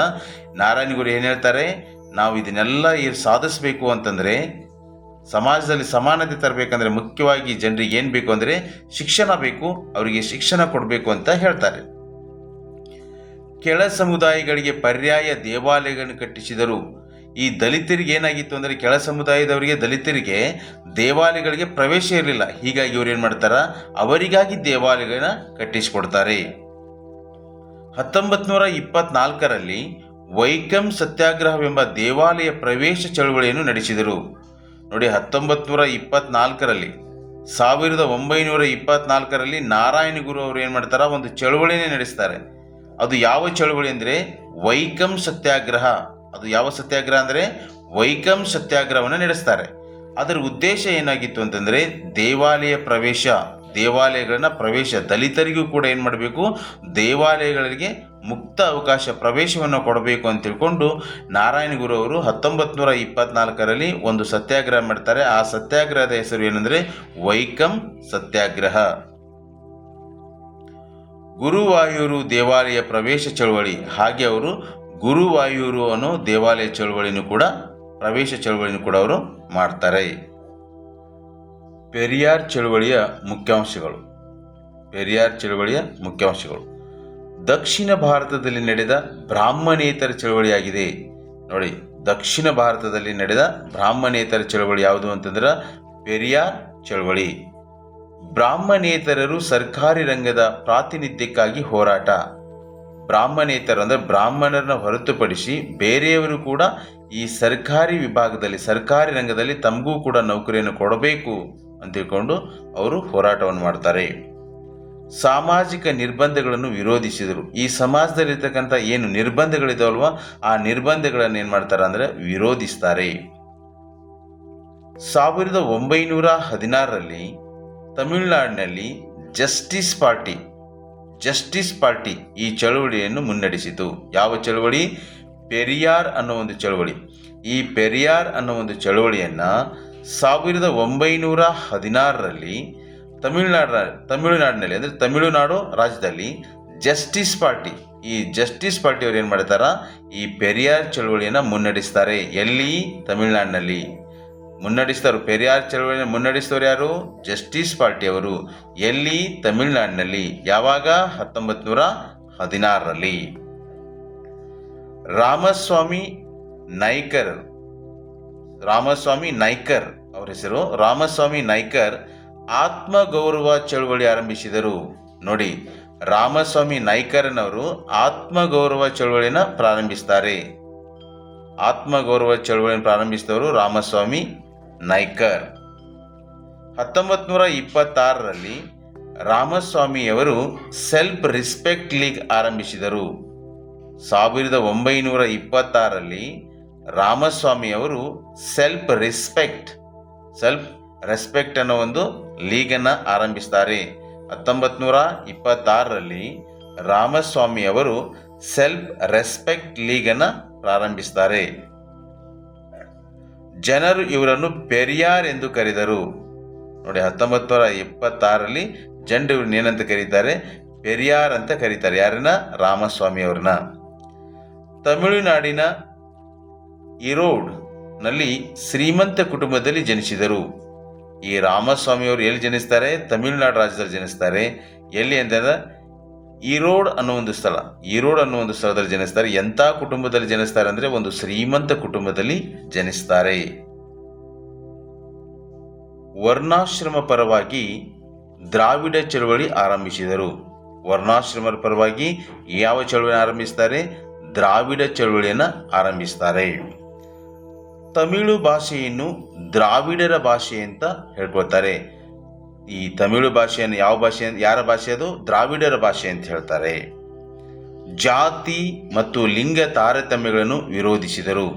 ನಾರಾಯಣ ಗುರು ಏನು ಹೇಳ್ತಾರೆ? ನಾವು ಇದನ್ನೆಲ್ಲ ಸಾಧಿಸಬೇಕು ಅಂತಂದರೆ, ಸಮಾಜದಲ್ಲಿ ಸಮಾನತೆ ತರಬೇಕಂದ್ರೆ ಮುಖ್ಯವಾಗಿ ಜನರಿಗೆ ಏನು ಬೇಕು ಅಂದರೆ ಶಿಕ್ಷಣ ಬೇಕು, ಅವರಿಗೆ ಶಿಕ್ಷಣ ಕೊಡಬೇಕು ಅಂತ ಹೇಳ್ತಾರೆ. ಕೆಳ ಸಮುದಾಯಗಳಿಗೆ ಪರ್ಯಾಯ ದೇವಾಲಯಗಳನ್ನು ಕಟ್ಟಿಸಿದರು. ಈ ದಲಿತರಿಗೆ ಏನಾಗಿತ್ತು ಅಂದರೆ, ಕೆಳ ಸಮುದಾಯದವರಿಗೆ ದಲಿತರಿಗೆ ದೇವಾಲಯಗಳಿಗೆ ಪ್ರವೇಶ ಇರಲಿಲ್ಲ. ಹೀಗಾಗಿ ಇವ್ರು ಏನು ಮಾಡ್ತಾರ? ಅವರಿಗಾಗಿ ದೇವಾಲಯಗಳನ್ನ ಕಟ್ಟಿಸಿಕೊಡ್ತಾರೆ. 1924ರಲ್ಲಿ ವೈಕಂ ಸತ್ಯಾಗ್ರಹವೆಂಬ ದೇವಾಲಯ ಪ್ರವೇಶ ಚಳವಳಿಯನ್ನು ನಡೆಸಿದರು. ನೋಡಿ, 1924ರಲ್ಲಿ 1924ರಲ್ಲಿ ನಾರಾಯಣ ಗುರು ಅವರು ಏನು ಮಾಡ್ತಾರ? ಒಂದು ಚಳವಳಿನೇ ನಡೆಸ್ತಾರೆ. ಅದು ಯಾವ ಚಳವಳಿ ಅಂದರೆ ವೈಕಂ ಸತ್ಯಾಗ್ರಹ. ಅದು ಯಾವ ಸತ್ಯಾಗ್ರಹ ಅಂದರೆ ವೈಕಂ ಸತ್ಯಾಗ್ರಹವನ್ನು ನಡೆಸ್ತಾರೆ. ಅದರ ಉದ್ದೇಶ ಏನಾಗಿತ್ತು ಅಂತಂದರೆ ದೇವಾಲಯಗಳನ್ನ ಪ್ರವೇಶ, ದಲಿತರಿಗೂ ಕೂಡ ಏನು ಮಾಡಬೇಕು? ದೇವಾಲಯಗಳಿಗೆ ಮುಕ್ತ ಅವಕಾಶ, ಪ್ರವೇಶವನ್ನು ಕೊಡಬೇಕು ಅಂತ ತಿಳ್ಕೊಂಡು ನಾರಾಯಣ ಗುರು ಅವರು 1924ರಲ್ಲಿ ಒಂದು ಸತ್ಯಾಗ್ರಹ ಮಾಡ್ತಾರೆ. ಆ ಸತ್ಯಾಗ್ರಹದ ಹೆಸರು ಏನಂದರೆ ವೈಕಂ ಸತ್ಯಾಗ್ರಹ. ಗುರುವಾಯೂರು ದೇವಾಲಯ ಪ್ರವೇಶ ಚಳವಳಿ. ಹಾಗೆ ಅವರು ಗುರುವಾಯೂರು ಅನ್ನೋ ದೇವಾಲಯ ಪ್ರವೇಶ ಚಳವಳಿನೂ ಕೂಡ ಅವರು ಮಾಡ್ತಾರೆ. ಪೆರಿಯಾರ್ ಚಳವಳಿಯ ಮುಖ್ಯಾಂಶಗಳು. ದಕ್ಷಿಣ ಭಾರತದಲ್ಲಿ ನಡೆದ ಬ್ರಾಹ್ಮಣೇತರ ಚಳವಳಿಯಾಗಿದೆ. ನೋಡಿ, ದಕ್ಷಿಣ ಭಾರತದಲ್ಲಿ ನಡೆದ ಬ್ರಾಹ್ಮಣೇತರ ಚಳವಳಿ ಯಾವುದು ಅಂತಂದ್ರೆ ಪೆರಿಯಾರ್ ಚಳವಳಿ. ಬ್ರಾಹ್ಮಣೇತರರು ಸರ್ಕಾರಿ ರಂಗದ ಪ್ರಾತಿನಿಧ್ಯಕ್ಕಾಗಿ ಹೋರಾಟ. ಬ್ರಾಹ್ಮಣೇತರು ಅಂದರೆ ಬ್ರಾಹ್ಮಣರನ್ನ ಹೊರತುಪಡಿಸಿ ಬೇರೆಯವರು ಕೂಡ ಈ ಸರ್ಕಾರಿ ರಂಗದಲ್ಲಿ ತಮಗೂ ಕೂಡ ನೌಕರಿಯನ್ನು ಕೊಡಬೇಕು ಅಂತ ತಿಳ್ಕೊಂಡು ಅವರು ಹೋರಾಟವನ್ನು ಮಾಡ್ತಾರೆ. ಸಾಮಾಜಿಕ ನಿರ್ಬಂಧಗಳನ್ನು ವಿರೋಧಿಸಿದರು. ಈ ಸಮಾಜದಲ್ಲಿರ್ತಕ್ಕಂಥ ಏನು ನಿರ್ಬಂಧಗಳಿದಾವಲ್ವ, ಆ ನಿರ್ಬಂಧಗಳನ್ನು ಏನು ಮಾಡ್ತಾರೆ ಅಂದರೆ ವಿರೋಧಿಸ್ತಾರೆ. 1916ರಲ್ಲಿ ತಮಿಳುನಾಡಿನಲ್ಲಿ ಜಸ್ಟಿಸ್ ಪಾರ್ಟಿ ಈ ಚಳವಳಿಯನ್ನು ಮುನ್ನಡೆಸಿತು. ಯಾವ ಚಳವಳಿ? ಪೆರಿಯಾರ್ ಅನ್ನೋ ಒಂದು ಚಳವಳಿ. ಈ ಪೆರಿಯಾರ್ ಅನ್ನೋ ಒಂದು ಚಳವಳಿಯನ್ನು 1916ರಲ್ಲಿ ತಮಿಳುನಾಡಿನಲ್ಲಿ ಅಂದರೆ ತಮಿಳುನಾಡು ರಾಜ್ಯದಲ್ಲಿ ಜಸ್ಟಿಸ್ ಪಾರ್ಟಿ ಅವರು ಏನು ಮಾಡ್ತಾರ? ಈ ಪೆರಿಯಾರ್ ಚಳವಳಿಯನ್ನು ಮುನ್ನಡೆಸ್ತಾರೆ. ಎಲ್ಲಿ? ತಮಿಳುನಾಡಿನಲ್ಲಿ ಮುನ್ನಡೆಸ್ತಾರೆ. ಪೆರಿಯಾರ್ ಚಳವಳಿಯನ್ನು ಮುನ್ನಡೆಸಿದವರು ಯಾರು? ಜಸ್ಟಿಸ್ ಪಾರ್ಟಿ ಅವರು. ಎಲ್ಲಿ? ತಮಿಳುನಾಡಿನಲ್ಲಿ. ಯಾವಾಗ? 1916ರಲ್ಲಿ. ರಾಮಸ್ವಾಮಿ ನಾಯ್ಕರ್ ಅವರ ಹೆಸರು. ರಾಮಸ್ವಾಮಿ ನಾಯ್ಕರ್ ಆತ್ಮಗೌರವ ಚಳವಳಿ ಆರಂಭಿಸಿದರು. ನೋಡಿ, ರಾಮಸ್ವಾಮಿ ನಾಯ್ಕರ್ನವರು ಆತ್ಮಗೌರವ ಚಳವಳಿಯನ್ನು ಪ್ರಾರಂಭಿಸ್ತಾರೆ. ಆತ್ಮಗೌರವ ಚಳವಳಿಯನ್ನು ಪ್ರಾರಂಭಿಸಿದವರು ರಾಮಸ್ವಾಮಿ ನಾಯ್ಕರ್. 1926ರಲ್ಲಿ ರಾಮಸ್ವಾಮಿಯವರು ಸೆಲ್ಫ್ ರೆಸ್ಪೆಕ್ಟ್ ಲೀಗ್ ಆರಂಭಿಸಿದರು. 1926ರಲ್ಲಿ ರಾಮಸ್ವಾಮಿಯವರು ಸೆಲ್ಫ್ ರೆಸ್ಪೆಕ್ಟ್ ಅನ್ನೋ ಒಂದು ಲೀಗನ್ನು ಆರಂಭಿಸ್ತಾರೆ. 1926ರಲ್ಲಿ ರಾಮಸ್ವಾಮಿಯವರು ಸೆಲ್ಫ್ ರೆಸ್ಪೆಕ್ಟ್ ಲೀಗನ್ನು ಪ್ರಾರಂಭಿಸ್ತಾರೆ. ಜನರು ಇವರನ್ನು ಪೆರಿಯಾರ್ ಎಂದು ಕರೆದರು. ನೋಡಿ, 1926ರಲ್ಲಿ ಜನರು ಇವ್ರನ್ನ ಏನಂತ ಕರೀತಾರೆ? ಪೆರಿಯಾರ್ ಅಂತ ಕರೀತಾರೆ. ಯಾರನ್ನ? ರಾಮಸ್ವಾಮಿ ಅವ್ರನ್ನ. ತಮಿಳುನಾಡಿನ ಈರೋಡ್ ನಲ್ಲಿ ಶ್ರೀಮಂತ ಕುಟುಂಬದಲ್ಲಿ ಜನಿಸಿದರು. ಈ ರಾಮಸ್ವಾಮಿ ಅವರು ಎಲ್ಲಿ ಜನಿಸ್ತಾರೆ? ತಮಿಳುನಾಡು ರಾಜ್ಯದಲ್ಲಿ ಜನಿಸ್ತಾರೆ. ಎಲ್ಲಿ ಅಂತಂದ್ರೆ ಈರೋಡ್ ಅನ್ನೋ ಒಂದು ಸ್ಥಳ. ಈರೋಡ್ ಅನ್ನೋ ಒಂದು ಸ್ಥಳದಲ್ಲಿ ಜನಿಸ್ತಾರೆ. ಎಂಥ ಕುಟುಂಬದಲ್ಲಿ ಜನಿಸ್ತಾರೆ ಅಂದರೆ ಒಂದು ಶ್ರೀಮಂತ ಕುಟುಂಬದಲ್ಲಿ ಜನಿಸ್ತಾರೆ. ವರ್ಣಾಶ್ರಮ ಪರವಾಗಿ ದ್ರಾವಿಡ ಚಳವಳಿ ಆರಂಭಿಸಿದರು. ವರ್ಣಾಶ್ರಮದ ಪರವಾಗಿ ಯಾವ ಚಳವಳಿ ಆರಂಭಿಸ್ತಾರೆ? ದ್ರಾವಿಡ ಚಳವಳಿಯನ್ನು ಆರಂಭಿಸ್ತಾರೆ. ತಮಿಳು ಭಾಷೆಯನ್ನು ದ್ರಾವಿಡರ ಭಾಷೆ ಅಂತ ಹೇಳ್ಕೊಳ್ತಾರೆ. ಈ ತಮಿಳು ಭಾಷೆಯನ್ನು ಯಾರ ಭಾಷೆ ಅದು? ದ್ರಾವಿಡರ ಭಾಷೆ ಅಂತ ಹೇಳ್ತಾರೆ. ಜಾತಿ ಮತ್ತು ಲಿಂಗ ತಾರತಮ್ಯಗಳನ್ನು ವಿರೋಧಿಸಿದರು.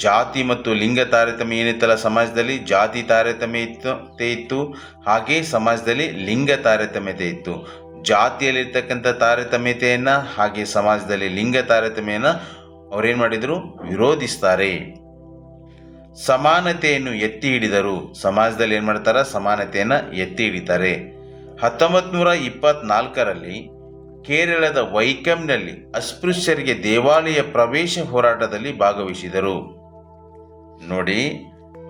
ಜಾತಿ ಮತ್ತು ಲಿಂಗ ತಾರತಮ್ಯ ಏನಿತ್ತಲ್ಲ ಸಮಾಜದಲ್ಲಿ, ಜಾತಿ ತಾರತಮ್ಯತೆ ಇತ್ತು, ಹಾಗೆ ಸಮಾಜದಲ್ಲಿ ಲಿಂಗ ತಾರತಮ್ಯತೆ ಇತ್ತು. ಜಾತಿಯಲ್ಲಿರ್ತಕ್ಕಂಥ ತಾರತಮ್ಯತೆಯನ್ನು ಹಾಗೆ ಸಮಾಜದಲ್ಲಿ ಲಿಂಗ ತಾರತಮ್ಯನ ಅವ್ರೇನು ಮಾಡಿದರು? ವಿರೋಧಿಸ್ತಾರೆ. ಸಮಾನತೆಯನ್ನು ಎತ್ತಿ ಹಿಡಿದರು. ಸಮಾಜದಲ್ಲಿ ಏನು ಮಾಡ್ತಾರೆ? ಸಮಾನತೆಯನ್ನು ಎತ್ತಿ ಹಿಡಿತಾರೆ. 1924ರಲ್ಲಿ ಕೇರಳದ ವೈಕಂನಲ್ಲಿ ಅಸ್ಪೃಶ್ಯರಿಗೆ ದೇವಾಲಯ ಪ್ರವೇಶ ಹೋರಾಟದಲ್ಲಿ ಭಾಗವಹಿಸಿದರು. ನೋಡಿ,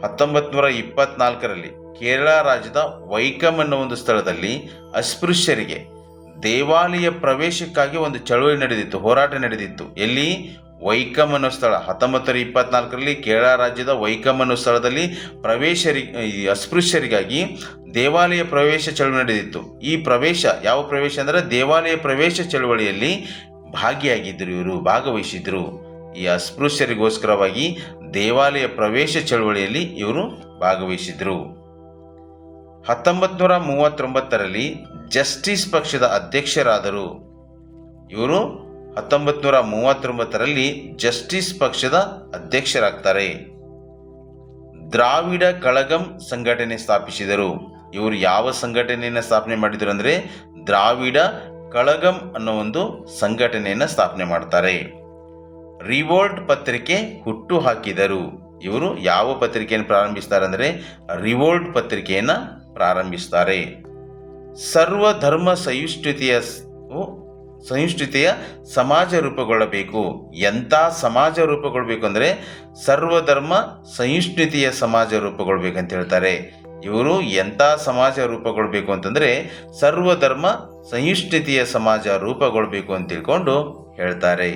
1924ರಲ್ಲಿ ಕೇರಳ ರಾಜ್ಯದ ವೈಕಂ ಅನ್ನೋ ಒಂದು ಸ್ಥಳದಲ್ಲಿ ಅಸ್ಪೃಶ್ಯರಿಗೆ ದೇವಾಲಯ ಪ್ರವೇಶಕ್ಕಾಗಿ ಒಂದು ಚಳವಳಿ ನಡೆದಿತ್ತು, ಹೋರಾಟ ನಡೆದಿತ್ತು. ಎಲ್ಲಿ? ವೈಕಂ ಅನ್ನೋ ಸ್ಥಳ. 1924ರಲ್ಲಿ ಕೇರಳ ರಾಜ್ಯದ ವೈಕಂ ಅನ್ನೋ ಸ್ಥಳದಲ್ಲಿ ಅಸ್ಪೃಶ್ಯರಿಗಾಗಿ ದೇವಾಲಯ ಪ್ರವೇಶ ಚಳವಳಿ ನಡೆದಿತ್ತು. ಈ ಪ್ರವೇಶ ಯಾವ ಪ್ರವೇಶ ಅಂದರೆ ದೇವಾಲಯ ಪ್ರವೇಶ ಚಳವಳಿಯಲ್ಲಿ ಭಾಗವಹಿಸಿದ್ರು. ಈ ಅಸ್ಪೃಶ್ಯರಿಗೋಸ್ಕರವಾಗಿ ದೇವಾಲಯ ಪ್ರವೇಶ ಚಳವಳಿಯಲ್ಲಿ ಇವರು ಭಾಗವಹಿಸಿದ್ರು. 1939ರಲ್ಲಿ ಜಸ್ಟಿಸ್ ಪಕ್ಷದ ಅಧ್ಯಕ್ಷರಾದರು. ಇವರು 1939ರಲ್ಲಿ ಜಸ್ಟಿಸ್ ಪಕ್ಷದ ಅಧ್ಯಕ್ಷರಾಗ್ತಾರೆ. ದ್ರಾವಿಡ ಕಳಗಂ ಸಂಘಟನೆ ಸ್ಥಾಪಿಸಿದರು. ಇವರು ಯಾವ ಸಂಘಟನೆಯನ್ನು ಸ್ಥಾಪನೆ ಮಾಡಿದರು ಅಂದರೆ ದ್ರಾವಿಡ ಕಳಗಂ ಅನ್ನೋ ಒಂದು ಸಂಘಟನೆಯನ್ನು ಸ್ಥಾಪನೆ ಮಾಡ್ತಾರೆ. ರಿವೋಲ್ಟ್ ಪತ್ರಿಕೆ ಹುಟ್ಟು ಹಾಕಿದರು. ಇವರು ಯಾವ ಪತ್ರಿಕೆಯನ್ನು ಪ್ರಾರಂಭಿಸ್ತಾರೆ ಅಂದರೆ ರಿವೋಲ್ಟ್ ಪತ್ರಿಕೆಯನ್ನು ಪ್ರಾರಂಭಿಸ್ತಾರೆ. ಸರ್ವಧರ್ಮ ಸಹಿಷ್ಣುತೆಯ ಸಮಾಜ ರೂಪುಗೊಳ್ಳಬೇಕು. ಎಂಥ ಸಮಾಜ ರೂಪುಗೊಳ್ಳಬೇಕು ಅಂದರೆ ಸರ್ವಧರ್ಮ ಸಹಿಷ್ಣುತೆಯ ಸಮಾಜ ರೂಪುಗೊಳ್ಬೇಕಂತ ಹೇಳ್ತಾರೆ. ಇವರು ಎಂಥ ಸಮಾಜ ರೂಪುಗೊಳ್ಬೇಕು ಅಂತಂದರೆ ಸರ್ವಧರ್ಮ ಸಹಿಷ್ಣುತೆಯ ಸಮಾಜ ರೂಪುಗೊಳ್ಬೇಕು ಅಂತ ತಿಳ್ಕೊಂಡು ಹೇಳ್ತಾರೆ.